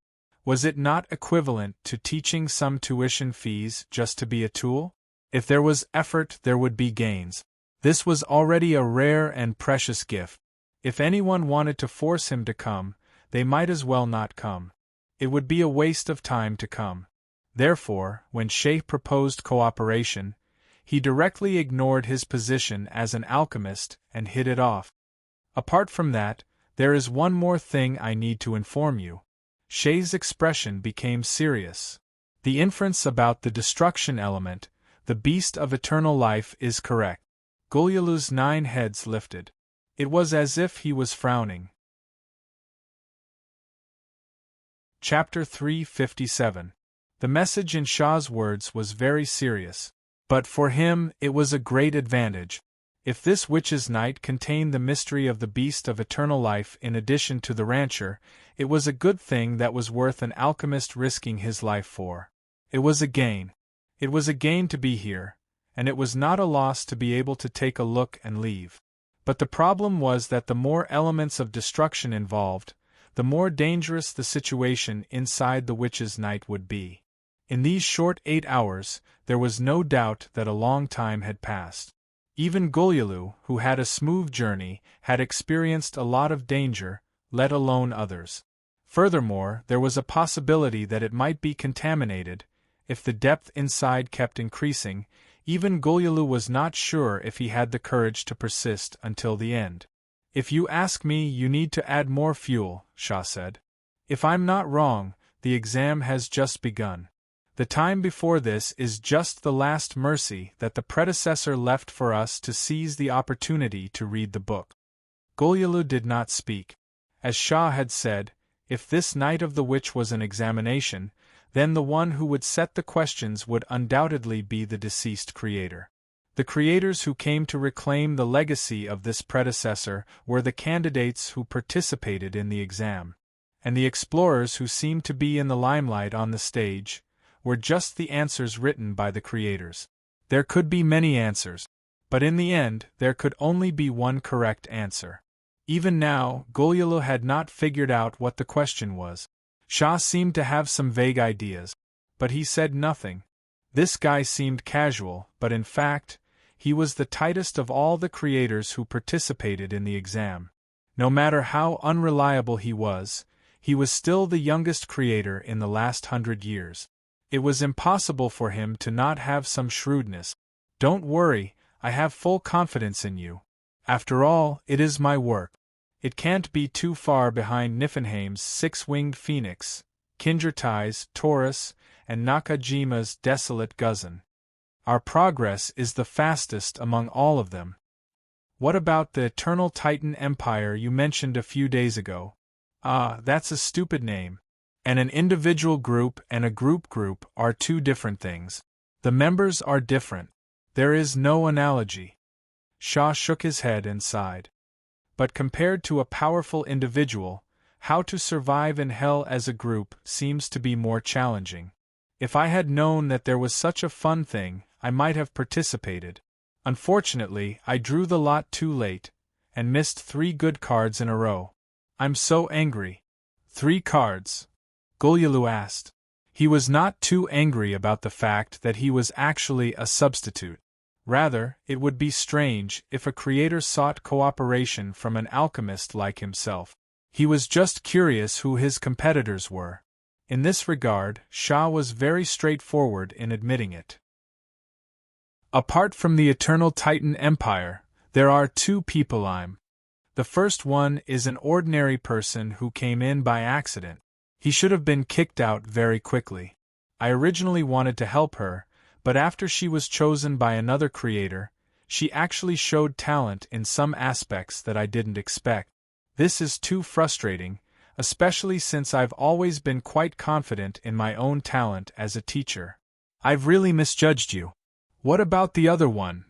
Was it not equivalent to teaching some tuition fees just to be a tool? If there was effort, there would be gains. This was already a rare and precious gift. If anyone wanted to force him to come, they might as well not come. It would be a waste of time to come. Therefore, when Shay proposed cooperation, he directly ignored his position as an alchemist and hit it off. Apart from that, there is one more thing I need to inform you. Shay's expression became serious. The inference about the destruction element, the beast of eternal life, is correct. Gulyulu's 9 heads lifted. It was as if he was frowning. Chapter 357. The message in Shah's words was very serious. But for him, it was a great advantage. If this witch's night contained the mystery of the beast of eternal life in addition to the rancher, it was a good thing that was worth an alchemist risking his life for. It was a gain. It was a gain to be here, and it was not a loss to be able to take a look and leave. But the problem was that the more elements of destruction involved, the more dangerous the situation inside the witch's night would be. In these short 8 hours, there was no doubt that a long time had passed. Even Gulyalu, who had a smooth journey, had experienced a lot of danger, let alone others. Furthermore, there was a possibility that it might be contaminated. If the depth inside kept increasing, even Gulyalu was not sure if he had the courage to persist until the end. If you ask me, you need to add more fuel, Shah said. If I'm not wrong, the exam has just begun. The time before this is just the last mercy that the predecessor left for us to seize the opportunity to read the book. Gulyalu did not speak. As Shah had said, if this Night of the Witch was an examination, then the one who would set the questions would undoubtedly be the deceased creator. The creators who came to reclaim the legacy of this predecessor were the candidates who participated in the exam. And the explorers who seemed to be in the limelight on the stage were just the answers written by the creators. There could be many answers, but in the end there could only be one correct answer. Even now, Gulyalu had not figured out what the question was. Shah seemed to have some vague ideas, but he said nothing. This guy seemed casual, but in fact, he was the tightest of all the creators who participated in the exam. No matter how unreliable he was still the youngest creator in the last 100 years. It was impossible for him to not have some shrewdness. Don't worry, I have full confidence in you. After all, it is my work. It can't be too far behind Niflheim's six-winged phoenix, Kindertai's Taurus, and Nakajima's desolate Guzan. Our progress is the fastest among all of them. What about the Eternal Titan Empire you mentioned a few days ago? Ah, that's a stupid name. And an individual group and a group are two different things. The members are different. There is no analogy. Shah shook his head and sighed. But compared to a powerful individual, how to survive in hell as a group seems to be more challenging. If I had known that there was such a fun thing, I might have participated. Unfortunately, I drew the lot too late, and missed 3 good cards in a row. I'm so angry. 3 cards? Gulyalu asked. He was not too angry about the fact that he was actually a substitute. Rather, it would be strange if a creator sought cooperation from an alchemist like himself. He was just curious who his competitors were. In this regard, Shah was very straightforward in admitting it. Apart from the Eternal Titan Empire, there are 2 people I'm. The first one is an ordinary person who came in by accident. He should have been kicked out very quickly. I originally wanted to help her, but after she was chosen by another creator, she actually showed talent in some aspects that I didn't expect. This is too frustrating, especially since I've always been quite confident in my own talent as a teacher. I've really misjudged you. What about the other one?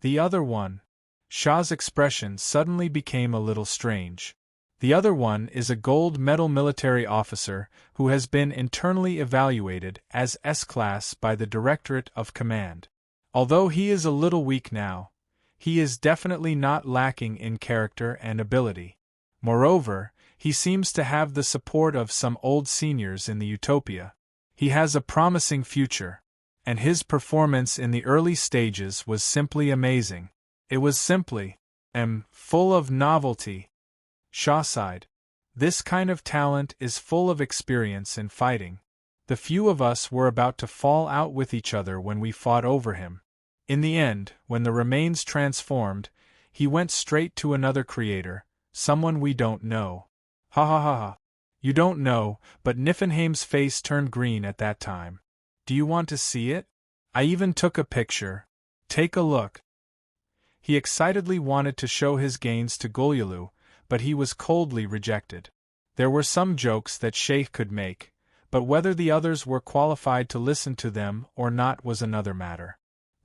The other one? Shah's expression suddenly became a little strange. The other one is a gold medal military officer who has been internally evaluated as S-class by the Directorate of Command. Although he is a little weak now, he is definitely not lacking in character and ability. Moreover, he seems to have the support of some old seniors in the Utopia. He has a promising future, and his performance in the early stages was simply amazing. It was simply, full of novelty. Shah sighed. This kind of talent is full of experience in fighting. The few of us were about to fall out with each other when we fought over him. In the end, when the remains transformed, he went straight to another creator, someone we don't know. Ha ha ha ha. You don't know, but Niflheim's face turned green at that time. Do you want to see it? I even took a picture. Take a look. He excitedly wanted to show his gains to Gulyalu, but he was coldly rejected. There were some jokes that Sheikh could make, but whether the others were qualified to listen to them or not was another matter.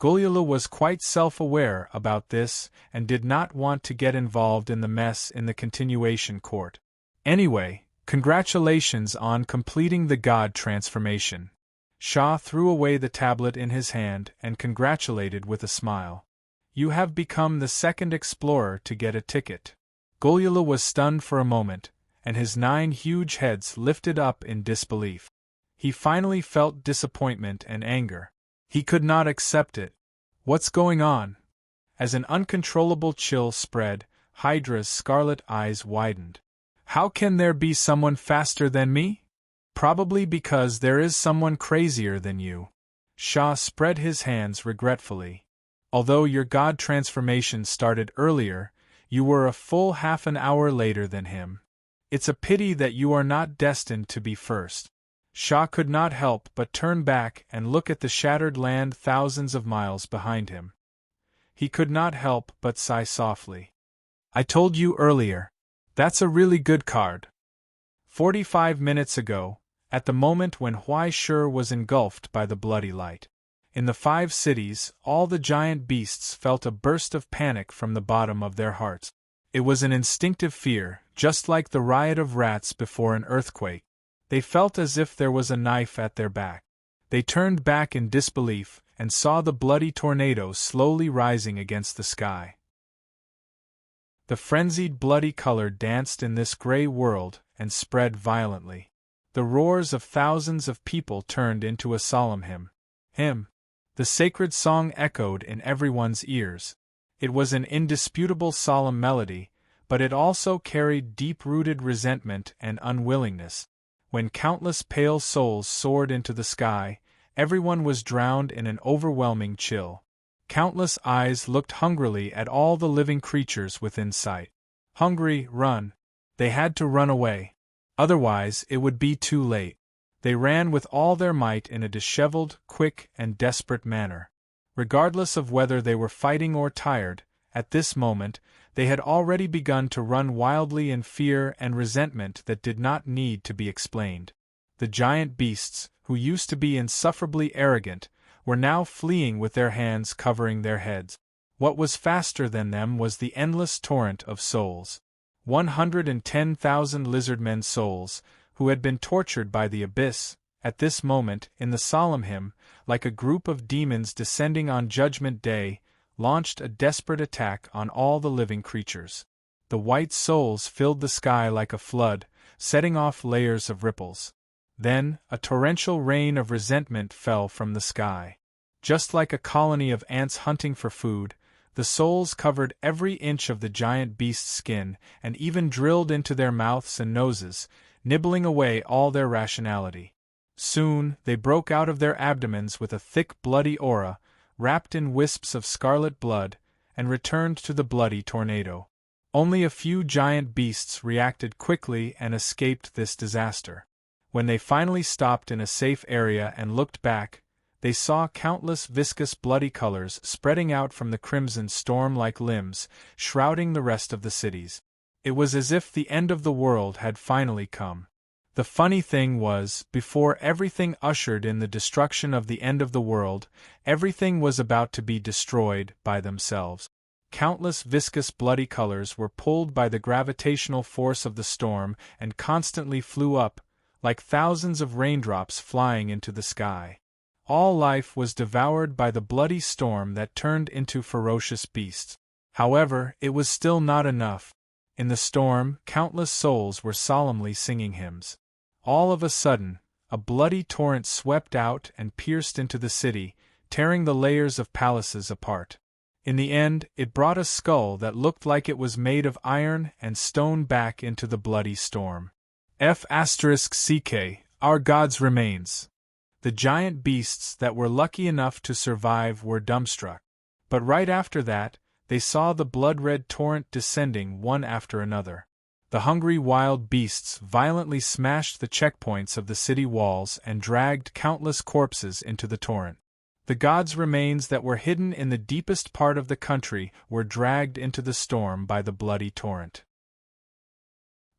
Gulliela was quite self-aware about this and did not want to get involved in the mess in the continuation court. Anyway, congratulations on completing the god transformation. Shah threw away the tablet in his hand and congratulated with a smile. You have become the second explorer to get a ticket. Gulliela was stunned for a moment, and his 9 huge heads lifted up in disbelief. He finally felt disappointment and anger. He could not accept it. What's going on? As an uncontrollable chill spread, Hydra's scarlet eyes widened. How can there be someone faster than me? Probably because there is someone crazier than you. Shah spread his hands regretfully. Although your god transformation started earlier, you were a full half an hour later than him. It's a pity that you are not destined to be first. Shah could not help but turn back and look at the shattered land thousands of miles behind him. He could not help but sigh softly. I told you earlier. That's a really good card. 45 minutes ago, at the moment when Huaishur was engulfed by the bloody light. In the 5 cities, all the giant beasts felt a burst of panic from the bottom of their hearts. It was an instinctive fear, just like the riot of rats before an earthquake. They felt as if there was a knife at their back. They turned back in disbelief and saw the bloody tornado slowly rising against the sky. The frenzied bloody color danced in this gray world and spread violently. The roars of thousands of people turned into a solemn hymn. The sacred song echoed in everyone's ears. It was an indisputable solemn melody, but it also carried deep-rooted resentment and unwillingness. When countless pale souls soared into the sky, everyone was drowned in an overwhelming chill. Countless eyes looked hungrily at all the living creatures within sight. Hungry, run. They had to run away. Otherwise, it would be too late. They ran with all their might in a disheveled, quick, and desperate manner. Regardless of whether they were fighting or tired, at this moment, they had already begun to run wildly in fear and resentment that did not need to be explained. The giant beasts, who used to be insufferably arrogant, were now fleeing with their hands covering their heads. What was faster than them was the endless torrent of souls. 110,000 lizardmen's souls, who had been tortured by the abyss, at this moment, in the solemn hymn, like a group of demons descending on Judgment Day, launched a desperate attack on all the living creatures. The white souls filled the sky like a flood, setting off layers of ripples. Then, a torrential rain of resentment fell from the sky. Just like a colony of ants hunting for food, the souls covered every inch of the giant beast's skin and even drilled into their mouths and noses, nibbling away all their rationality. Soon, they broke out of their abdomens with a thick bloody aura, wrapped in wisps of scarlet blood, and returned to the bloody tornado. Only a few giant beasts reacted quickly and escaped this disaster. When they finally stopped in a safe area and looked back, they saw countless viscous bloody colors spreading out from the crimson storm like limbs, shrouding the rest of the cities. It was as if the end of the world had finally come. The funny thing was, before everything ushered in the destruction of the end of the world, everything was about to be destroyed by themselves. Countless viscous bloody colors were pulled by the gravitational force of the storm and constantly flew up, like thousands of raindrops flying into the sky. All life was devoured by the bloody storm that turned into ferocious beasts. However, it was still not enough. In the storm, countless souls were solemnly singing hymns. All of a sudden, a bloody torrent swept out and pierced into the city, tearing the layers of palaces apart. In the end, it brought a skull that looked like it was made of iron and stone back into the bloody storm. F***CK, our god's remains. The giant beasts that were lucky enough to survive were dumbstruck. But right after that, they saw the blood-red torrent descending one after another. The hungry wild beasts violently smashed the checkpoints of the city walls and dragged countless corpses into the torrent. The gods' remains that were hidden in the deepest part of the country were dragged into the storm by the bloody torrent.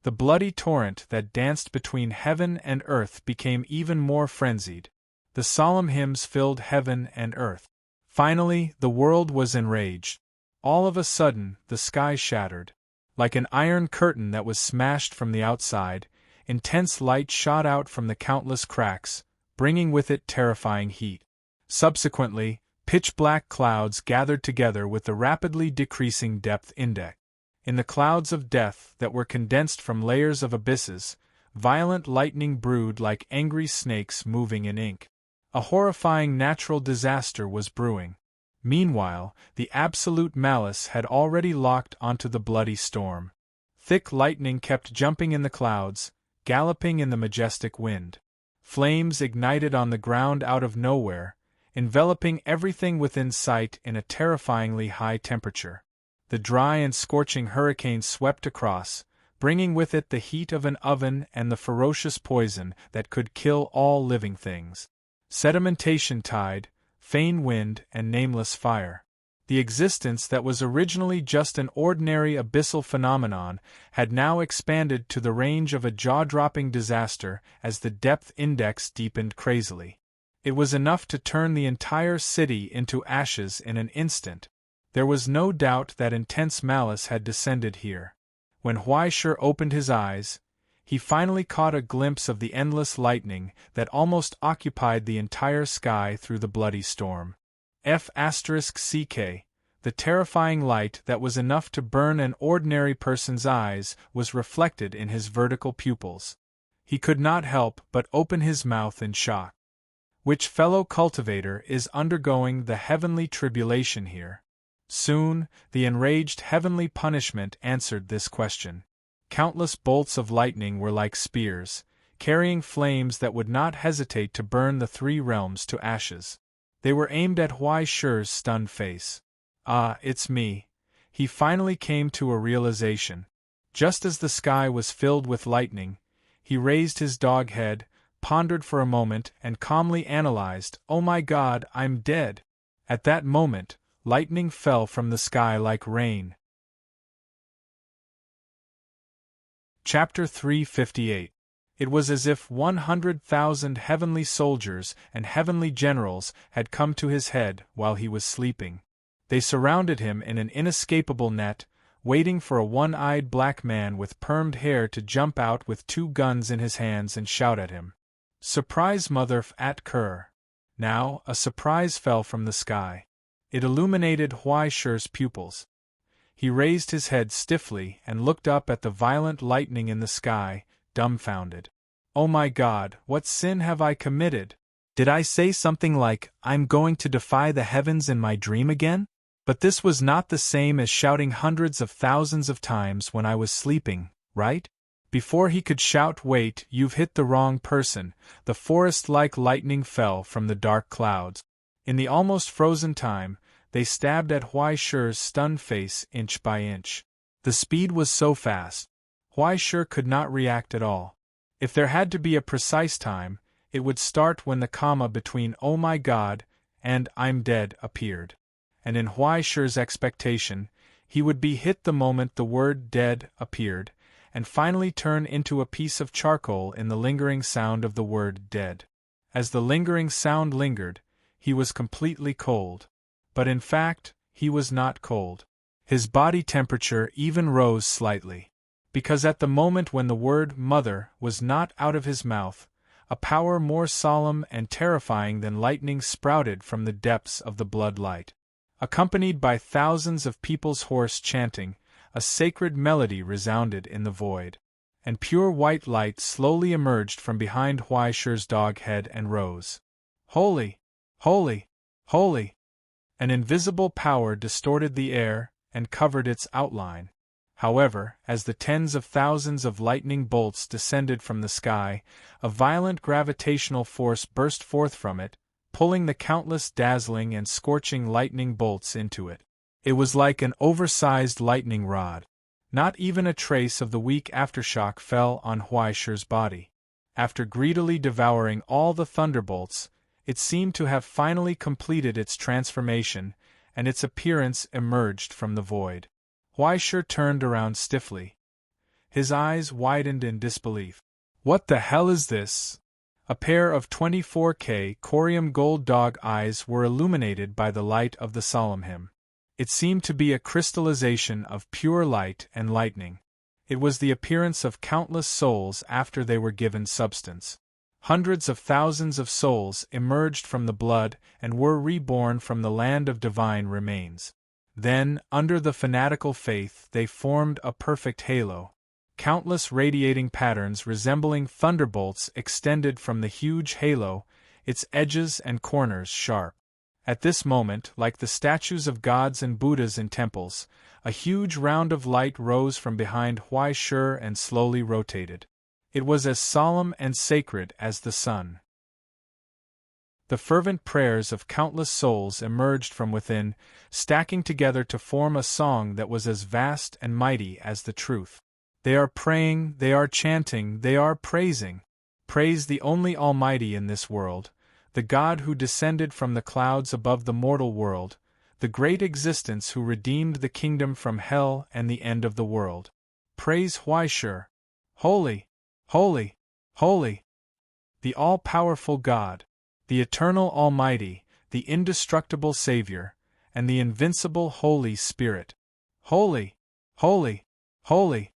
The bloody torrent that danced between heaven and earth became even more frenzied. The solemn hymns filled heaven and earth. Finally, the world was enraged. All of a sudden, the sky shattered. Like an iron curtain that was smashed from the outside, intense light shot out from the countless cracks, bringing with it terrifying heat. Subsequently, pitch-black clouds gathered together with the rapidly decreasing depth index. In the clouds of death that were condensed from layers of abysses, violent lightning brewed like angry snakes moving in ink. A horrifying natural disaster was brewing. Meanwhile, the absolute malice had already locked onto the bloody storm. Thick lightning kept jumping in the clouds, galloping in the majestic wind. Flames ignited on the ground out of nowhere, enveloping everything within sight in a terrifyingly high temperature. The dry and scorching hurricane swept across, bringing with it the heat of an oven and the ferocious poison that could kill all living things. Sedimentation tide, fain wind, and nameless fire. The existence that was originally just an ordinary abyssal phenomenon had now expanded to the range of a jaw-dropping disaster as the depth index deepened crazily. It was enough to turn the entire city into ashes in an instant. There was no doubt that intense malice had descended here. When Huaishur opened his eyes, he finally caught a glimpse of the endless lightning that almost occupied the entire sky through the bloody storm. F***ck, the terrifying light that was enough to burn an ordinary person's eyes was reflected in his vertical pupils. He could not help but open his mouth in shock. Which fellow cultivator is undergoing the heavenly tribulation here? Soon, the enraged heavenly punishment answered this question. Countless bolts of lightning were like spears, carrying flames that would not hesitate to burn the three realms to ashes. They were aimed at Huaishur's stunned face. Ah, it's me. He finally came to a realization. Just as the sky was filled with lightning, he raised his dog head, pondered for a moment, and calmly analyzed, "Oh my God, I'm dead." At that moment, lightning fell from the sky like rain. Chapter 358. It was as if 100,000 heavenly soldiers and heavenly generals had come to his head while he was sleeping. They surrounded him in an inescapable net, waiting for a one-eyed black man with permed hair to jump out with 2 guns in his hands and shout at him. Surprise mother-f***er. Now, a surprise fell from the sky. It illuminated Huaishur's pupils. He raised his head stiffly and looked up at the violent lightning in the sky, dumbfounded. Oh my God, what sin have I committed? Did I say something like, "I'm going to defy the heavens in my dream again"? But this was not the same as shouting hundreds of thousands of times when I was sleeping, right? Before he could shout, "Wait, you've hit the wrong person," the forest-like lightning fell from the dark clouds. In the almost frozen time, they stabbed at Huaishur's stunned face inch by inch. The speed was so fast, Huaishur could not react at all. If there had to be a precise time, it would start when the comma between "Oh my God" and "I'm dead" appeared. And in Huaishur's expectation, he would be hit the moment the word "dead" appeared, and finally turn into a piece of charcoal in the lingering sound of the word "dead." As the lingering sound lingered, he was completely cold. But in fact, he was not cold. His body temperature even rose slightly. Because at the moment when the word "mother" was not out of his mouth, a power more solemn and terrifying than lightning sprouted from the depths of the blood-light. Accompanied by thousands of people's hoarse chanting, a sacred melody resounded in the void. And pure white light slowly emerged from behind Huaishur's dog head and rose. Holy! Holy! Holy! An invisible power distorted the air and covered its outline. However, as the tens of thousands of lightning bolts descended from the sky, a violent gravitational force burst forth from it, pulling the countless dazzling and scorching lightning bolts into it. It was like an oversized lightning rod. Not even a trace of the weak aftershock fell on Huaishur's body. After greedily devouring all the thunderbolts, it seemed to have finally completed its transformation, and its appearance emerged from the void. Huaishur turned around stiffly. His eyes widened in disbelief. "What the hell is this? A pair of 24K corium gold dog eyes were illuminated by the light of the solemn hymn. It seemed to be a crystallization of pure light and lightning. It was the appearance of countless souls after they were given substance. Hundreds of thousands of souls emerged from the blood and were reborn from the land of divine remains. Then, under the fanatical faith, they formed a perfect halo. Countless radiating patterns resembling thunderbolts extended from the huge halo, its edges and corners sharp. At this moment, like the statues of gods and Buddhas in temples, a huge round of light rose from behind Huai Shi and slowly rotated. It was as solemn and sacred as the sun. The fervent prayers of countless souls emerged from within, stacking together to form a song that was as vast and mighty as the truth. They are praying, they are chanting, they are praising. Praise the only Almighty in this world, the God who descended from the clouds above the mortal world, the great existence who redeemed the kingdom from hell and the end of the world. Praise Huai Shi. Holy, holy, holy! The all-powerful God, the eternal Almighty, the indestructible Savior, and the invincible Holy Spirit. Holy, holy, holy!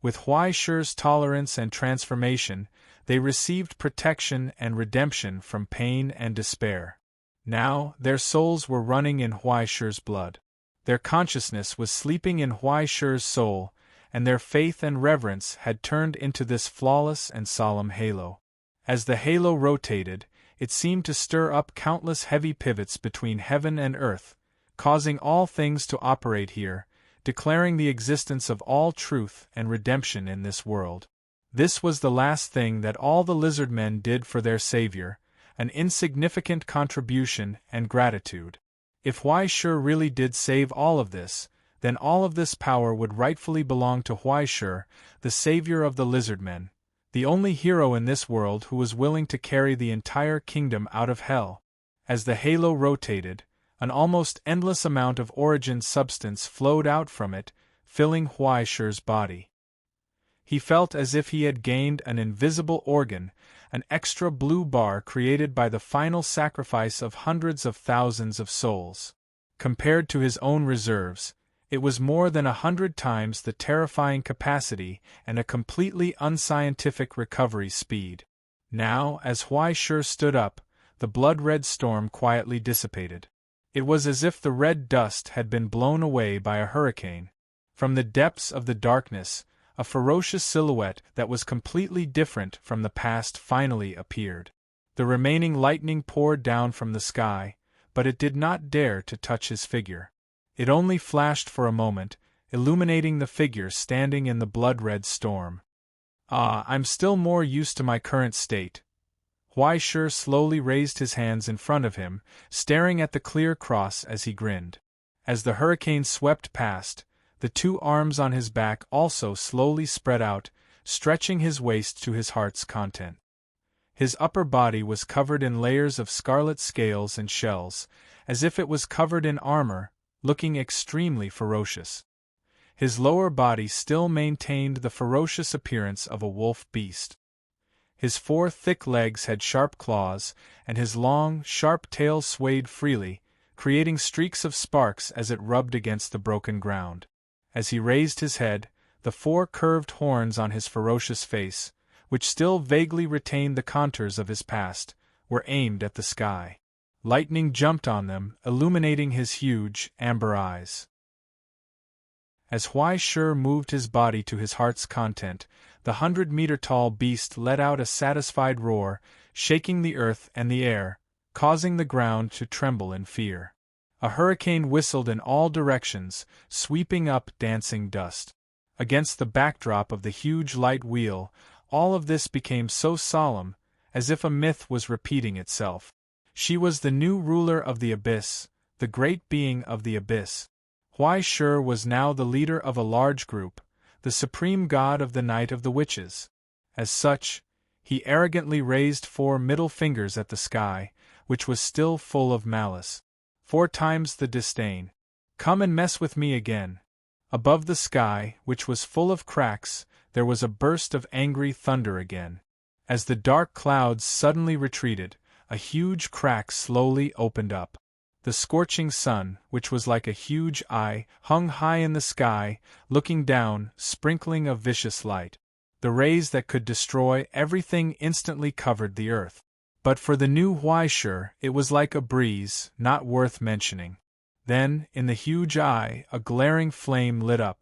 With Huai Shi's tolerance and transformation, they received protection and redemption from pain and despair. Now, their souls were running in Huai Shi's blood. Their consciousness was sleeping in Huai Shi's soul, and their faith and reverence had turned into this flawless and solemn halo. As the halo rotated, it seemed to stir up countless heavy pivots between heaven and earth, causing all things to operate here, declaring the existence of all truth and redemption in this world. This was the last thing that all the lizard men did for their savior, an insignificant contribution and gratitude. If Huai Shi really did save all of this, then all of this power would rightfully belong to Huai Shi, the savior of the lizard men, the only hero in this world who was willing to carry the entire kingdom out of hell. As the halo rotated, an almost endless amount of origin substance flowed out from it, filling Huai Shi's body. He felt as if he had gained an invisible organ, an extra blue bar created by the final sacrifice of hundreds of thousands of souls. Compared to his own reserves, it was more than 100 times the terrifying capacity and a completely unscientific recovery speed. Now, as Huai Shi stood up, the blood-red storm quietly dissipated. It was as if the red dust had been blown away by a hurricane. From the depths of the darkness, a ferocious silhouette that was completely different from the past finally appeared. The remaining lightning poured down from the sky, but it did not dare to touch his figure. It only flashed for a moment, illuminating the figure standing in the blood-red storm. I'm still more used to my current state. Huai Shi slowly raised his hands in front of him, staring at the clear cross as he grinned. As the hurricane swept past, the two arms on his back also slowly spread out, stretching his waist to his heart's content. His upper body was covered in layers of scarlet scales and shells, as if it was covered in armor, looking extremely ferocious. His lower body still maintained the ferocious appearance of a wolf beast. His 4 thick legs had sharp claws, and his long, sharp tail swayed freely, creating streaks of sparks as it rubbed against the broken ground. As he raised his head, the 4 curved horns on his ferocious face, which still vaguely retained the contours of his past, were aimed at the sky. Lightning jumped on them, illuminating his huge, amber eyes. As Huai Shi moved his body to his heart's content, the 100-meter-tall beast let out a satisfied roar, shaking the earth and the air, causing the ground to tremble in fear. A hurricane whistled in all directions, sweeping up dancing dust. Against the backdrop of the huge light wheel, all of this became so solemn, as if a myth was repeating itself. She was the new ruler of the abyss, the great being of the abyss. Huai Shi was now the leader of a large group, the supreme god of the Night of the Witches. As such, he arrogantly raised 4 middle fingers at the sky, which was still full of malice. 4 times the disdain. Come and mess with me again. Above the sky, which was full of cracks, there was a burst of angry thunder again. As the dark clouds suddenly retreated, a huge crack slowly opened up. The scorching sun, which was like a huge eye, hung high in the sky, looking down, sprinkling a vicious light. The rays that could destroy everything instantly covered the earth. But for the new Huaishur, it was like a breeze, not worth mentioning. Then, in the huge eye, a glaring flame lit up.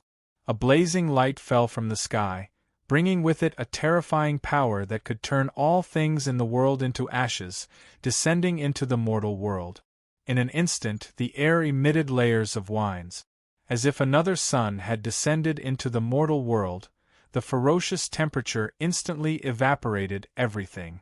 A blazing light fell from the sky, bringing with it a terrifying power that could turn all things in the world into ashes, descending into the mortal world. In an instant the air emitted layers of winds. As if another sun had descended into the mortal world, the ferocious temperature instantly evaporated everything.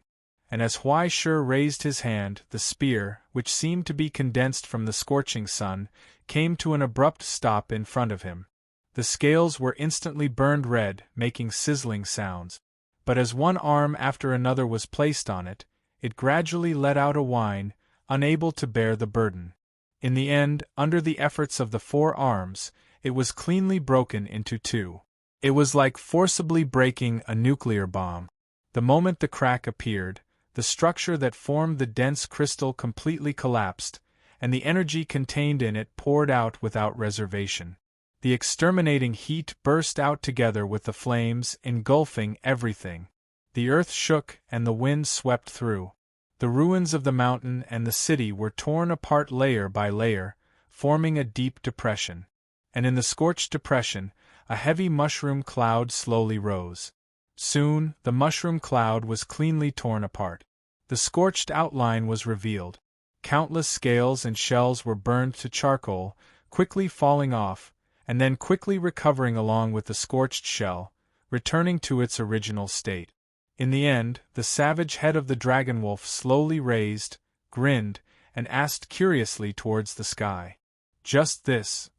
And as Huaishur raised his hand, the spear, which seemed to be condensed from the scorching sun, came to an abrupt stop in front of him. The scales were instantly burned red, making sizzling sounds. But as one arm after another was placed on it, it gradually let out a whine, unable to bear the burden. In the end, under the efforts of the 4 arms, it was cleanly broken into 2. It was like forcibly breaking a nuclear bomb. The moment the crack appeared, the structure that formed the dense crystal completely collapsed, and the energy contained in it poured out without reservation. The exterminating heat burst out together with the flames, engulfing everything. The earth shook and the wind swept through. The ruins of the mountain and the city were torn apart layer by layer, forming a deep depression. And in the scorched depression, a heavy mushroom cloud slowly rose. Soon, the mushroom cloud was cleanly torn apart. The scorched outline was revealed. Countless scales and shells were burned to charcoal, quickly falling off, and then quickly recovering along with the scorched shell, returning to its original state. In the end, the savage head of the dragonwolf slowly raised, grinned, and asked curiously towards the sky. Just this.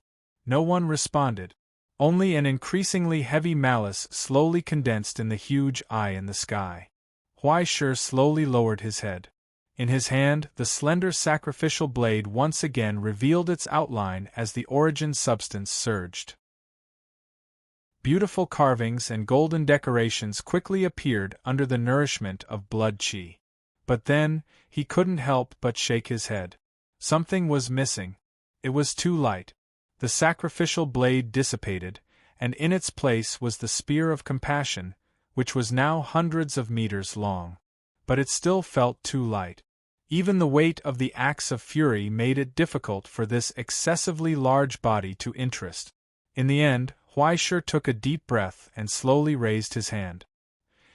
No one responded. Only an increasingly heavy malice slowly condensed in the huge eye in the sky. Huaishur slowly lowered his head. In his hand, the slender sacrificial blade once again revealed its outline as the origin substance surged. Beautiful carvings and golden decorations quickly appeared under the nourishment of blood qi. But then, he couldn't help but shake his head. Something was missing. It was too light. The sacrificial blade dissipated, and in its place was the spear of compassion, which was now hundreds of meters long. But it still felt too light. Even the weight of the axe of fury made it difficult for this excessively large body to interest. In the end, Huaishur took a deep breath and slowly raised his hand.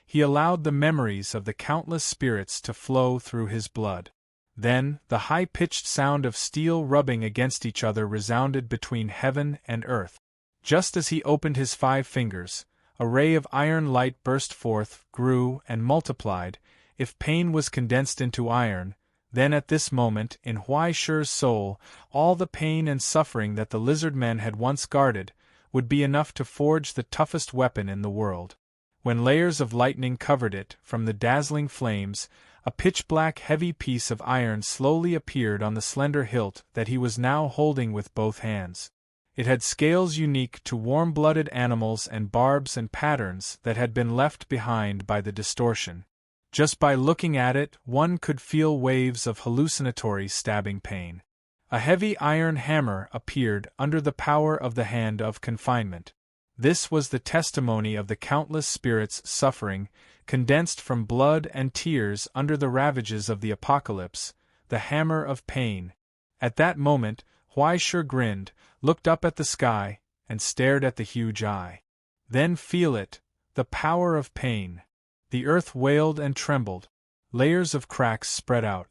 He allowed the memories of the countless spirits to flow through his blood. Then, the high-pitched sound of steel rubbing against each other resounded between heaven and earth. Just as he opened his 5 fingers, a ray of iron light burst forth, grew, and multiplied. If pain was condensed into iron, then at this moment, in Huaishur's soul, all the pain and suffering that the lizard men had once guarded, would be enough to forge the toughest weapon in the world. When layers of lightning covered it, from the dazzling flames, a pitch-black heavy piece of iron slowly appeared on the slender hilt that he was now holding with both hands. It had scales unique to warm-blooded animals and barbs and patterns that had been left behind by the distortion. Just by looking at it, one could feel waves of hallucinatory stabbing pain. A heavy iron hammer appeared under the power of the hand of confinement. This was the testimony of the countless spirits suffering, condensed from blood and tears under the ravages of the apocalypse, the hammer of pain. At that moment, Huaishur grinned, looked up at the sky, and stared at the huge eye. Then feel it, the power of pain. The earth wailed and trembled. Layers of cracks spread out.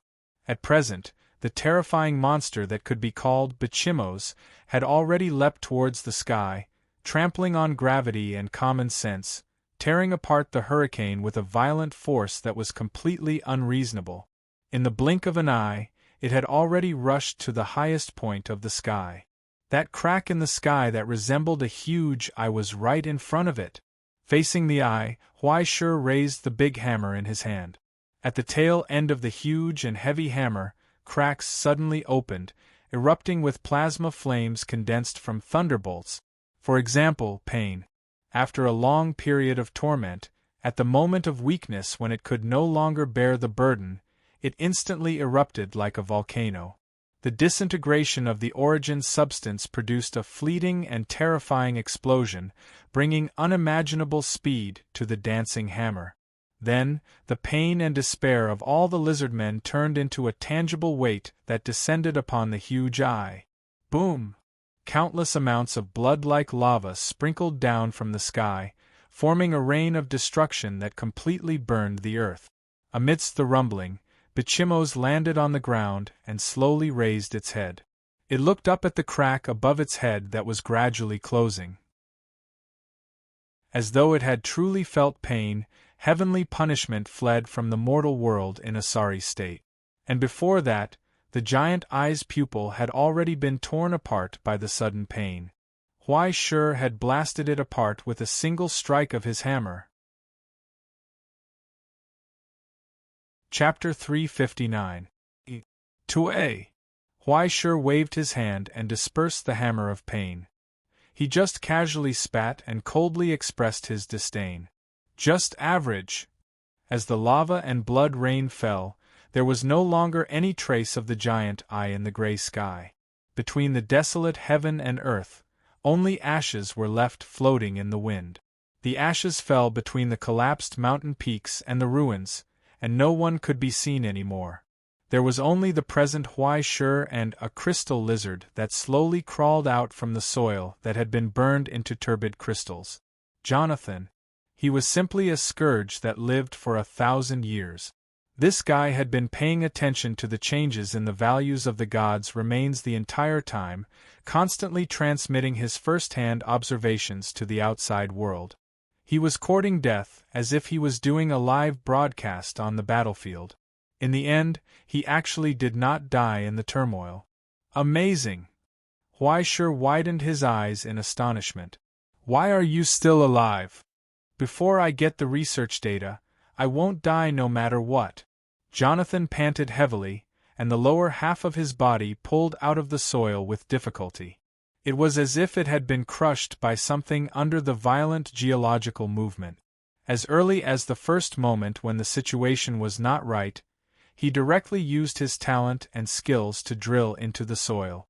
At present, the terrifying monster that could be called Bichimos had already leapt towards the sky, trampling on gravity and common sense, tearing apart the hurricane with a violent force that was completely unreasonable. In the blink of an eye, it had already rushed to the highest point of the sky. That crack in the sky that resembled a huge eye was right in front of it. Facing the eye, Huaishur raised the big hammer in his hand. At the tail end of the huge and heavy hammer, cracks suddenly opened, erupting with plasma flames condensed from thunderbolts. For example, pain. After a long period of torment, At the moment of weakness when it could no longer bear the burden, it instantly erupted like a volcano. The disintegration of the origin substance produced a fleeting and terrifying explosion, bringing unimaginable speed to the dancing hammer. Then, the pain and despair of all the lizardmen turned into a tangible weight that descended upon the huge eye. Boom! Countless amounts of blood-like lava sprinkled down from the sky, forming a rain of destruction that completely burned the earth. Amidst the rumbling, Bichimos landed on the ground and slowly raised its head. It looked up at the crack above its head that was gradually closing. As though it had truly felt pain, heavenly punishment fled from the mortal world in a sorry state. And before that, the giant eye's pupil had already been torn apart by the sudden pain. Huai Shi had blasted it apart with a single strike of his hammer. Chapter 359. Tue! Huai Shi waved his hand and dispersed the hammer of pain. He just casually spat and coldly expressed his disdain. Just average! As the lava and blood rain fell, there was no longer any trace of the giant eye in the gray sky. Between the desolate heaven and earth, only ashes were left floating in the wind. The ashes fell between the collapsed mountain peaks and the ruins, and no one could be seen anymore. There was only the present Huai Shi and a crystal lizard that slowly crawled out from the soil that had been burned into turbid crystals. Jonathan. He was simply a scourge that lived for 1,000 years. This guy had been paying attention to the changes in the values of the gods' remains the entire time, constantly transmitting his first-hand observations to the outside world. He was courting death as if he was doing a live broadcast on the battlefield. In the end, he actually did not die in the turmoil. Amazing! Huai Shi widened his eyes in astonishment. Why are you still alive? Before I get the research data, I won't die no matter what. Jonathan panted heavily, and the lower half of his body pulled out of the soil with difficulty. It was as if it had been crushed by something under the violent geological movement. As early as the first moment when the situation was not right, he directly used his talent and skills to drill into the soil.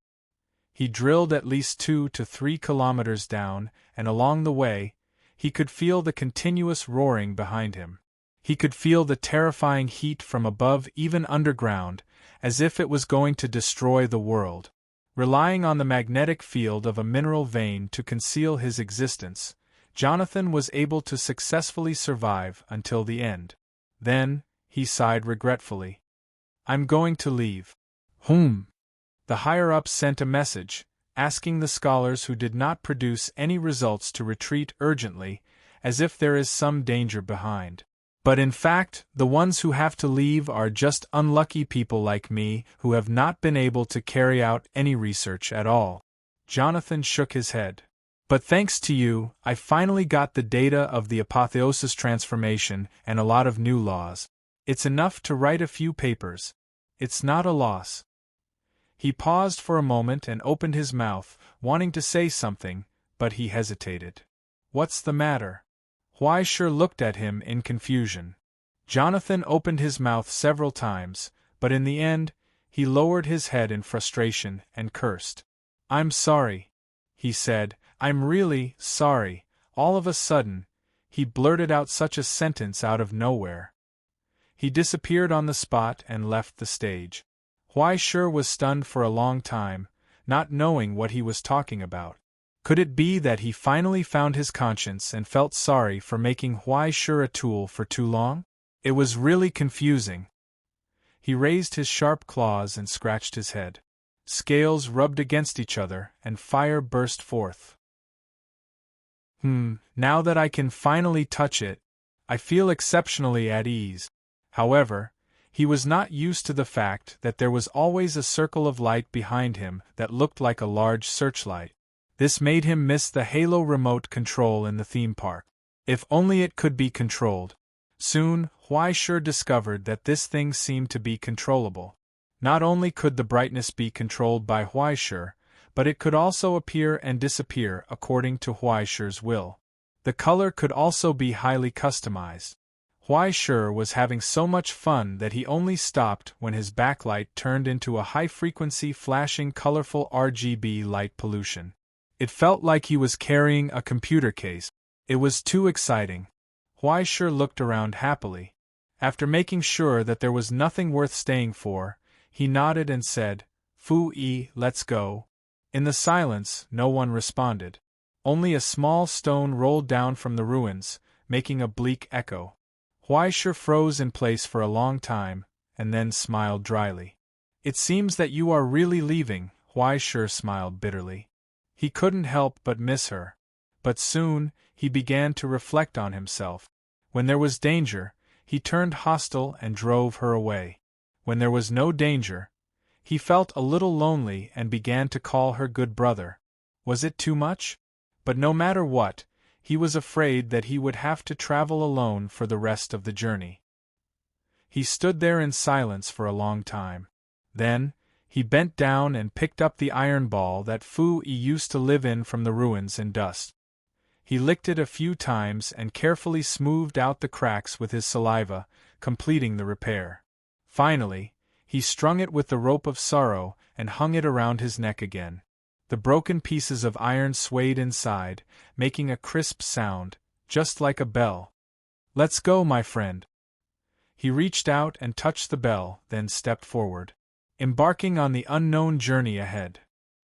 He drilled at least 2 to 3 kilometers down, and along the way, he could feel the continuous roaring behind him. He could feel the terrifying heat from above, even underground, as if it was going to destroy the world. Relying on the magnetic field of a mineral vein to conceal his existence, Jonathan was able to successfully survive until the end. Then, he sighed regretfully. I'm going to leave. The higher-ups sent a message, asking the scholars who did not produce any results to retreat urgently, as if there is some danger behind. But in fact, the ones who have to leave are just unlucky people like me who have not been able to carry out any research at all. Jonathan shook his head. But thanks to you, I finally got the data of the apotheosis transformation and a lot of new laws. It's enough to write a few papers. It's not a loss. He paused for a moment and opened his mouth, wanting to say something, but he hesitated. What's the matter? Huai Shi looked at him in confusion. Jonathan opened his mouth several times, but in the end, he lowered his head in frustration and cursed. I'm sorry, he said. I'm really sorry. All of a sudden, he blurted out such a sentence out of nowhere. He disappeared on the spot and left the stage. Huai Shi was stunned for a long time, not knowing what he was talking about. Could it be that he finally found his conscience and felt sorry for making Huai Shi a tool for too long? It was really confusing. He raised his sharp claws and scratched his head. Scales rubbed against each other, and fire burst forth. Now that I can finally touch it, I feel exceptionally at ease. However, he was not used to the fact that there was always a circle of light behind him that looked like a large searchlight. This made him miss the halo remote control in the theme park. If only it could be controlled. Soon, Huai Shi discovered that this thing seemed to be controllable. Not only could the brightness be controlled by Huai Shi, but it could also appear and disappear according to Huai Shi's will. The color could also be highly customized. Huaishir was having so much fun that he only stopped when his backlight turned into a high-frequency flashing colorful RGB light pollution. It felt like he was carrying a computer case. It was too exciting. Huaishir looked around happily. After making sure that there was nothing worth staying for, he nodded and said, "Fu Yi, let's go." In the silence, no one responded. Only a small stone rolled down from the ruins, making a bleak echo. Huaishir froze in place for a long time, and then smiled dryly. "It seems that you are really leaving," Huaishir smiled bitterly. He couldn't help but miss her. But soon, he began to reflect on himself. When there was danger, he turned hostile and drove her away. When there was no danger, he felt a little lonely and began to call her good brother. Was it too much? But no matter what, he was afraid that he would have to travel alone for the rest of the journey. He stood there in silence for a long time. Then, he bent down and picked up the iron ball that Fu Yi used to live in from the ruins and dust. He licked it a few times and carefully smoothed out the cracks with his saliva, completing the repair. Finally, he strung it with the rope of sorrow and hung it around his neck again. The broken pieces of iron swayed inside, making a crisp sound, just like a bell. "Let's go, my friend." He reached out and touched the bell, then stepped forward, embarking on the unknown journey ahead.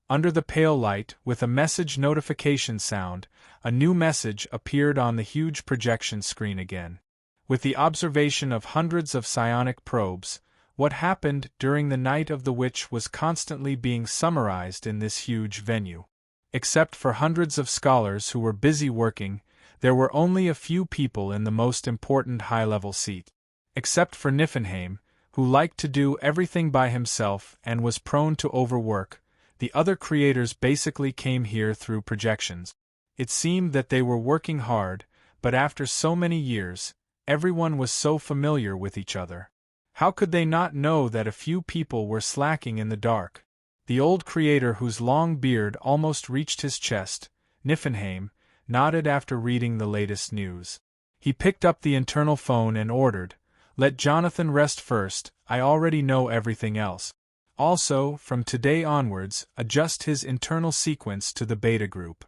Under the pale light, with a message notification sound, a new message appeared on the huge projection screen again. With the observation of hundreds of psionic probes, what happened during the Night of the Witch was constantly being summarized in this huge venue. Except for hundreds of scholars who were busy working, there were only a few people in the most important high-level seat. Except for Niflheim, who liked to do everything by himself and was prone to overwork, the other creators basically came here through projections. It seemed that they were working hard, but after so many years, everyone was so familiar with each other. How could they not know that a few people were slacking in the dark? The old creator, whose long beard almost reached his chest, Niflheim, nodded after reading the latest news. He picked up the internal phone and ordered, "Let Jonathan rest first, I already know everything else. Also, from today onwards, adjust his internal sequence to the beta group.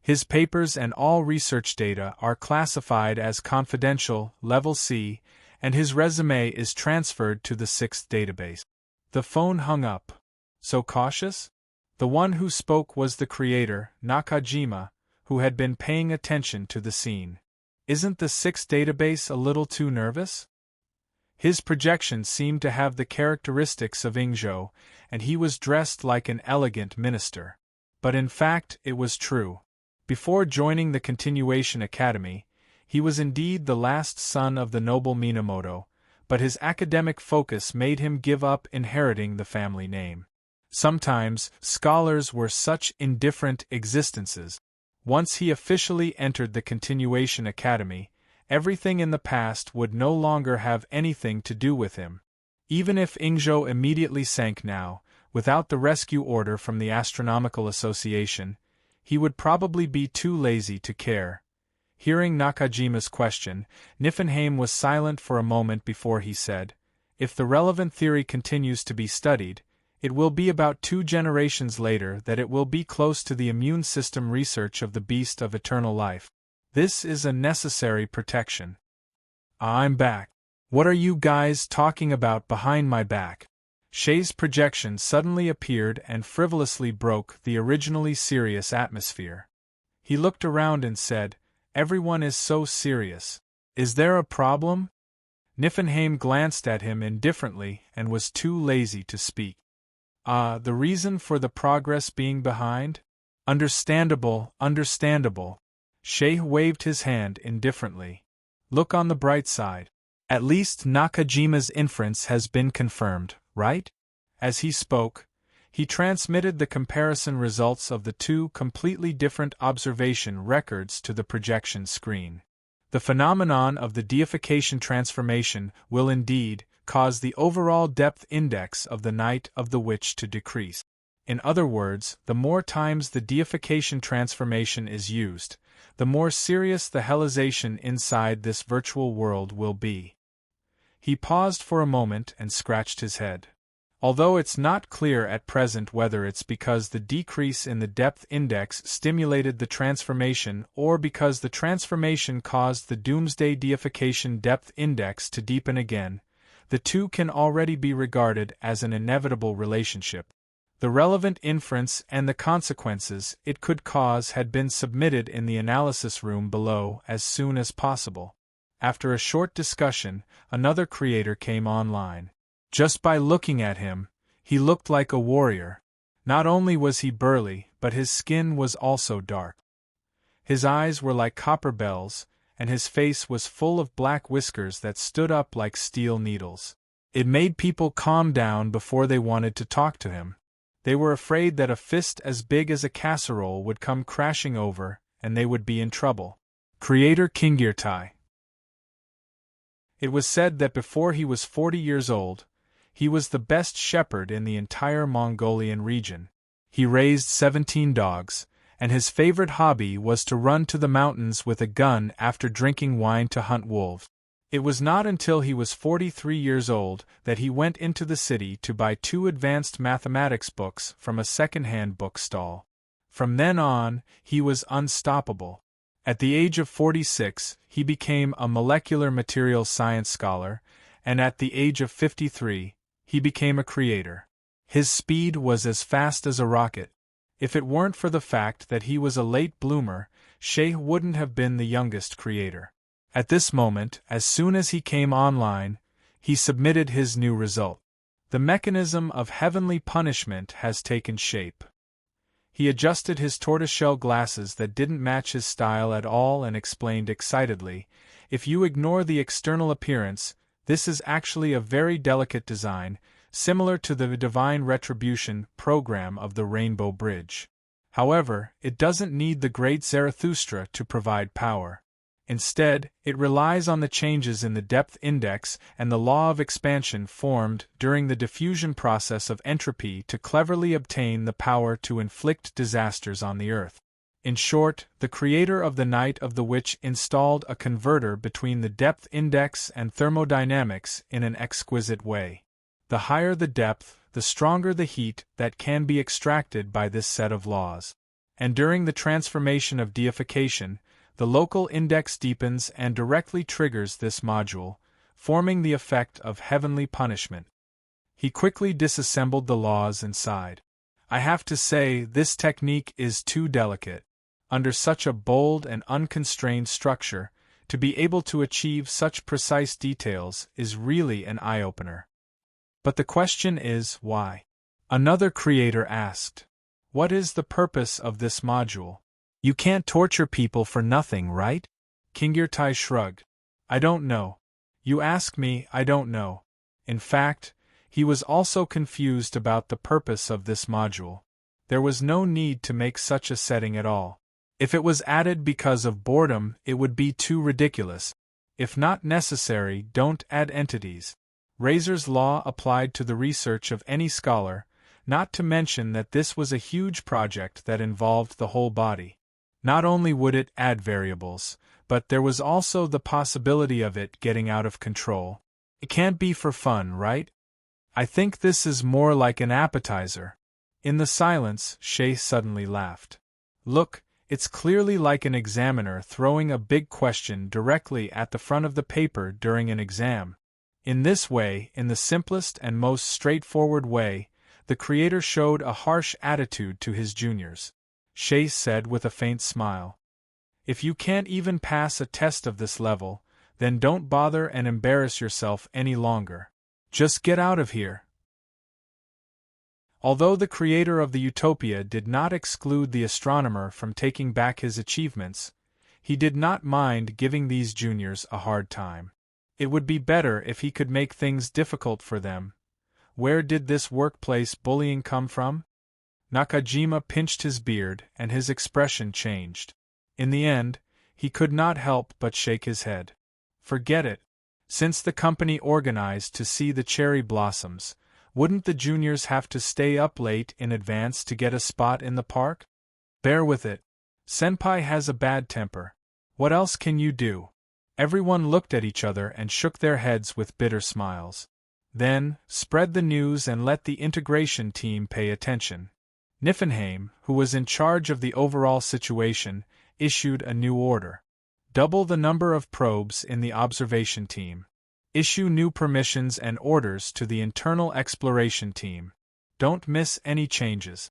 His papers and all research data are classified as confidential, level C, and his resume is transferred to the 6th database." The phone hung up. So cautious? The one who spoke was the creator, Nakajima, who had been paying attention to the scene. Isn't the 6th database a little too nervous? His projection seemed to have the characteristics of Ingzhou, and he was dressed like an elegant minister. But in fact, it was true. Before joining the Continuation Academy, he was indeed the last son of the noble Minamoto, but his academic focus made him give up inheriting the family name. Sometimes, scholars were such indifferent existences. Once he officially entered the Continuation Academy, everything in the past would no longer have anything to do with him. Even if Ingzhou immediately sank now, without the rescue order from the Astronomical Association, he would probably be too lazy to care. Hearing Nakajima's question, Niflheim was silent for a moment before he said, "If the relevant theory continues to be studied, it will be about 2 generations later that it will be close to the immune system research of the beast of eternal life. This is a necessary protection." "I'm back. What are you guys talking about behind my back?" Shay's projection suddenly appeared and frivolously broke the originally serious atmosphere. He looked around and said, "Everyone is so serious. Is there a problem?" Niflheim glanced at him indifferently and was too lazy to speak. The reason for the progress being behind? Understandable, understandable." Shay waved his hand indifferently. "Look on the bright side. At least Nakajima's inference has been confirmed, right?" As he spoke, he transmitted the comparison results of the 2 completely different observation records to the projection screen. The phenomenon of the deification transformation will indeed cause the overall depth index of the Night of the Witch to decrease. In other words, the more times the deification transformation is used, the more serious the hellization inside this virtual world will be. He paused for a moment and scratched his head. Although it's not clear at present whether it's because the decrease in the depth index stimulated the transformation or because the transformation caused the Doomsday deification depth index to deepen again, the two can already be regarded as an inevitable relationship. The relevant inference and the consequences it could cause had been submitted in the analysis room below as soon as possible. After a short discussion, another creator came online. Just by looking at him, he looked like a warrior. Not only was he burly, but his skin was also dark. His eyes were like copper bells, and his face was full of black whiskers that stood up like steel needles. It made people calm down before they wanted to talk to him. They were afraid that a fist as big as a casserole would come crashing over, and they would be in trouble. Creator Kingirtai. It was said that before he was 40 years old, he was the best shepherd in the entire Mongolian region. He raised 17 dogs, and his favorite hobby was to run to the mountains with a gun after drinking wine to hunt wolves. It was not until he was 43 years old that he went into the city to buy 2 advanced mathematics books from a second-hand bookstall. From then on, he was unstoppable. At the age of 46, he became a molecular materials science scholar, and at the age of 53, he became a creator. His speed was as fast as a rocket. If it weren't for the fact that he was a late bloomer, Shay wouldn't have been the youngest creator. At this moment, as soon as he came online, he submitted his new result. The mechanism of heavenly punishment has taken shape. He adjusted his tortoiseshell glasses that didn't match his style at all and explained excitedly, "If you ignore the external appearance, this is actually a very delicate design, similar to the divine retribution program of the Rainbow Bridge. However, it doesn't need the great Zarathustra to provide power. Instead, it relies on the changes in the depth index and the law of expansion formed during the diffusion process of entropy to cleverly obtain the power to inflict disasters on the earth." In short, the creator of the Night of the Witch installed a converter between the depth index and thermodynamics in an exquisite way. The higher the depth, the stronger the heat that can be extracted by this set of laws. And during the transformation of deification, the local index deepens and directly triggers this module, forming the effect of heavenly punishment. He quickly disassembled the laws and sighed. "I have to say, this technique is too delicate. Under such a bold and unconstrained structure, to be able to achieve such precise details is really an eye-opener." But the question is, why? Another creator asked. "What is the purpose of this module? You can't torture people for nothing, right?" Kingirtai shrugged. "I don't know. You ask me, I don't know." In fact, he was also confused about the purpose of this module. There was no need to make such a setting at all. If it was added because of boredom, it would be too ridiculous. If not necessary, don't add entities. Razor's law applied to the research of any scholar, not to mention that this was a huge project that involved the whole body. Not only would it add variables, but there was also the possibility of it getting out of control. It can't be for fun, right? I think this is more like an appetizer. In the silence, Shay suddenly laughed. "Look, it's clearly like an examiner throwing a big question directly at the front of the paper during an exam. In this way, in the simplest and most straightforward way, the creator showed a harsh attitude to his juniors." Shay said with a faint smile. "If you can't even pass a test of this level, then don't bother and embarrass yourself any longer. Just get out of here." Although the creator of the utopia did not exclude the astronomer from taking back his achievements, he did not mind giving these juniors a hard time. It would be better if he could make things difficult for them. Where did this workplace bullying come from? Nakajima pinched his beard and his expression changed. In the end, he could not help but shake his head. Forget it. Since the company organized to see the cherry blossoms, Wouldn't the juniors have to stay up late in advance to get a spot in the park? Bear with it. Senpai has a bad temper. What else can you do? Everyone looked at each other and shook their heads with bitter smiles. Then, spread the news and let the integration team pay attention. Niflheim, who was in charge of the overall situation, issued a new order. Double the number of probes in the observation team. Issue new permissions and orders to the internal exploration team. Don't miss any changes.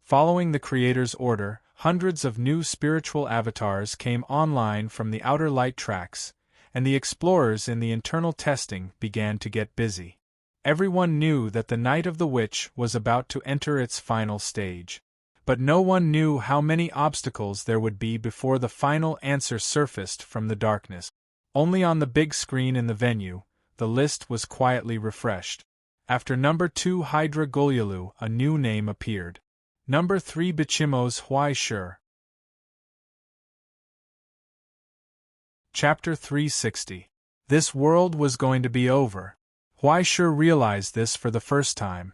Following the creator's order, hundreds of new spiritual avatars came online from the outer light tracks, and the explorers in the internal testing began to get busy. Everyone knew that the Night of the Witch was about to enter its final stage. But no one knew how many obstacles there would be before the final answer surfaced from the darkness. Only on the big screen in the venue, the list was quietly refreshed. After number 2 Hydra Gulyalu, a new name appeared. Number 3 Bichimo's Huai Shi. Chapter 360. This world was going to be over. Huai Shi realized this for the first time.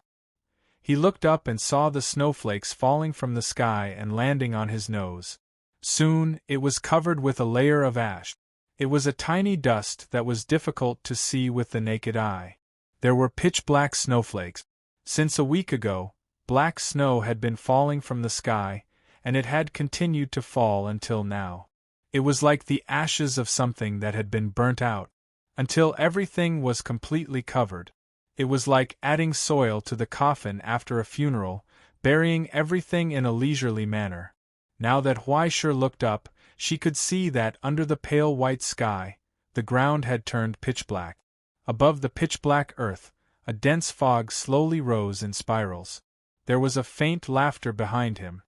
He looked up and saw the snowflakes falling from the sky and landing on his nose. Soon, it was covered with a layer of ash. It was a tiny dust that was difficult to see with the naked eye. There were pitch-black snowflakes. Since a week ago, black snow had been falling from the sky, and it had continued to fall until now. It was like the ashes of something that had been burnt out, until everything was completely covered. It was like adding soil to the coffin after a funeral, burying everything in a leisurely manner. Now that Huai Shi looked up, she could see that under the pale white sky, the ground had turned pitch-black. Above the pitch-black earth, a dense fog slowly rose in spirals. There was a faint laughter behind him.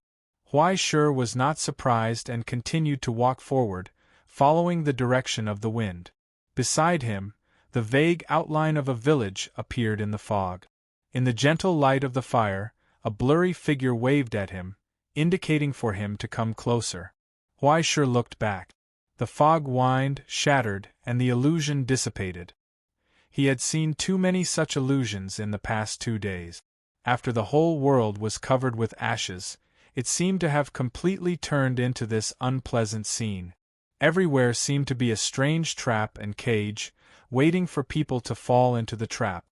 Huai Shi was not surprised and continued to walk forward, following the direction of the wind. Beside him, the vague outline of a village appeared in the fog. In the gentle light of the fire, a blurry figure waved at him, indicating for him to come closer. Huai Shi looked back. The fog whined, shattered, and the illusion dissipated. He had seen too many such illusions in the past 2 days. After the whole world was covered with ashes, it seemed to have completely turned into this unpleasant scene. Everywhere seemed to be a strange trap and cage, waiting for people to fall into the trap.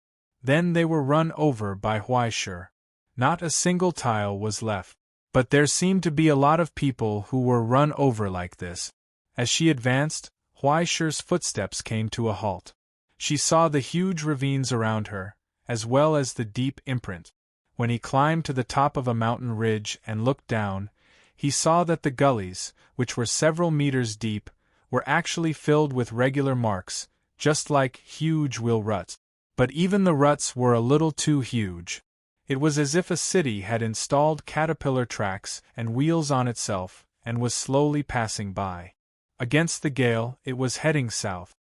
Then they were run over by Huai Shi. Not a single tile was left. But there seemed to be a lot of people who were run over like this. As she advanced, Huai Shi's footsteps came to a halt. She saw the huge ravines around her, as well as the deep imprint. When he climbed to the top of a mountain ridge and looked down, he saw that the gullies, which were several meters deep, were actually filled with regular marks, just like huge wheel ruts. But even the ruts were a little too huge. It was as if a city had installed caterpillar tracks and wheels on itself, and was slowly passing by. Against the gale, it was heading south.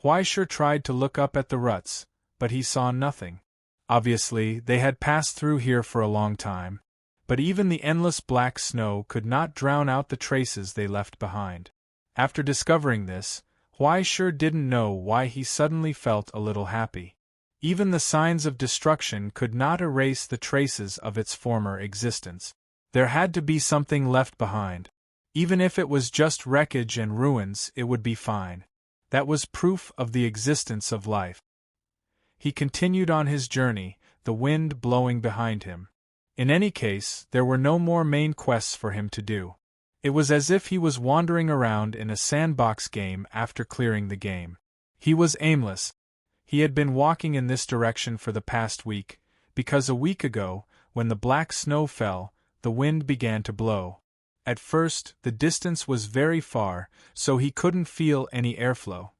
Huai Shi tried to look up at the ruts, but he saw nothing. Obviously, they had passed through here for a long time. But even the endless black snow could not drown out the traces they left behind. After discovering this, Huai Shi didn't know why he suddenly felt a little happy. Even the signs of destruction could not erase the traces of its former existence. There had to be something left behind. Even if it was just wreckage and ruins, it would be fine. That was proof of the existence of life. He continued on his journey, the wind blowing behind him. In any case, there were no more main quests for him to do. It was as if he was wandering around in a sandbox game after clearing the game. He was aimless. He had been walking in this direction for the past week, because a week ago, when the black snow fell, the wind began to blow. At first, the distance was very far, so he couldn't feel any airflow.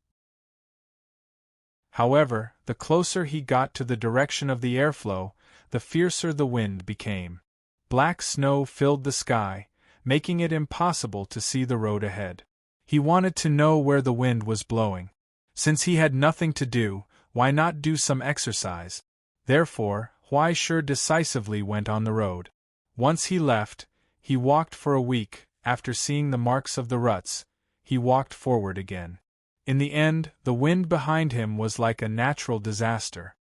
However, the closer he got to the direction of the airflow, the fiercer the wind became. Black snow filled the sky, making it impossible to see the road ahead. He wanted to know where the wind was blowing. Since he had nothing to do, why not do some exercise? Therefore, Huai Shi decisively went on the road. Once he left, he walked for a week. After seeing the marks of the ruts, he walked forward again. In the end, the wind behind him was like a natural disaster.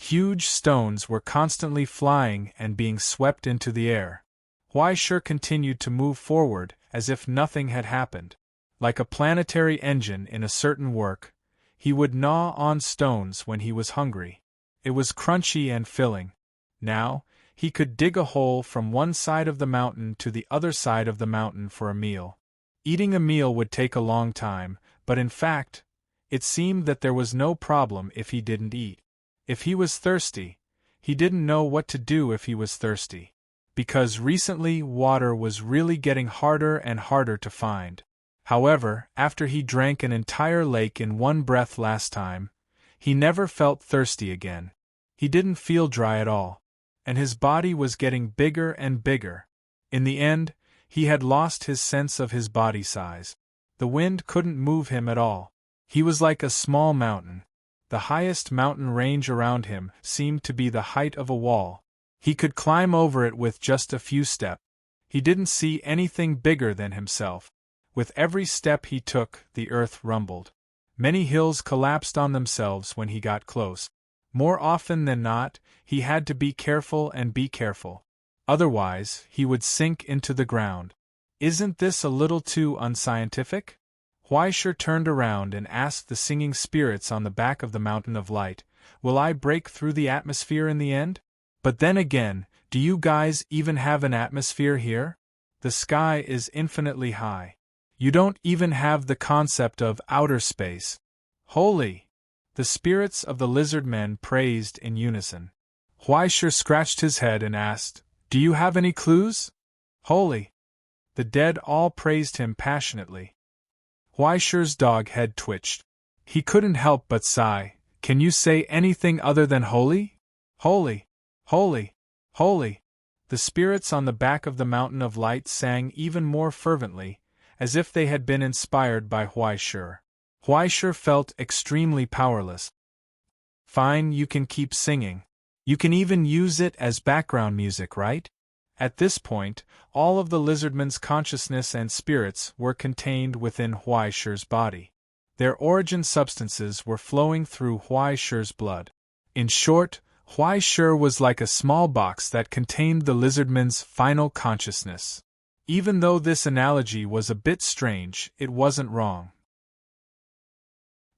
Huge stones were constantly flying and being swept into the air. Huaishur continued to move forward as if nothing had happened. Like a planetary engine in a certain work, he would gnaw on stones when he was hungry. It was crunchy and filling. Now, he could dig a hole from one side of the mountain to the other side of the mountain for a meal. Eating a meal would take a long time, but in fact, it seemed that there was no problem if he didn't eat. If he was thirsty, he didn't know what to do if he was thirsty. Because recently water was really getting harder and harder to find. However, after he drank an entire lake in one breath last time, he never felt thirsty again. He didn't feel dry at all. And his body was getting bigger and bigger. In the end, he had lost his sense of his body size. The wind couldn't move him at all. He was like a small mountain. The highest mountain range around him seemed to be the height of a wall. He could climb over it with just a few steps. He didn't see anything bigger than himself. With every step he took, the earth rumbled. Many hills collapsed on themselves when he got close. More often than not, he had to be careful and be careful. Otherwise, he would sink into the ground. Isn't this a little too unscientific? Huaishur turned around and asked the singing spirits on the back of the mountain of light, "Will I break through the atmosphere in the end? But then again, do you guys even have an atmosphere here? The sky is infinitely high. You don't even have the concept of outer space." Holy! The spirits of the lizard men praised in unison. Huaishur scratched his head and asked, "Do you have any clues?" Holy! The dead all praised him passionately. Huaishur's dog head twitched. He couldn't help but sigh. "Can you say anything other than holy? Holy! Holy! Holy!" The spirits on the back of the mountain of light sang even more fervently, as if they had been inspired by Huaishur. Huaishur felt extremely powerless. "Fine, you can keep singing. You can even use it as background music, right?" At this point, all of the lizardman's consciousness and spirits were contained within Huaishur's body. Their origin substances were flowing through Huaishur's blood. In short, Huaishur was like a small box that contained the lizardman's final consciousness. Even though this analogy was a bit strange, it wasn't wrong.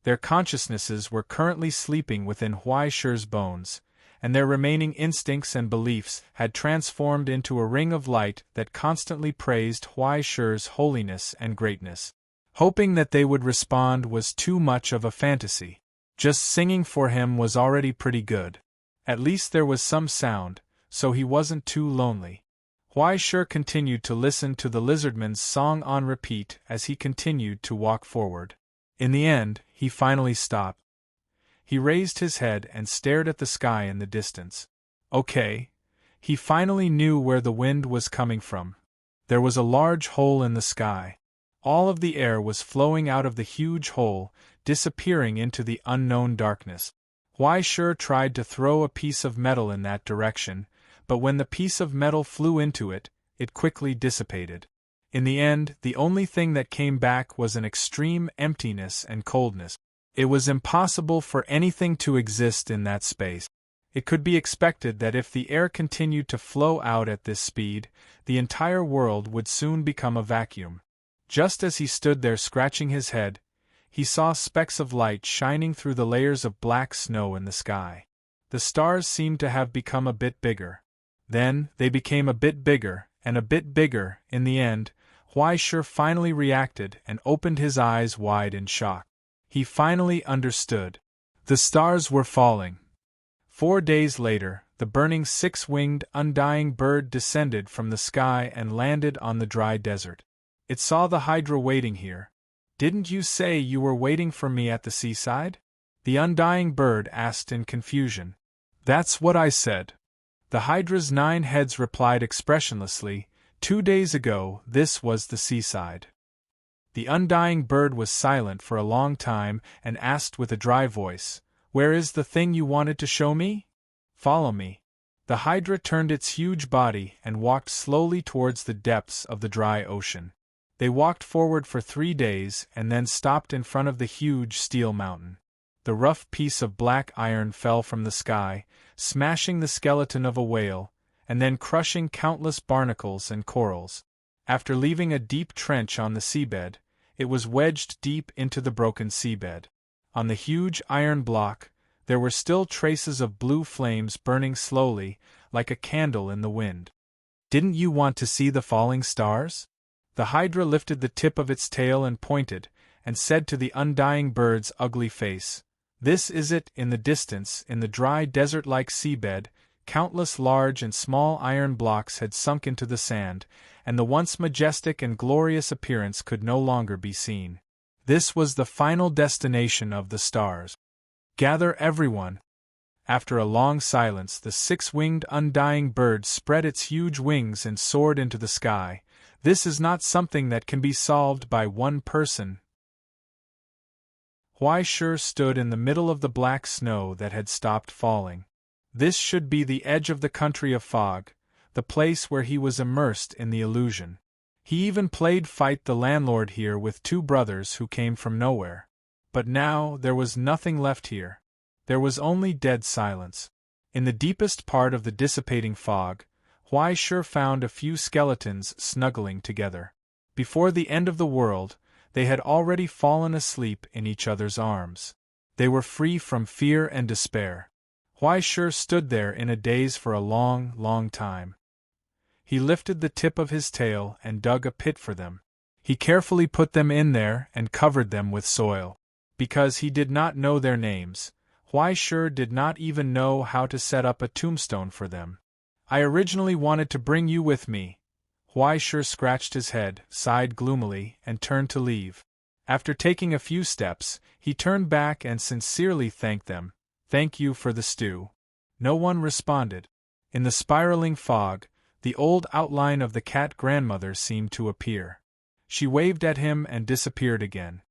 Their consciousnesses were currently sleeping within Huaishur's bones, and their remaining instincts and beliefs had transformed into a ring of light that constantly praised Huaishur's holiness and greatness. Hoping that they would respond was too much of a fantasy. Just singing for him was already pretty good. At least there was some sound, so he wasn't too lonely. Huaishur continued to listen to the lizardman's song on repeat as he continued to walk forward. In the end, he finally stopped. He raised his head and stared at the sky in the distance. Okay. He finally knew where the wind was coming from. There was a large hole in the sky. All of the air was flowing out of the huge hole, disappearing into the unknown darkness. Huaishur tried to throw a piece of metal in that direction, but when the piece of metal flew into it, it quickly dissipated. In the end, the only thing that came back was an extreme emptiness and coldness. It was impossible for anything to exist in that space. It could be expected that if the air continued to flow out at this speed, the entire world would soon become a vacuum. Just as he stood there scratching his head, he saw specks of light shining through the layers of black snow in the sky. The stars seemed to have become a bit bigger. Then, they became a bit bigger, and a bit bigger. In the end, Huaishur finally reacted and opened his eyes wide in shock. He finally understood. The stars were falling. 4 days later, the burning six-winged, undying bird descended from the sky and landed on the dry desert. It saw the Hydra waiting here. "Didn't you say you were waiting for me at the seaside?" The undying bird asked in confusion. "That's what I said." The Hydra's 9 heads replied expressionlessly, 2 days ago, this was the seaside." The undying bird was silent for a long time and asked with a dry voice, "Where is the thing you wanted to show me?" "Follow me." The Hydra turned its huge body and walked slowly towards the depths of the dry ocean. They walked forward for 3 days and then stopped in front of the huge steel mountain. The rough piece of black iron fell from the sky, smashing the skeleton of a whale, and then crushing countless barnacles and corals. After leaving a deep trench on the seabed, it was wedged deep into the broken seabed. On the huge iron block, there were still traces of blue flames burning slowly, like a candle in the wind. "Didn't you want to see the falling stars?" The Hydra lifted the tip of its tail and pointed, and said to the undying bird's ugly face, "This is it." In the distance, in the dry desert-like seabed, countless large and small iron blocks had sunk into the sand, and the once majestic and glorious appearance could no longer be seen. This was the final destination of the stars. "Gather everyone." After a long silence, the six-winged undying bird spread its huge wings and soared into the sky. "This is not something that can be solved by one person." Huaishur stood in the middle of the black snow that had stopped falling. This should be the edge of the country of fog, the place where he was immersed in the illusion. He even played fight the landlord here with two brothers who came from nowhere. But now there was nothing left here. There was only dead silence. In the deepest part of the dissipating fog, Huaishur found a few skeletons snuggling together. Before the end of the world, they had already fallen asleep in each other's arms. They were free from fear and despair. Huaishur stood there in a daze for a long, long time. He lifted the tip of his tail and dug a pit for them. He carefully put them in there and covered them with soil. Because he did not know their names, Huaishur did not even know how to set up a tombstone for them. "I originally wanted to bring you with me." Huaishur scratched his head, sighed gloomily, and turned to leave. After taking a few steps, he turned back and sincerely thanked them. "Thank you for the stew." No one responded. In the spiraling fog, the old outline of the cat grandmother seemed to appear. She waved at him and disappeared again.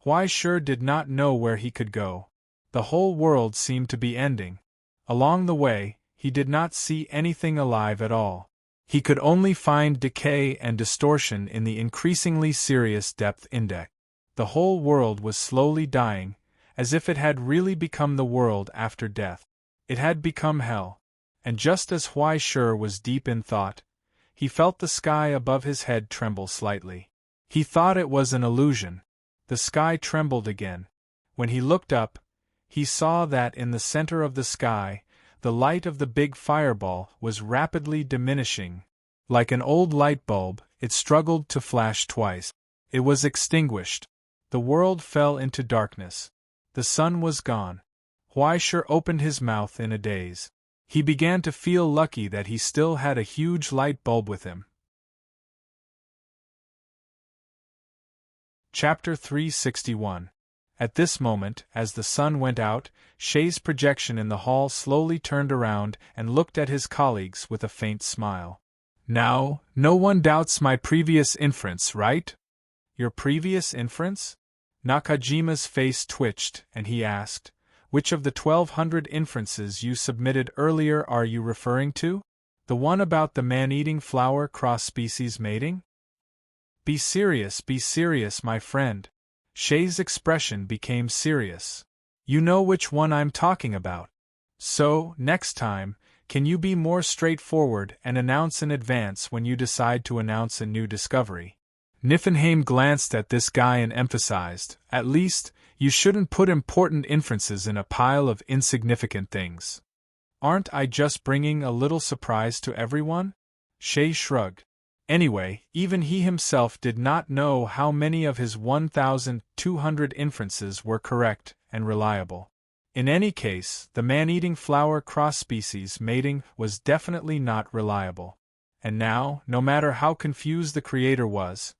Huaishur did not know where he could go. The whole world seemed to be ending. Along the way, he did not see anything alive at all. He could only find decay and distortion in the increasingly serious depth index. The whole world was slowly dying, as if it had really become the world after death. It had become hell. And just as Huaishur was deep in thought, he felt the sky above his head tremble slightly. He thought it was an illusion. The sky trembled again. When he looked up, he saw that in the center of the sky, the light of the big fireball was rapidly diminishing. Like an old light bulb, it struggled to flash twice. It was extinguished. The world fell into darkness. The sun was gone. Huaishur opened his mouth in a daze. He began to feel lucky that he still had a huge light bulb with him. Chapter 361. At this moment, as the sun went out, Shay's projection in the hall slowly turned around and looked at his colleagues with a faint smile. "Now, no one doubts my previous inference, right?" "Your previous inference?" Nakajima's face twitched, and he asked, "Which of the 1,200 inferences you submitted earlier are you referring to? The one about the man-eating flower cross-species mating?" Be serious, my friend." Shay's expression became serious. "You know which one I'm talking about. So, next time, can you be more straightforward and announce in advance when you decide to announce a new discovery?" Niflheim glanced at this guy and emphasized, "At least, you shouldn't put important inferences in a pile of insignificant things." "Aren't I just bringing a little surprise to everyone?" Shay shrugged. Anyway, even he himself did not know how many of his 1,200 inferences were correct and reliable. In any case, the man-eating flower cross-species mating was definitely not reliable. And now, no matter how confused the creator was,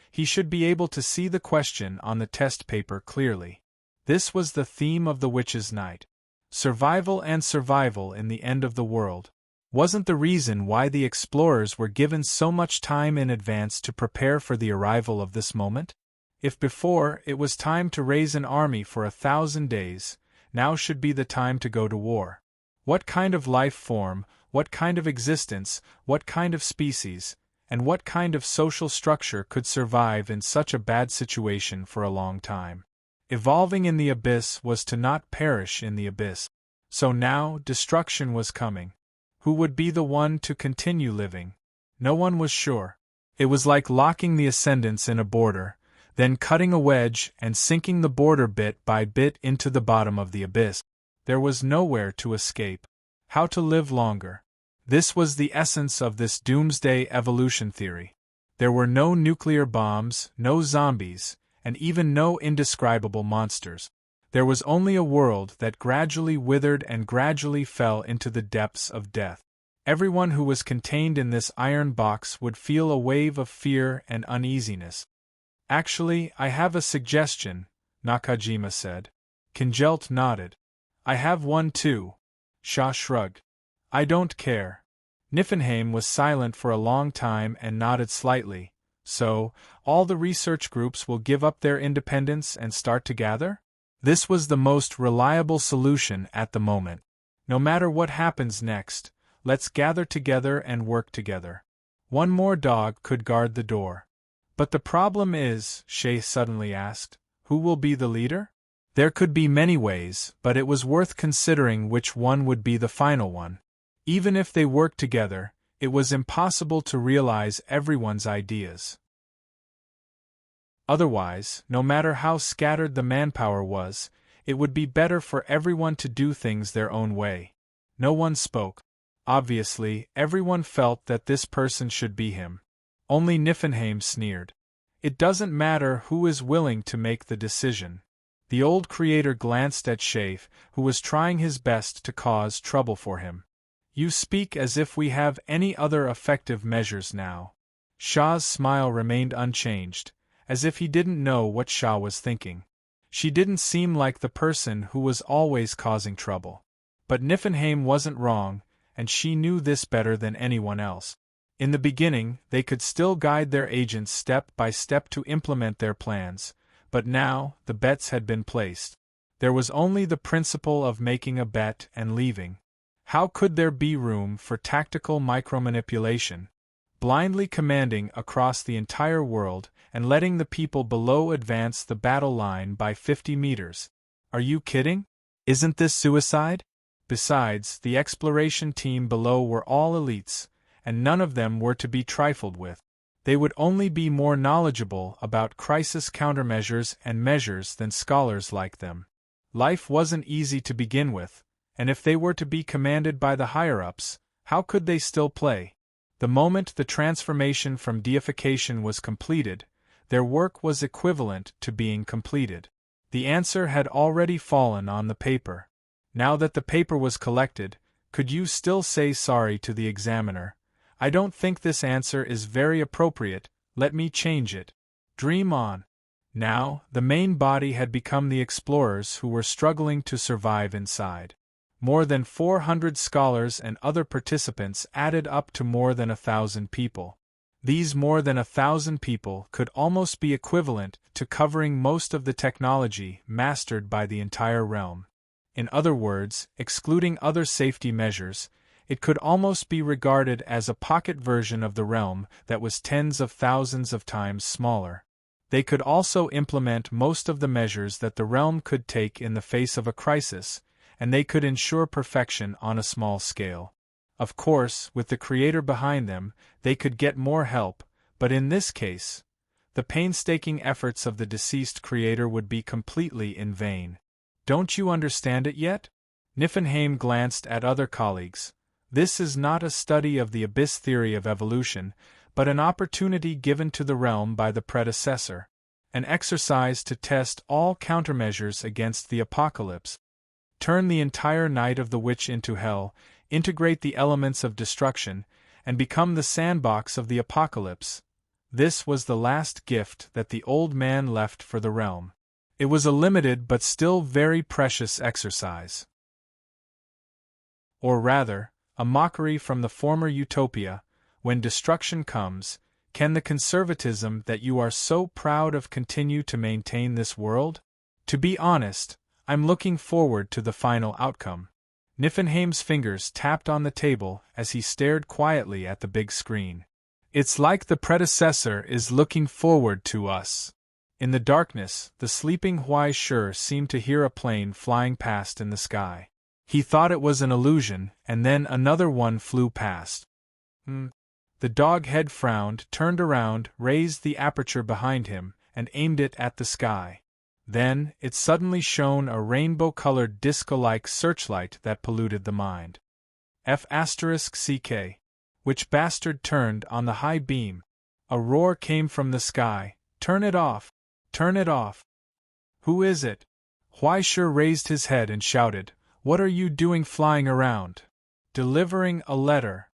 he should be able to see the question on the test paper clearly. This was the theme of the Witch's Night. Survival and survival in the end of the world. Wasn't the reason why the explorers were given so much time in advance to prepare for the arrival of this moment? If before it was time to raise an army for 1,000 days, now should be the time to go to war. What kind of life form, what kind of existence, what kind of species, and what kind of social structure could survive in such a bad situation for a long time? Evolving in the abyss was to not perish in the abyss. So now destruction was coming. Who would be the one to continue living? No one was sure. It was like locking the ascendants in a border, then cutting a wedge and sinking the border bit by bit into the bottom of the abyss. There was nowhere to escape. How to live longer? This was the essence of this doomsday evolution theory. There were no nuclear bombs, no zombies, and even no indescribable monsters. There was only a world that gradually withered and gradually fell into the depths of death. Everyone who was contained in this iron box would feel a wave of fear and uneasiness. Actually, I have a suggestion, Nakajima said. Kinjelt nodded. I have one too. Shaw shrugged. I don't care. Niflheim was silent for a long time and nodded slightly. So, all the research groups will give up their independence and start to gather? This was the most reliable solution at the moment. No matter what happens next, let's gather together and work together. One more dog could guard the door. But the problem is, Shay suddenly asked, who will be the leader? There could be many ways, but it was worth considering which one would be the final one. Even if they worked together, it was impossible to realize everyone's ideas. Otherwise, no matter how scattered the manpower was, it would be better for everyone to do things their own way. No one spoke. Obviously, everyone felt that this person should be him. Only Niflheim sneered. It doesn't matter who is willing to make the decision. The old creator glanced at Shafe, who was trying his best to cause trouble for him. You speak as if we have any other effective measures now. Shah's smile remained unchanged, as if he didn't know what Shah was thinking. She didn't seem like the person who was always causing trouble. But Niflheim wasn't wrong, and she knew this better than anyone else. In the beginning, they could still guide their agents step by step to implement their plans, but now, the bets had been placed. There was only the principle of making a bet and leaving. How could there be room for tactical micromanipulation? Blindly commanding across the entire world and letting the people below advance the battle line by 50 meters. Are you kidding? Isn't this suicide? Besides, the exploration team below were all elites, and none of them were to be trifled with. They would only be more knowledgeable about crisis countermeasures and measures than scholars like them. Life wasn't easy to begin with, and if they were to be commanded by the higher-ups, how could they still play? The moment the transformation from deification was completed, their work was equivalent to being completed. The answer had already fallen on the paper. Now that the paper was collected, could you still say sorry to the examiner? I don't think this answer is very appropriate, let me change it. Dream on. Now, the main body had become the explorers who were struggling to survive inside. More than 400 scholars and other participants added up to more than 1,000 people. These more than 1,000 people could almost be equivalent to covering most of the technology mastered by the entire realm. In other words, excluding other safety measures, it could almost be regarded as a pocket version of the realm that was tens of thousands of times smaller. They could also implement most of the measures that the realm could take in the face of a crisis, and they could ensure perfection on a small scale. Of course, with the creator behind them, they could get more help, but in this case, the painstaking efforts of the deceased creator would be completely in vain. Don't you understand it yet? Niflheim glanced at other colleagues. This is not a study of the abyss theory of evolution, but an opportunity given to the realm by the predecessor. An exercise to test all countermeasures against the apocalypse. Turn the entire Night of the Witch into hell, integrate the elements of destruction, and become the sandbox of the apocalypse. This was the last gift that the old man left for the realm. It was a limited but still very precious exercise. Or rather, a mockery from the former utopia. When destruction comes, can the conservatism that you are so proud of continue to maintain this world? To be honest, I'm looking forward to the final outcome. Niflheim's fingers tapped on the table as he stared quietly at the big screen. It's like the predecessor is looking forward to us. In the darkness, the sleeping Huai Shi seemed to hear a plane flying past in the sky. He thought it was an illusion, and then another one flew past. The dog head frowned, turned around, raised the aperture behind him, and aimed it at the sky. Then, it suddenly shone a rainbow-colored disco-like searchlight that polluted the mind. F***ck. Which bastard turned on the high beam? A roar came from the sky. Turn it off! Turn it off! Who is it? Huai Shi raised his head and shouted, What are you doing flying around? Delivering a letter.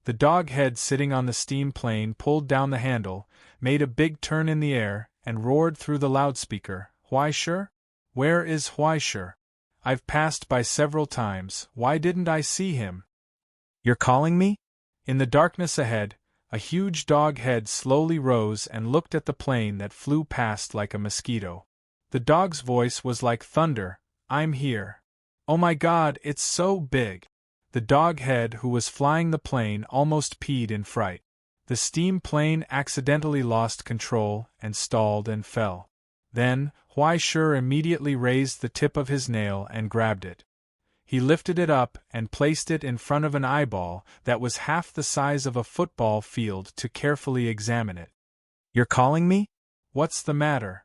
The dog head sitting on the steam plane pulled down the handle, made a big turn in the air, and roared through the loudspeaker, Huai Shi? Where is Huai Shi? I've passed by several times, why didn't I see him? You're calling me? In the darkness ahead, a huge dog head slowly rose and looked at the plane that flew past like a mosquito. The dog's voice was like thunder, I'm here. Oh my God, it's so big! The dog head who was flying the plane almost peed in fright. The steam plane accidentally lost control and stalled and fell. Then, Huai Shi immediately raised the tip of his nail and grabbed it. He lifted it up and placed it in front of an eyeball that was half the size of a football field to carefully examine it. You're calling me? What's the matter?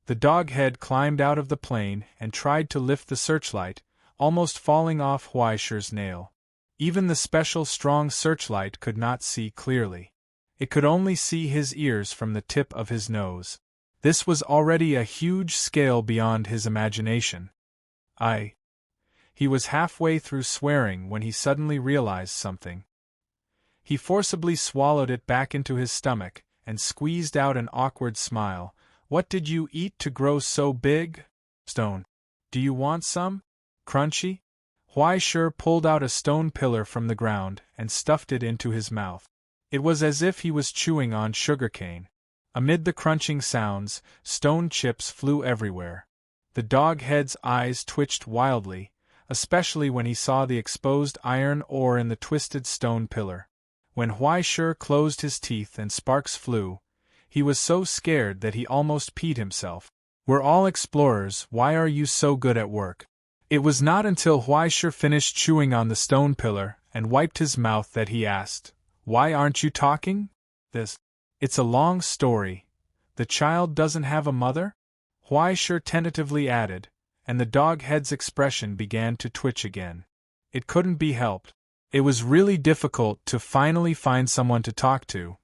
The dog head climbed out of the plane and tried to lift the searchlight, almost falling off Huai Shi's nail. Even the special strong searchlight could not see clearly. It could only see his ears from the tip of his nose. This was already a huge scale beyond his imagination. He was halfway through swearing when he suddenly realized something. He forcibly swallowed it back into his stomach and squeezed out an awkward smile. What did you eat to grow so big? Stone. Do you want some? Crunchy? Huai Shi pulled out a stone pillar from the ground and stuffed it into his mouth. It was as if he was chewing on sugarcane. Amid the crunching sounds, stone chips flew everywhere. The dog head's eyes twitched wildly, especially when he saw the exposed iron ore in the twisted stone pillar. When Huai Shi closed his teeth and sparks flew, he was so scared that he almost peed himself. We're all explorers, why are you so good at work? It was not until Huai Shi finished chewing on the stone pillar and wiped his mouth that he asked, Why aren't you talking? It's a long story. The child doesn't have a mother? Huai Shi tentatively added, and the dog head's expression began to twitch again. It couldn't be helped. It was really difficult to finally find someone to talk to.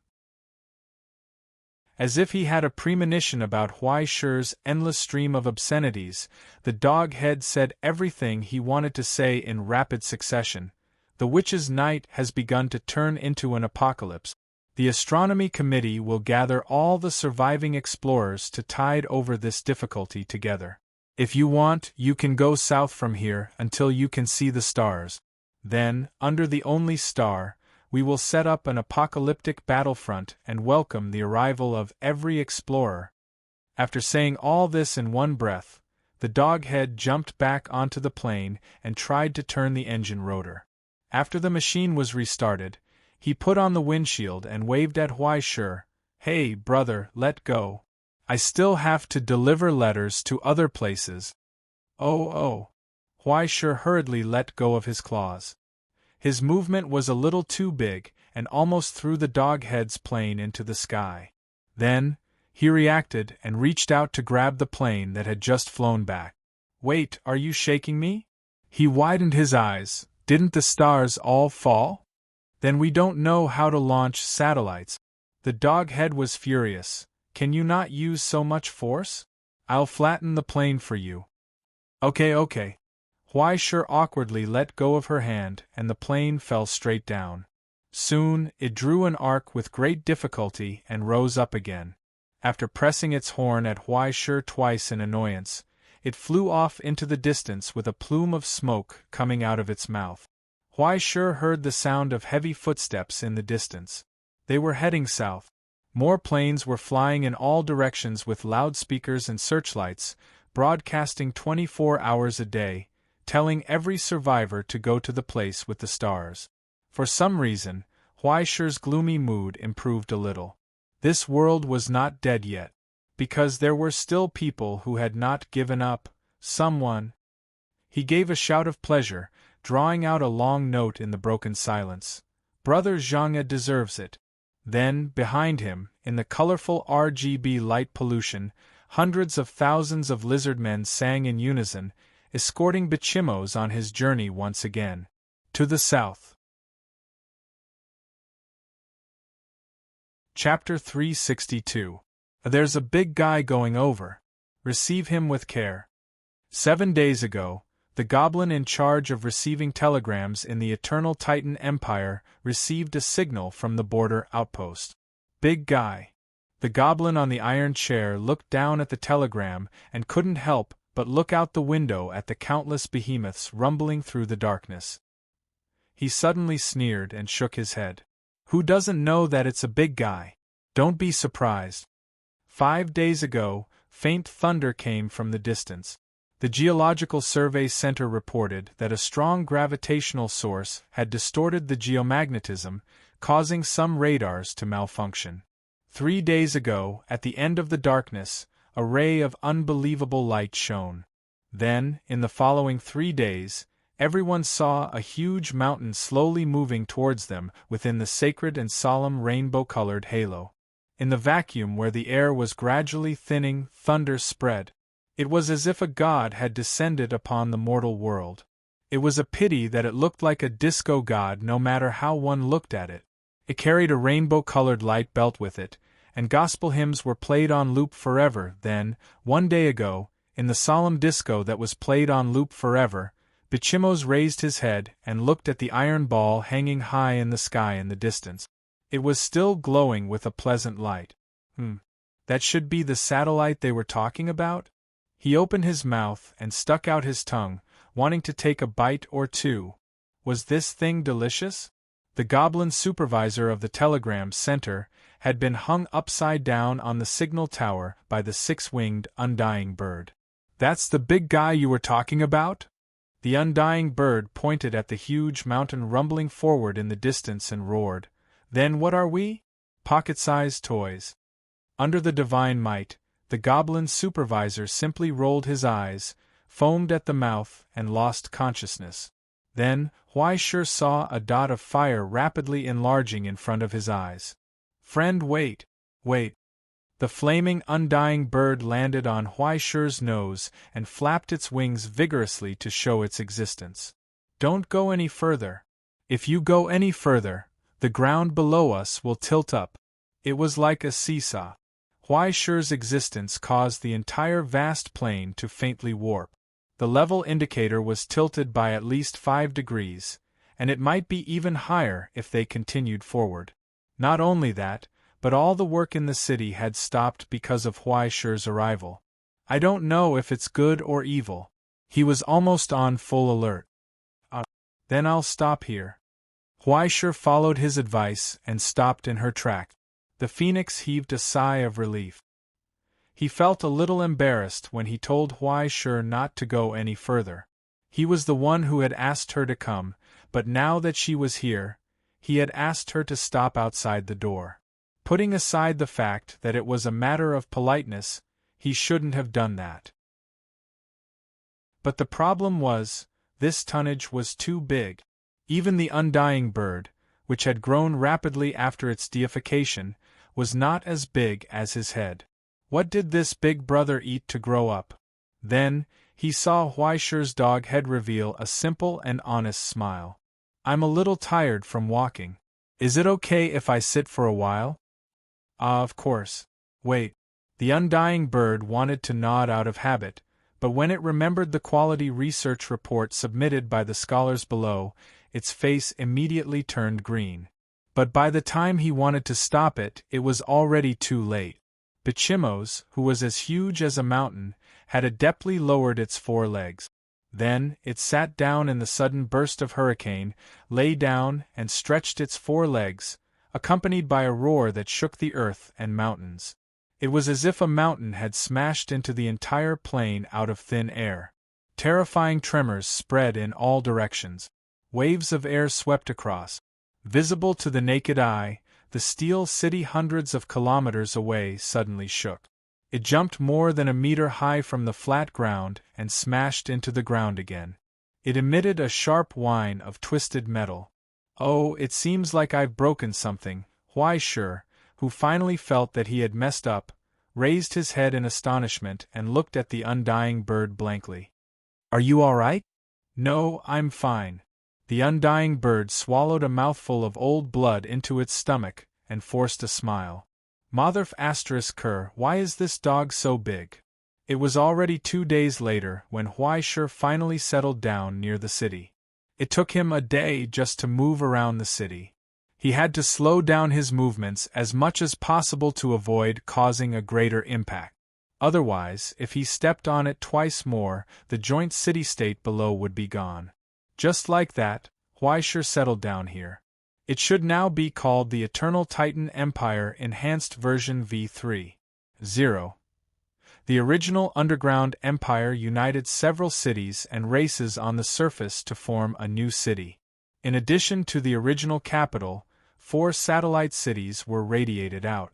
As if he had a premonition about Huai Shi's endless stream of obscenities, the dog head said everything he wanted to say in rapid succession. The witch's night has begun to turn into an apocalypse. The astronomy committee will gather all the surviving explorers to tide over this difficulty together. If you want, you can go south from here until you can see the stars. Then, under the only star, we will set up an apocalyptic battlefront and welcome the arrival of every explorer. After saying all this in one breath, the dog head jumped back onto the plane and tried to turn the engine rotor. After the machine was restarted, he put on the windshield and waved at Huai Shi. Hey, brother, let go. I still have to deliver letters to other places. Oh. Huai Shi hurriedly let go of his claws. His movement was a little too big and almost threw the dog head's plane into the sky. Then, he reacted and reached out to grab the plane that had just flown back. Wait, are you shaking me? He widened his eyes. Didn't the stars all fall? Then we don't know how to launch satellites. The dog head was furious. Can you not use so much force? I'll flatten the plane for you. Okay. Huai Shi awkwardly let go of her hand and the plane fell straight down. Soon, it drew an arc with great difficulty and rose up again. After pressing its horn at Huai Shi twice in annoyance, it flew off into the distance with a plume of smoke coming out of its mouth. Huai Shi heard the sound of heavy footsteps in the distance. They were heading south. More planes were flying in all directions with loudspeakers and searchlights, broadcasting 24 hours a day, telling every survivor to go to the place with the stars. For some reason, Huai Shi's gloomy mood improved a little. This world was not dead yet. Because there were still people who had not given up. Someone. He gave a shout of pleasure, drawing out a long note in the broken silence. Brother Zhangya deserves it. Then, behind him, in the colorful RGB light pollution, hundreds of thousands of lizardmen sang in unison, escorting Bichimos on his journey once again. To the south. Chapter 362. There's a big guy going over. Receive him with care. 7 days ago, the goblin in charge of receiving telegrams in the Eternal Titan Empire received a signal from the border outpost. Big guy. The goblin on the iron chair looked down at the telegram and couldn't help but look out the window at the countless behemoths rumbling through the darkness. He suddenly sneered and shook his head. Who doesn't know that it's a big guy? Don't be surprised. 5 days ago, faint thunder came from the distance. The Geological Survey Center reported that a strong gravitational source had distorted the geomagnetism, causing some radars to malfunction. 3 days ago, at the end of the darkness, a ray of unbelievable light shone. Then, in the following 3 days, everyone saw a huge mountain slowly moving towards them within the sacred and solemn rainbow-colored halo. In the vacuum where the air was gradually thinning, thunder spread. It was as if a god had descended upon the mortal world. It was a pity that it looked like a disco god no matter how one looked at it. It carried a rainbow-colored light belt with it, and gospel hymns were played on loop forever. Then, 1 day ago, in the solemn disco that was played on loop forever, Bichimos raised his head and looked at the iron ball hanging high in the sky in the distance. It was still glowing with a pleasant light. That should be the satellite they were talking about? He opened his mouth and stuck out his tongue, wanting to take a bite or two. Was this thing delicious? The goblin supervisor of the telegram center had been hung upside down on the signal tower by the six-winged undying bird. That's the big guy you were talking about? The undying bird pointed at the huge mountain rumbling forward in the distance and roared. Then what are we? Pocket-sized toys. Under the divine might, the goblin supervisor simply rolled his eyes, foamed at the mouth, and lost consciousness. Then, Huaisher saw a dot of fire rapidly enlarging in front of his eyes. Friend, wait. The flaming undying bird landed on Huaisher's nose and flapped its wings vigorously to show its existence. Don't go any further. If you go any further, the ground below us will tilt up. It was like a seesaw. Huaisher's existence caused the entire vast plain to faintly warp. The level indicator was tilted by at least 5 degrees, and it might be even higher if they continued forward. Not only that, but all the work in the city had stopped because of Huaisher's arrival. I don't know if it's good or evil. He was almost on full alert. Then I'll stop here. Huaisher followed his advice and stopped in her track. The phoenix heaved a sigh of relief. He felt a little embarrassed when he told Huaisher not to go any further. He was the one who had asked her to come, but now that she was here, he had asked her to stop outside the door. Putting aside the fact that it was a matter of politeness, he shouldn't have done that. But the problem was, this tonnage was too big. Even the undying bird, which had grown rapidly after its deification, was not as big as his head. What did this big brother eat to grow up? Then, he saw Huaisher's dog head reveal a simple and honest smile. I'm a little tired from walking. Is it okay if I sit for a while? Of course. Wait. The undying bird wanted to nod out of habit, but when it remembered the quality research report submitted by the scholars below, its face immediately turned green. But by the time he wanted to stop it, it was already too late. Bichimos, who was as huge as a mountain, had adeptly lowered its 4 legs. Then, it sat down in the sudden burst of hurricane, lay down, and stretched its 4 legs, accompanied by a roar that shook the earth and mountains. It was as if a mountain had smashed into the entire plain out of thin air. Terrifying tremors spread in all directions. Waves of air swept across. Visible to the naked eye, the steel city hundreds of kilometers away suddenly shook. It jumped more than a meter high from the flat ground and smashed into the ground again. It emitted a sharp whine of twisted metal. "Oh, it seems like I've broken something," Huaishur, who finally felt that he had messed up, raised his head in astonishment and looked at the undying bird blankly. "Are you all right?" "No, I'm fine." The undying bird swallowed a mouthful of old blood into its stomach and forced a smile. "Motherf *Ker, why is this dog so big?" It was already 2 days later when Huaishur finally settled down near the city. It took him a day just to move around the city. He had to slow down his movements as much as possible to avoid causing a greater impact. Otherwise, if he stepped on it twice more, the joint city-state below would be gone. Just like that, Huaishur settled down here. It should now be called the Eternal Titan Empire Enhanced Version v3.0. The original underground empire united several cities and races on the surface to form a new city. In addition to the original capital, 4 satellite cities were radiated out.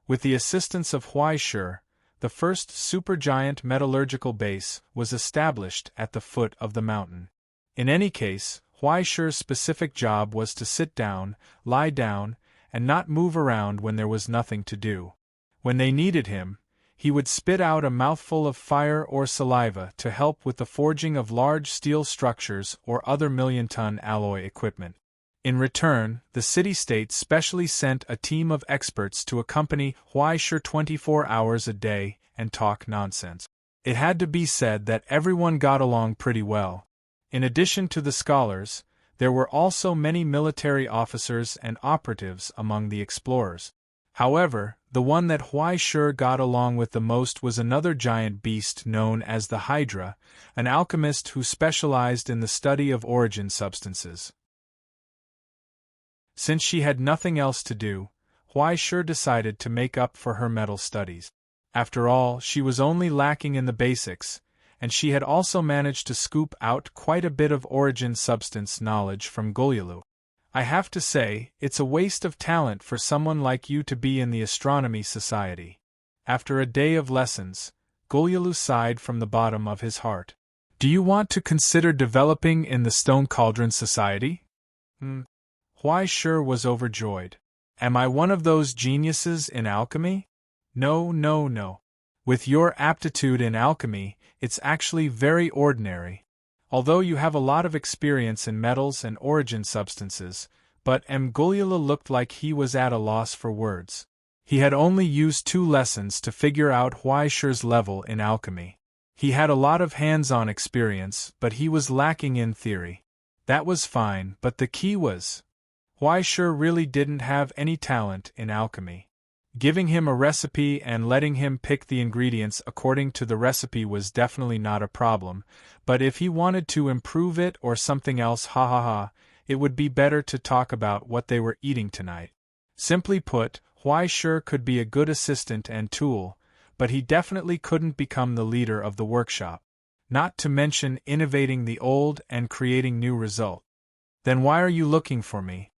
With the assistance of Huaishur, the first supergiant metallurgical base was established at the foot of the mountain. In any case, Huaishur's specific job was to sit down, lie down, and not move around when there was nothing to do. When they needed him, he would spit out a mouthful of fire or saliva to help with the forging of large steel structures or other million-ton alloy equipment. In return, the city-state specially sent a team of experts to accompany Huaishur 24 hours a day and talk nonsense. It had to be said that everyone got along pretty well. In addition to the scholars, there were also many military officers and operatives among the explorers. However, the one that Huaishur got along with the most was another giant beast known as the Hydra, an alchemist who specialized in the study of origin substances. Since she had nothing else to do, Huaishur decided to make up for her metal studies. After all, she was only lacking in the basics, and she had also managed to scoop out quite a bit of origin substance knowledge from Golyulu. "I have to say, it's a waste of talent for someone like you to be in the Astronomy Society." After a day of lessons, Golyulu sighed from the bottom of his heart. "Do you want to consider developing in the Stone Cauldron Society?" Huaishur was overjoyed. "Am I one of those geniuses in alchemy?" No, no, no. With your aptitude in alchemy, it's actually very ordinary. Although you have a lot of experience in metals and origin substances, but Golyulu looked like he was at a loss for words. He had only used 2 lessons to figure out Huaishur's level in alchemy. He had a lot of hands-on experience, but he was lacking in theory. That was fine, but the key was, Huaishur really didn't have any talent in alchemy. Giving him a recipe and letting him pick the ingredients according to the recipe was definitely not a problem, but if he wanted to improve it or something else, it would be better to talk about what they were eating tonight. Simply put, Huaishur could be a good assistant and tool, but he definitely couldn't become the leader of the workshop. Not to mention innovating the old and creating new result. "Then why are you looking for me?"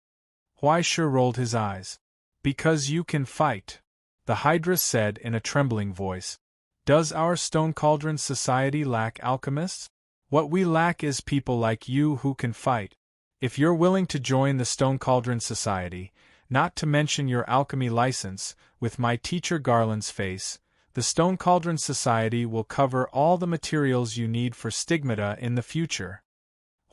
Huaishur rolled his eyes. "Because you can fight," the Hydra said in a trembling voice. "Does our Stone Cauldron Society lack alchemists? What we lack is people like you who can fight. If you're willing to join the Stone Cauldron Society, not to mention your alchemy license, with my teacher Garland's face, the Stone Cauldron Society will cover all the materials you need for stigmata in the future."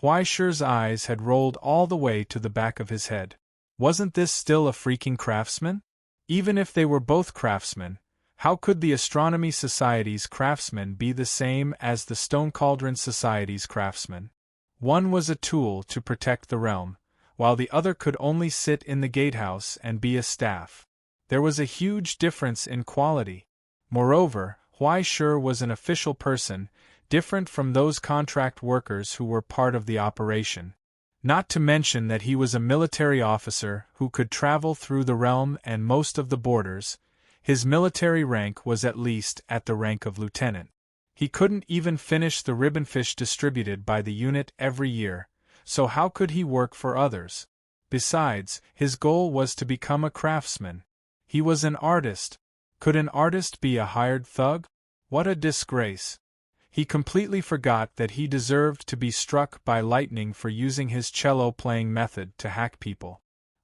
Huaishur's eyes had rolled all the way to the back of his head. Wasn't this still a freaking craftsman? Even if they were both craftsmen, how could the Astronomy Society's craftsmen be the same as the Stone Cauldron Society's craftsmen? One was a tool to protect the realm, while the other could only sit in the gatehouse and be a staff. There was a huge difference in quality. Moreover, Huaishur was an official person, different from those contract workers who were part of the operation. Not to mention that he was a military officer who could travel through the realm and most of the borders. His military rank was at least at the rank of lieutenant. He couldn't even finish the ribbonfish distributed by the unit every year, so how could he work for others? Besides, his goal was to become a craftsman. He was an artist. Could an artist be a hired thug? What a disgrace! He completely forgot that he deserved to be struck by lightning for using his cello-playing method to hack people.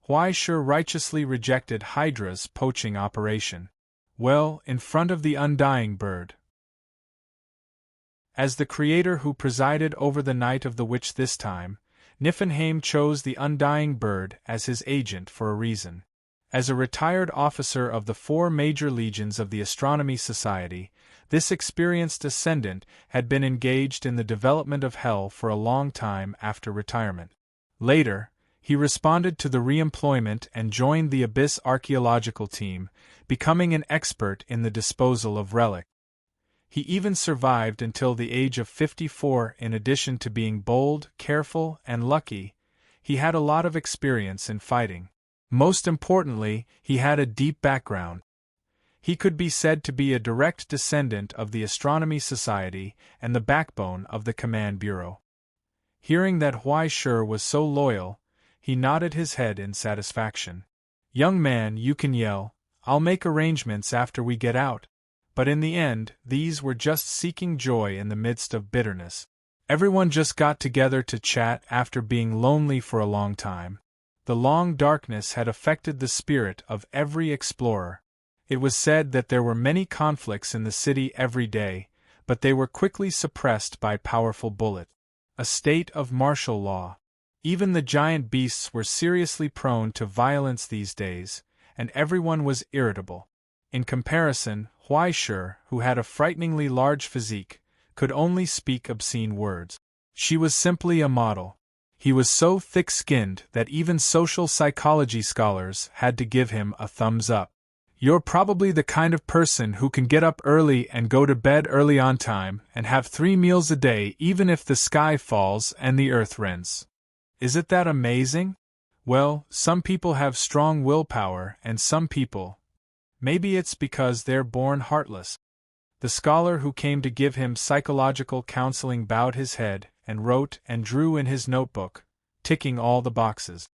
Huaishur righteously rejected Hydra's poaching operation. Well, in front of the undying bird. As the creator who presided over the Night of the Witch this time, Niflheim chose the undying bird as his agent for a reason. As a retired officer of the 4 major legions of the Astronomy Society, this experienced ascendant had been engaged in the development of Hell for a long time after retirement. Later, he responded to the re-employment and joined the Abyss archaeological team, becoming an expert in the disposal of relics. He even survived until the age of 54. In addition to being bold, careful, and lucky, he had a lot of experience in fighting. Most importantly, he had a deep background. He could be said to be a direct descendant of the Astronomy Society and the backbone of the Command Bureau. Hearing that Huaishur was so loyal, he nodded his head in satisfaction. "Young man, you can yell, I'll make arrangements after we get out." But in the end, these were just seeking joy in the midst of bitterness. Everyone just got together to chat after being lonely for a long time. The long darkness had affected the spirit of every explorer. It was said that there were many conflicts in the city every day, but they were quickly suppressed by powerful bullets. A state of martial law. Even the giant beasts were seriously prone to violence these days, and everyone was irritable. In comparison, Huaishur, who had a frighteningly large physique, could only speak obscene words. She was simply a model. He was so thick-skinned that even social psychology scholars had to give him a thumbs up. "You're probably the kind of person who can get up early and go to bed early on time and have 3 meals a day even if the sky falls and the earth rents. Isn't that amazing? Well, some people have strong willpower and some people. Maybe it's because they're born heartless." The scholar who came to give him psychological counseling bowed his head and wrote and drew in his notebook, ticking all the boxes.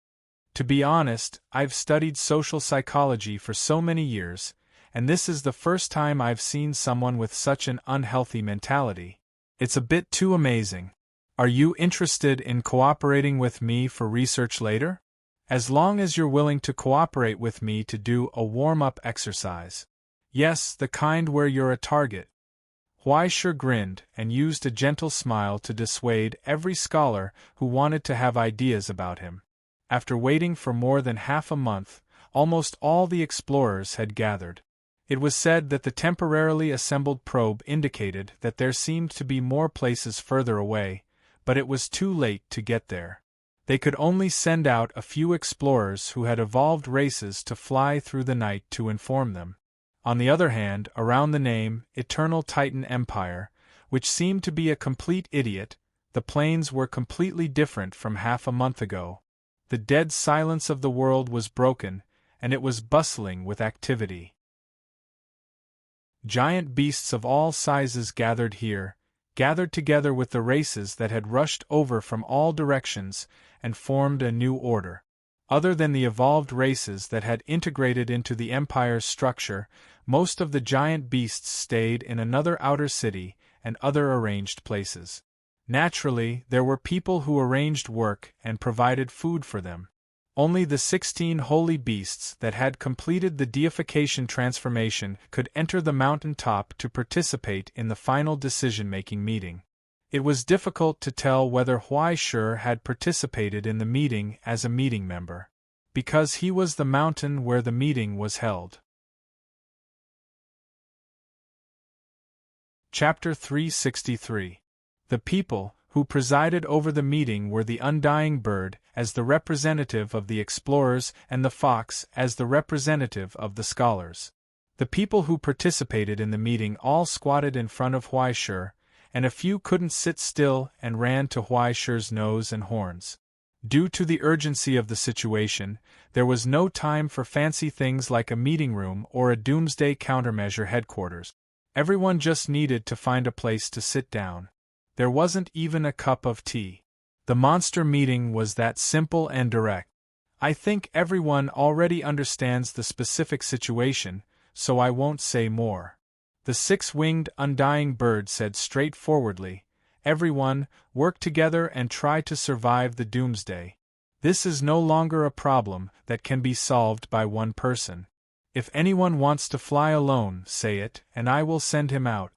"To be honest, I've studied social psychology for so many years, and this is the first time I've seen someone with such an unhealthy mentality. It's a bit too amazing. Are you interested in cooperating with me for research later? As long as you're willing to cooperate with me to do a warm-up exercise. Yes, the kind where you're a target." Huaishur grinned and used a gentle smile to dissuade every scholar who wanted to have ideas about him. After waiting for more than half a month, almost all the explorers had gathered. It was said that the temporarily assembled probe indicated that there seemed to be more places further away, but it was too late to get there. They could only send out a few explorers who had evolved races to fly through the night to inform them. On the other hand, around the name, Eternal Titan Empire, which seemed to be a complete idiot, the planes were completely different from half a month ago. The dead silence of the world was broken, and it was bustling with activity. Giant beasts of all sizes gathered here, gathered together with the races that had rushed over from all directions and formed a new order. Other than the evolved races that had integrated into the Empire's structure, most of the giant beasts stayed in another outer city and other arranged places. Naturally, there were people who arranged work and provided food for them. Only the 16 holy beasts that had completed the deification transformation could enter the mountain top to participate in the final decision-making meeting. It was difficult to tell whether Huaishur had participated in the meeting as a meeting member, because he was the mountain where the meeting was held. Chapter 363. The people who presided over the meeting were the undying bird as the representative of the explorers and the fox as the representative of the scholars. The people who participated in the meeting all squatted in front of Huaishur, and a few couldn't sit still and ran to Huaishur's nose and horns. Due to the urgency of the situation, there was no time for fancy things like a meeting room or a Doomsday countermeasure headquarters. Everyone just needed to find a place to sit down. There wasn't even a cup of tea. The monster meeting was that simple and direct. I think everyone already understands the specific situation, so I won't say more. The six-winged undying bird said straightforwardly, "Everyone, work together and try to survive the Doomsday. This is no longer a problem that can be solved by one person. If anyone wants to fly alone, say it, and I will send him out."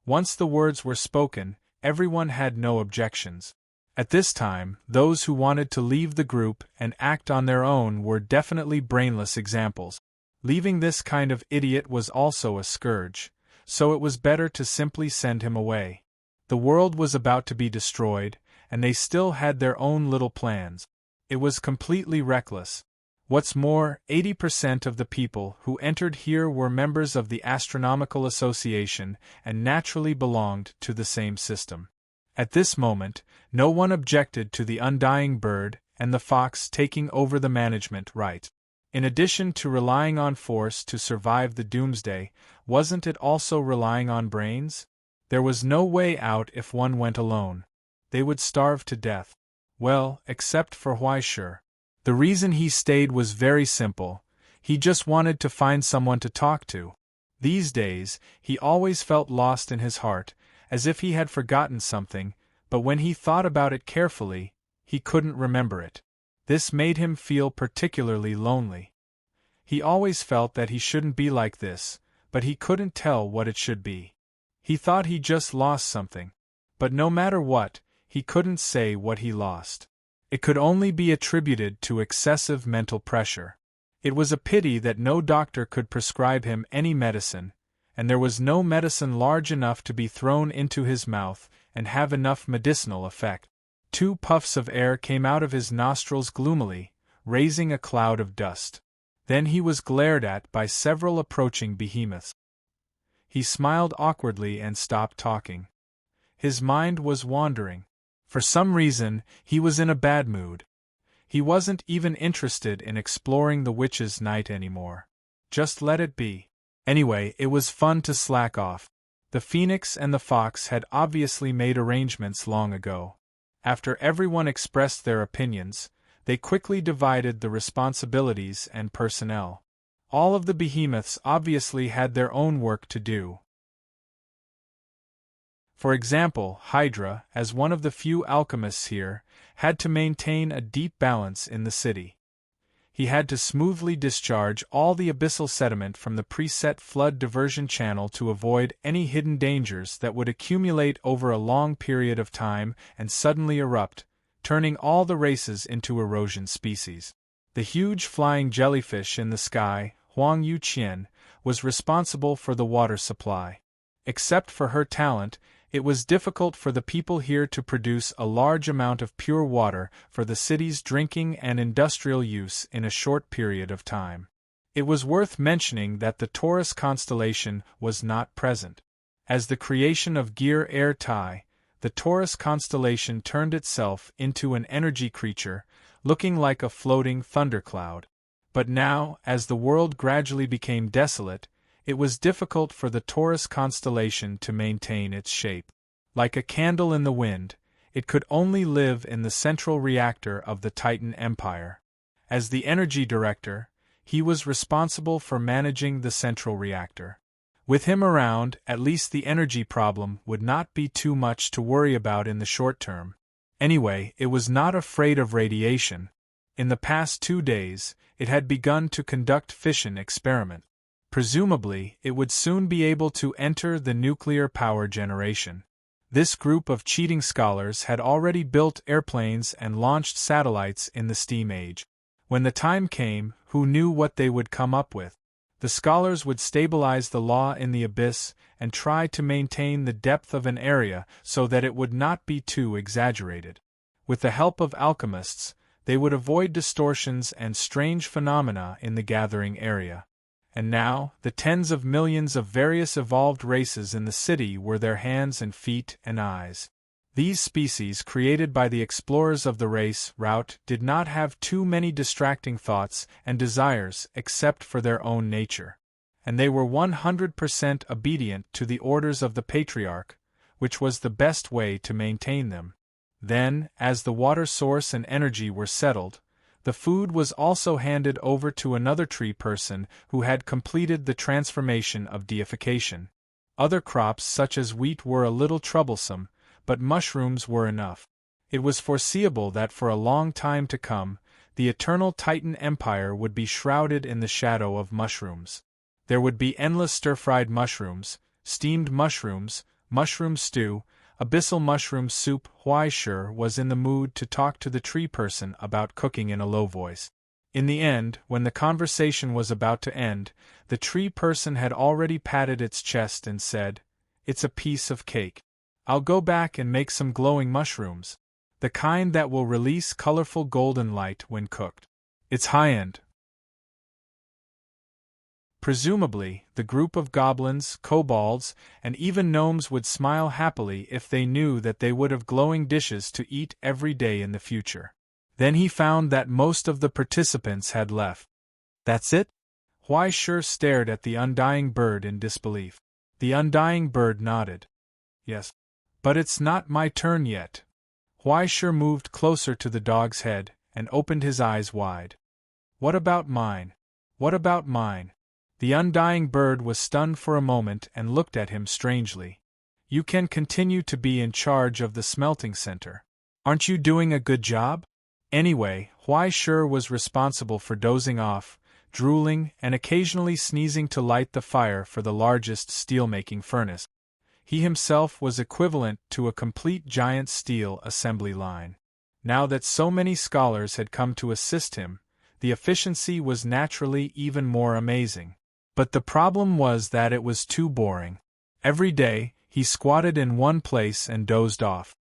Once the words were spoken, everyone had no objections. At this time, those who wanted to leave the group and act on their own were definitely brainless examples. Leaving this kind of idiot was also a scourge, so it was better to simply send him away. The world was about to be destroyed, and they still had their own little plans. It was completely reckless. What's more, 80% of the people who entered here were members of the Astronomical Association and naturally belonged to the same system. At this moment, no one objected to the undying bird and the fox taking over the management right. In addition to relying on force to survive the Doomsday, wasn't it also relying on brains? There was no way out if one went alone. They would starve to death. Well, except for Huaishur. The reason he stayed was very simple. He just wanted to find someone to talk to. These days, he always felt lost in his heart, as if he had forgotten something, but when he thought about it carefully, he couldn't remember it. This made him feel particularly lonely. He always felt that he shouldn't be like this, but he couldn't tell what it should be. He thought he just lost something. But no matter what, he couldn't say what he lost. It could only be attributed to excessive mental pressure. It was a pity that no doctor could prescribe him any medicine, and there was no medicine large enough to be thrown into his mouth and have enough medicinal effect. 2 puffs of air came out of his nostrils gloomily, raising a cloud of dust. Then he was glared at by several approaching behemoths. He smiled awkwardly and stopped talking. His mind was wandering. For some reason, he was in a bad mood. He wasn't even interested in exploring the witch's night anymore. Just let it be. Anyway, it was fun to slack off. The phoenix and the fox had obviously made arrangements long ago. After everyone expressed their opinions, they quickly divided the responsibilities and personnel. All of the behemoths obviously had their own work to do. For example, Hydra, as one of the few alchemists here, had to maintain a deep balance in the city. He had to smoothly discharge all the abyssal sediment from the preset flood diversion channel to avoid any hidden dangers that would accumulate over a long period of time and suddenly erupt, turning all the races into erosion species. The huge flying jellyfish in the sky, Huang Yuqian, was responsible for the water supply. Except for her talent, it was difficult for the people here to produce a large amount of pure water for the city's drinking and industrial use in a short period of time. It was worth mentioning that the Taurus constellation was not present. As the creation of Gear Air Tai, the Taurus constellation turned itself into an energy creature, looking like a floating thundercloud. But now, as the world gradually became desolate, it was difficult for the Taurus constellation to maintain its shape. Like a candle in the wind, it could only live in the central reactor of the Titan Empire. As the energy director, he was responsible for managing the central reactor. With him around, at least the energy problem would not be too much to worry about in the short term. Anyway, it was not afraid of radiation. In the past 2 days, it had begun to conduct fission experiments. Presumably, it would soon be able to enter the nuclear power generation. This group of cheating scholars had already built airplanes and launched satellites in the steam age. When the time came, who knew what they would come up with? The scholars would stabilize the law in the abyss and try to maintain the depth of an area so that it would not be too exaggerated. With the help of alchemists, they would avoid distortions and strange phenomena in the gathering area. And now, the tens of millions of various evolved races in the city were their hands and feet and eyes. These species created by the explorers of the race route did not have too many distracting thoughts and desires except for their own nature. And they were 100% obedient to the orders of the Patriarch, which was the best way to maintain them. Then, as the water source and energy were settled, The food was also handed over to another tree person who had completed the transformation of deification. Other crops such as wheat were a little troublesome, but mushrooms were enough. It was foreseeable that for a long time to come, the eternal Titan Empire would be shrouded in the shadow of mushrooms. There would be endless stir-fried mushrooms, steamed mushrooms, mushroom stew, abyssal mushroom soup. Huaishur was in the mood to talk to the tree person about cooking in a low voice. In the end, when the conversation was about to end, the tree person had already patted its chest and said, "It's a piece of cake. I'll go back and make some glowing mushrooms. The kind that will release colorful golden light when cooked. It's high-end." Presumably, the group of goblins, kobolds, and even gnomes would smile happily if they knew that they would have glowing dishes to eat every day in the future. Then he found that most of the participants had left. "That's it?" Huaishur stared at the undying bird in disbelief. The undying bird nodded. "Yes. But it's not my turn yet." Huaishur moved closer to the dog's head and opened his eyes wide. "What about mine? What about mine?" The undying bird was stunned for a moment and looked at him strangely. "You can continue to be in charge of the smelting center. Aren't you doing a good job?" Anyway, Huaishur was responsible for dozing off, drooling, and occasionally sneezing to light the fire for the largest steelmaking furnace. He himself was equivalent to a complete giant steel assembly line. Now that so many scholars had come to assist him, the efficiency was naturally even more amazing. But the problem was that it was too boring. Every day, he squatted in one place and dozed off.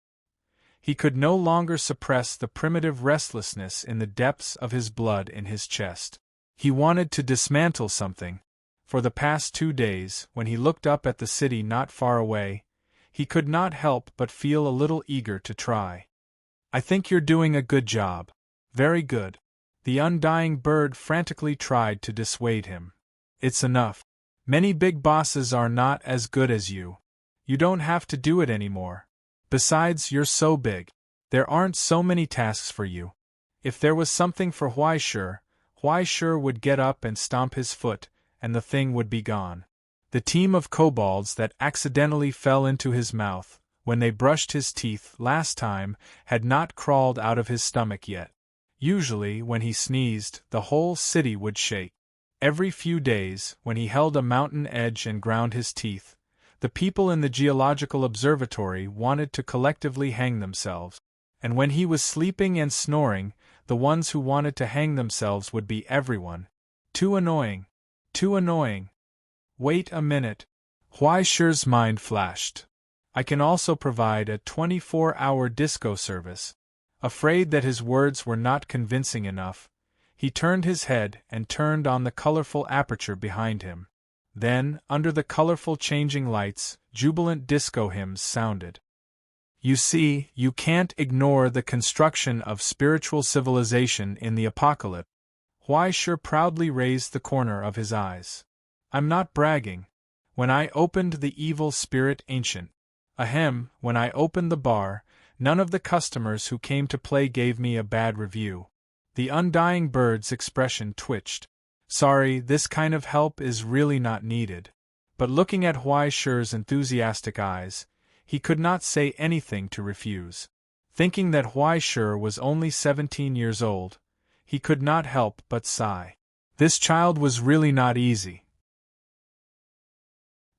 He could no longer suppress the primitive restlessness in the depths of his blood in his chest. He wanted to dismantle something. For the past 2 days, when he looked up at the city not far away, he could not help but feel a little eager to try. "I think you're doing a good job." "Very good." The undying bird frantically tried to dissuade him. "It's enough. Many big bosses are not as good as you. You don't have to do it anymore. Besides, you're so big. There aren't so many tasks for you." If there was something for Huaishur, Huaishur would get up and stomp his foot, and the thing would be gone. The team of kobolds that accidentally fell into his mouth, when they brushed his teeth last time, had not crawled out of his stomach yet. Usually, when he sneezed, the whole city would shake. Every few days, when he held a mountain edge and ground his teeth, the people in the geological observatory wanted to collectively hang themselves. And when he was sleeping and snoring, the ones who wanted to hang themselves would be everyone. Too annoying. Too annoying. Wait a minute. Huaishur's mind flashed. "I can also provide a 24-hour disco service." Afraid that his words were not convincing enough, he turned his head and turned on the colorful aperture behind him. Then, under the colorful changing lights, jubilant disco hymns sounded. "You see, you can't ignore the construction of spiritual civilization in the apocalypse." Huaishur proudly raised the corner of his eyes. "I'm not bragging. When I opened the evil spirit ancient, when I opened the bar, none of the customers who came to play gave me a bad review." The undying bird's expression twitched. "Sorry, this kind of help is really not needed." But looking at Huaishur's enthusiastic eyes, he could not say anything to refuse. Thinking that Huaishur was only 17 years old, he could not help but sigh. This child was really not easy.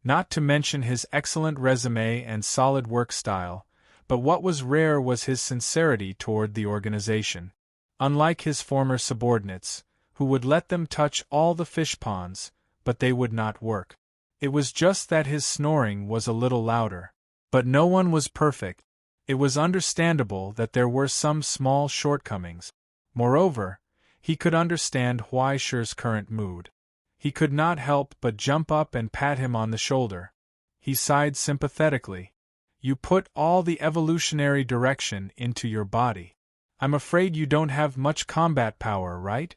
Not to mention his excellent resume and solid work style, but what was rare was his sincerity toward the organization. Unlike his former subordinates, who would let them touch all the fish ponds, but they would not work. It was just that his snoring was a little louder. But no one was perfect. It was understandable that there were some small shortcomings. Moreover, he could understand Huaishur's current mood. He could not help but jump up and pat him on the shoulder. He sighed sympathetically. "You put all the evolutionary direction into your body. I'm afraid you don't have much combat power, right?"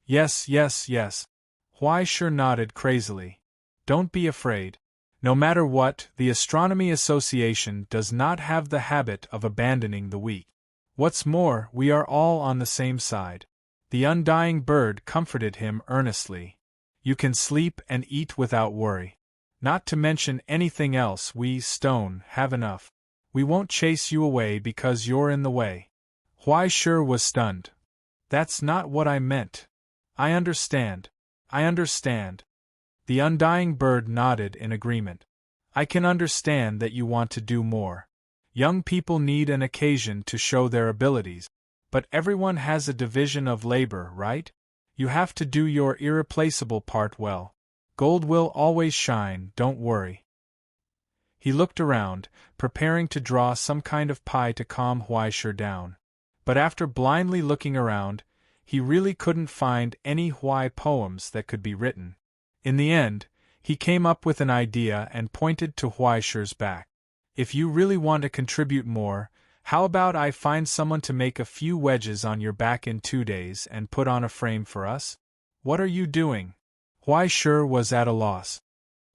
Yes. Huaishur nodded crazily. "Don't be afraid. No matter what, the Astronomy Association does not have the habit of abandoning the weak. What's more, we are all on the same side. The undying bird comforted him earnestly. You can sleep and eat without worry. Not to mention anything else, we stone have enough. We won't chase you away because you're in the way. Huaishur was stunned. That's not what I meant. I understand. I understand. The undying bird nodded in agreement. I can understand that you want to do more. Young people need an occasion to show their abilities. But everyone has a division of labor, right? You have to do your irreplaceable part well. Gold will always shine, don't worry. He looked around, preparing to draw some kind of pie to calm Huaishur down. But after blindly looking around, he really couldn't find any Hui poems that could be written. In the end, he came up with an idea and pointed to Huaishur's back. If you really want to contribute more, how about I find someone to make a few wedges on your back in 2 days and put on a frame for us? What are you doing? Huaishur was at a loss.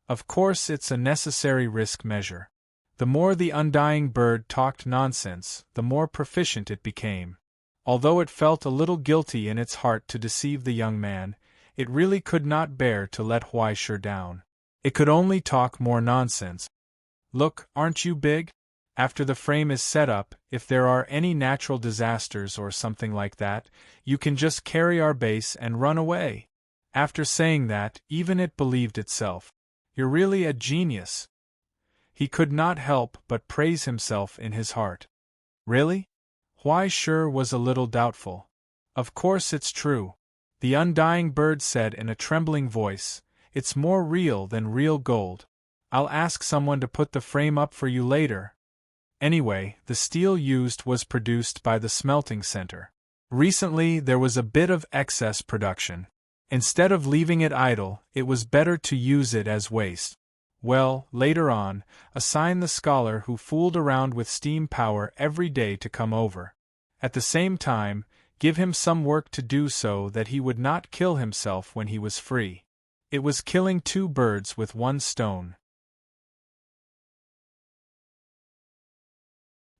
Of course it's a necessary risk measure. The more the undying bird talked nonsense, the more proficient it became. Although it felt a little guilty in its heart to deceive the young man, it really could not bear to let Huaishur down. It could only talk more nonsense. Look, aren't you big? After the frame is set up, if there are any natural disasters or something like that, you can just carry our base and run away. After saying that, even it believed itself. You're really a genius. He could not help but praise himself in his heart. Really? Huaishur was a little doubtful. Of course it's true. The undying bird said in a trembling voice, it's more real than real gold. I'll ask someone to put the frame up for you later. Anyway, the steel used was produced by the smelting center. Recently there was a bit of excess production. Instead of leaving it idle, it was better to use it as waste. Well, later on, assign the scholar who fooled around with steam power every day to come over. At the same time, give him some work to do so that he would not kill himself when he was free. It was killing 2 birds with 1 stone.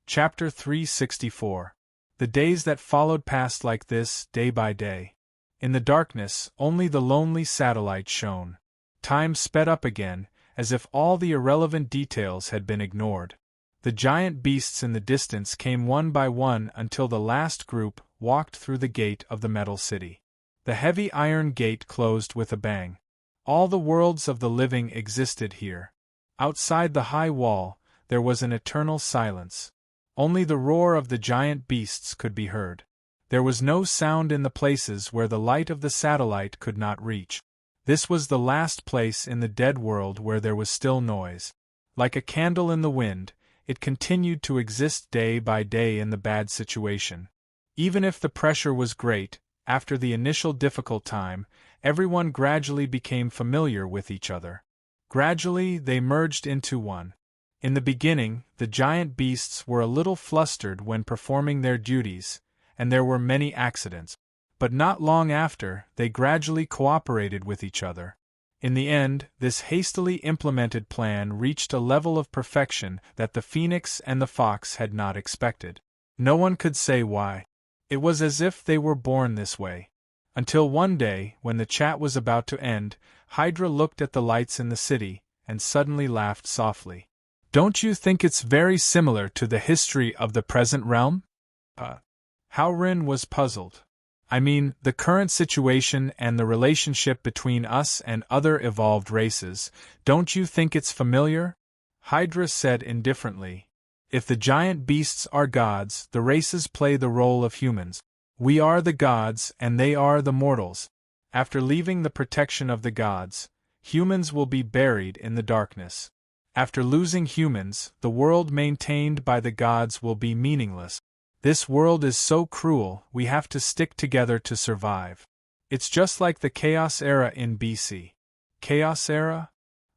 Chapter 364. The days that followed passed like this, day by day. In the darkness, only the lonely satellite shone. Time sped up again, as if all the irrelevant details had been ignored. The giant beasts in the distance came one by one until the last group walked through the gate of the metal city. The heavy iron gate closed with a bang. All the worlds of the living existed here. Outside the high wall, there was an eternal silence. Only the roar of the giant beasts could be heard. There was no sound in the places where the light of the satellite could not reach. This was the last place in the dead world where there was still noise. Like a candle in the wind, it continued to exist day by day in the bad situation. Even if the pressure was great, after the initial difficult time, everyone gradually became familiar with each other. Gradually they merged into one. In the beginning, the giant beasts were a little flustered when performing their duties, and there were many accidents. But not long after, they gradually cooperated with each other. In the end, this hastily implemented plan reached a level of perfection that the phoenix and the fox had not expected. No one could say why. It was as if they were born this way. Until one day, when the chat was about to end, Hydra looked at the lights in the city, and suddenly laughed softly. Don't you think it's very similar to the history of the present realm? Howrin was puzzled. I mean, the current situation and the relationship between us and other evolved races, don't you think it's familiar? Hydra said indifferently. If the giant beasts are gods, the races play the role of humans. We are the gods and they are the mortals. After leaving the protection of the gods, humans will be buried in the darkness. After losing humans, the world maintained by the gods will be meaningless. This world is so cruel, we have to stick together to survive. It's just like the Chaos Era in BC. Chaos Era?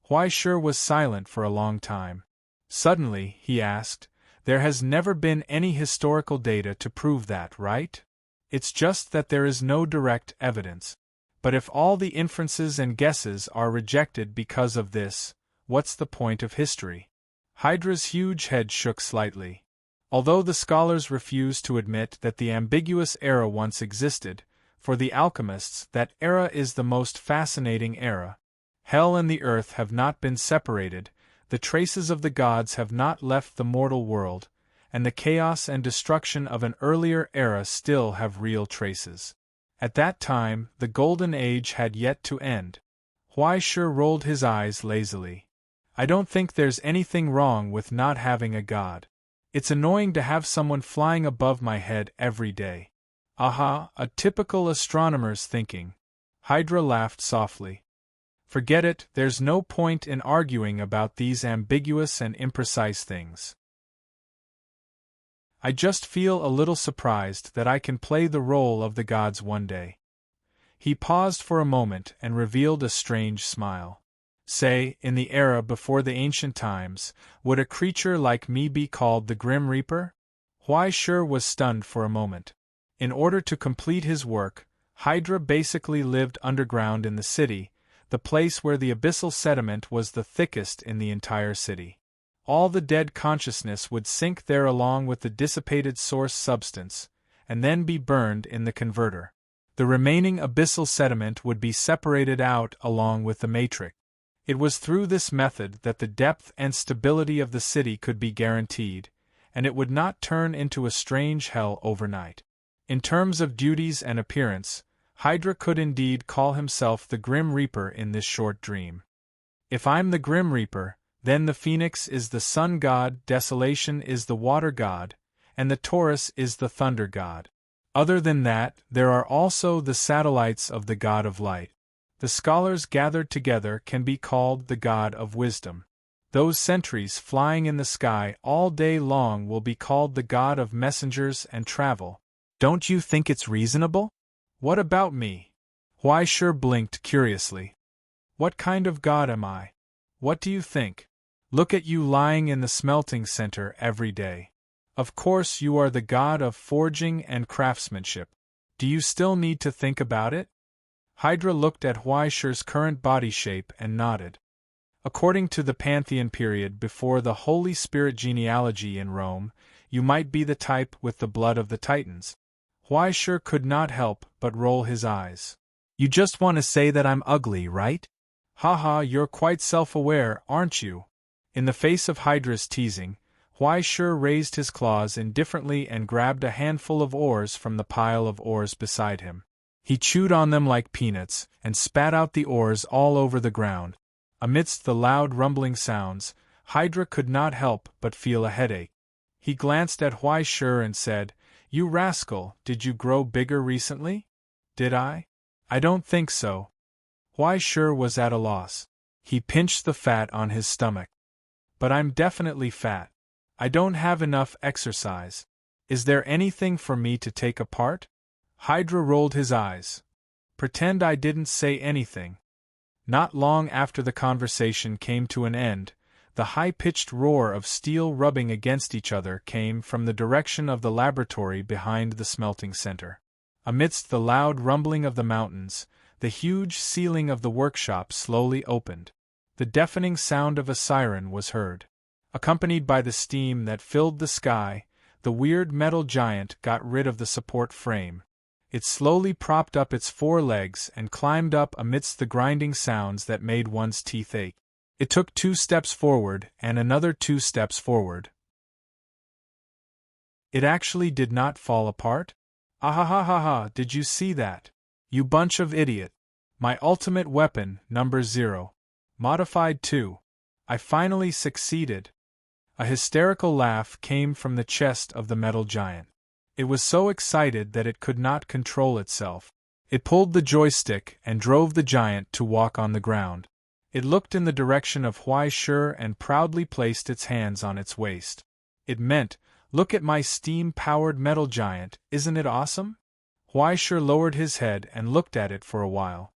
Huaishur was silent for a long time. Suddenly, he asked, there has never been any historical data to prove that, right? It's just that there is no direct evidence. But if all the inferences and guesses are rejected because of this, what's the point of history? Hydra's huge head shook slightly. Although the scholars refused to admit that the ambiguous era once existed, For the alchemists, that era is the most fascinating era. Hell and the earth have not been separated, the traces of the gods have not left the mortal world, and the chaos and destruction of an earlier era still have real traces. At that time, the Golden Age had yet to end. Huaishe rolled his eyes lazily. I don't think there's anything wrong with not having a god. It's annoying to have someone flying above my head every day. Aha, a typical astronomer's thinking. Hydra laughed softly. Forget it, there's no point in arguing about these ambiguous and imprecise things. I just feel a little surprised that I can play the role of the gods one day. He paused for a moment and revealed a strange smile. Say, in the era before the ancient times, would a creature like me be called the Grim Reaper? Huaishe was stunned for a moment. In order to complete his work, Hydra basically lived underground in the city, the place where the abyssal sediment was the thickest in the entire city. All the dead consciousness would sink there along with the dissipated source substance, and then be burned in the converter. The remaining abyssal sediment would be separated out along with the matrix. It was through this method that the depth and stability of the city could be guaranteed, and it would not turn into a strange hell overnight. In terms of duties and appearance, Hydra could indeed call himself the Grim Reaper in this short dream. If I'm the Grim Reaper, then the Phoenix is the sun god, Desolation is the water god, and the Taurus is the thunder god. Other than that, there are also the satellites of the god of light. The scholars gathered together can be called the god of wisdom. Those sentries flying in the sky all day long will be called the god of messengers and travel. Don't you think it's reasonable? What about me? Huaishe blinked curiously. What kind of god am I? What do you think? Look at you lying in the smelting center every day. Of course you are the god of forging and craftsmanship. Do you still need to think about it? Hydra looked at Huaishe's current body shape and nodded. According to the Pantheon period before the Holy Spirit genealogy in Rome, you might be the type with the blood of the Titans. Huaishe could not help but roll his eyes. You just want to say that I'm ugly, right? Haha, you're quite self-aware, aren't you? In the face of Hydra's teasing, Huaishe raised his claws indifferently and grabbed a handful of ores from the pile of ores beside him. He chewed on them like peanuts, and spat out the ores all over the ground. Amidst the loud rumbling sounds, Hydra could not help but feel a headache. He glanced at Huaishe and said, "You rascal, did you grow bigger recently?" "Did I? I don't think so." Huaishe was at a loss. He pinched the fat on his stomach. "But I'm definitely fat. I don't have enough exercise. Is there anything for me to take apart?" Hydra rolled his eyes. "Pretend I didn't say anything." Not long after the conversation came to an end, the high-pitched roar of steel rubbing against each other came from the direction of the laboratory behind the smelting center. Amidst the loud rumbling of the mountains, the huge ceiling of the workshop slowly opened. The deafening sound of a siren was heard. Accompanied by the steam that filled the sky, the weird metal giant got rid of the support frame. It slowly propped up its four legs and climbed up amidst the grinding sounds that made one's teeth ache. It took 2 steps forward and another 2 steps forward. It actually did not fall apart? Ahahaha, did you see that? You bunch of idiot. My ultimate weapon, number 0. Modified 2. I finally succeeded. A hysterical laugh came from the chest of the metal giant. It was so excited that it could not control itself. It pulled the joystick and drove the giant to walk on the ground. It looked in the direction of Huaishe and proudly placed its hands on its waist. It meant, "Look at my steam-powered metal giant, isn't it awesome?" Huaishe lowered his head and looked at it for a while.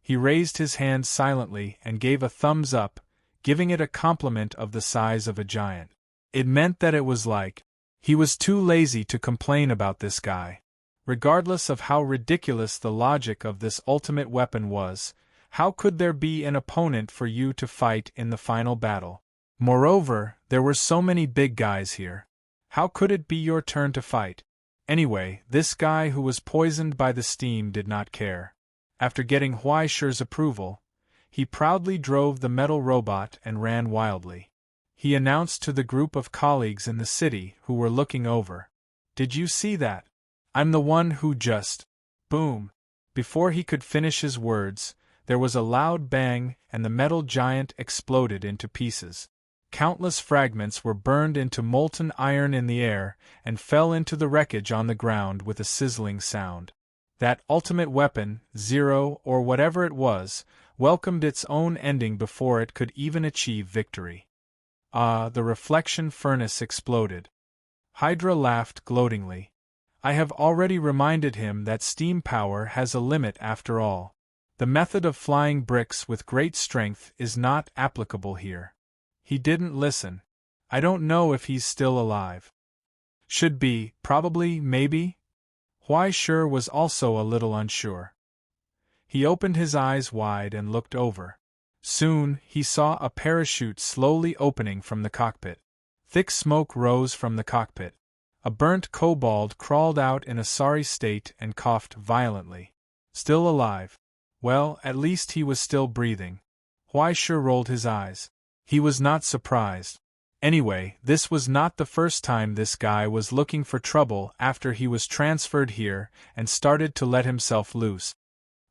He raised his hand silently and gave a thumbs up, giving it a compliment of the size of a giant. It meant that it was like. He was too lazy to complain about this guy. Regardless of how ridiculous the logic of this ultimate weapon was, how could there be an opponent for you to fight in the final battle? Moreover, there were so many big guys here. How could it be your turn to fight? Anyway, this guy who was poisoned by the steam did not care. After getting Huaishi's approval, he proudly drove the metal robot and ran wildly. He announced to the group of colleagues in the city who were looking over, "Did you see that? I'm the one who just..." Boom! Before he could finish his words, there was a loud bang and the metal giant exploded into pieces. Countless fragments were burned into molten iron in the air and fell into the wreckage on the ground with a sizzling sound. That ultimate weapon, Zero or whatever it was, welcomed its own ending before it could even achieve victory. Ah, the reflection furnace exploded. Hydra laughed gloatingly. I have already reminded him that steam power has a limit after all. The method of flying bricks with great strength is not applicable here. He didn't listen. I don't know if he's still alive. Should be, probably, maybe? Huaishir was also a little unsure. He opened his eyes wide and looked over. Soon, he saw a parachute slowly opening from the cockpit. Thick smoke rose from the cockpit. A burnt kobold crawled out in a sorry state and coughed violently. Still alive. Well, at least he was still breathing. Huaishir rolled his eyes. He was not surprised. Anyway, this was not the first time this guy was looking for trouble after he was transferred here and started to let himself loose.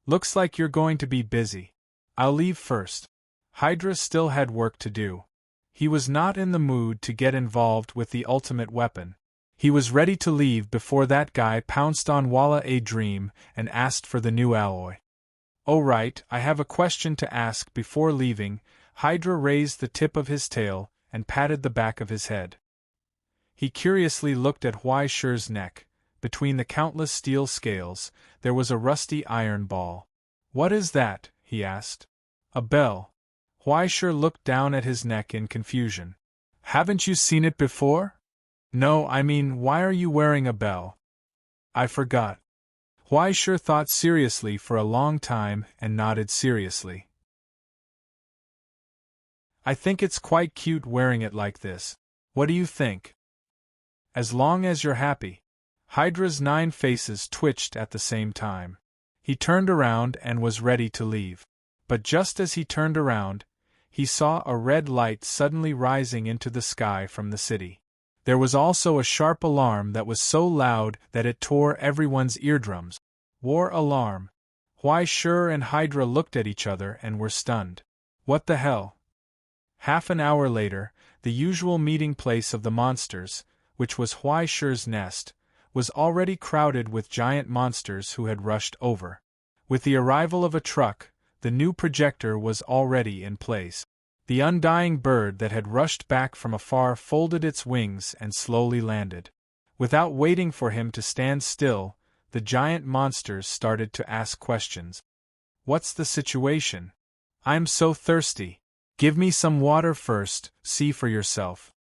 Looks like you're going to be busy. I'll leave first. Hydra still had work to do. He was not in the mood to get involved with the ultimate weapon. He was ready to leave before that guy pounced on Walla a Dream and asked for the new alloy. Oh right, I have a question to ask before leaving. Hydra raised the tip of his tail and patted the back of his head. He curiously looked at Huaishir's neck. Between the countless steel scales, there was a rusty iron ball. What is that? He asked. A bell. Huaishir looked down at his neck in confusion. Haven't you seen it before? No, I mean, why are you wearing a bell? I forgot. Huaishir thought seriously for a long time and nodded seriously. I think it's quite cute wearing it like this. What do you think? As long as you're happy. Hydra's 9 faces twitched at the same time. He turned around and was ready to leave. But just as he turned around, he saw a red light suddenly rising into the sky from the city. There was also a sharp alarm that was so loud that it tore everyone's eardrums. War alarm. Huaishir and Hydra looked at each other and were stunned. What the hell? Half an hour later, the usual meeting place of the monsters, which was Huaishir's nest, was already crowded with giant monsters who had rushed over. With the arrival of a truck, the new projector was already in place. The undying bird that had rushed back from afar folded its wings and slowly landed. Without waiting for him to stand still, the giant monsters started to ask questions. What's the situation? I'm so thirsty. Give me some water first, see for yourself.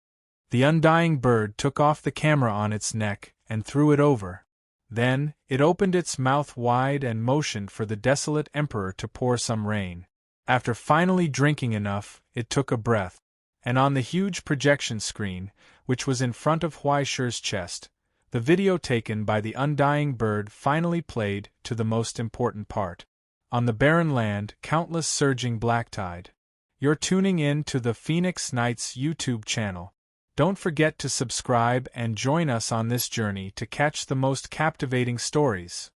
The undying bird took off the camera on its neck and threw it over. Then, it opened its mouth wide and motioned for the desolate emperor to pour some rain. After finally drinking enough, it took a breath. And on the huge projection screen, which was in front of Huaishir's chest, the video taken by the undying bird finally played to the most important part. On the barren land, countless surging black tide. You're tuning in to the Phoenix Nights YouTube channel. Don't forget to subscribe and join us on this journey to catch the most captivating stories.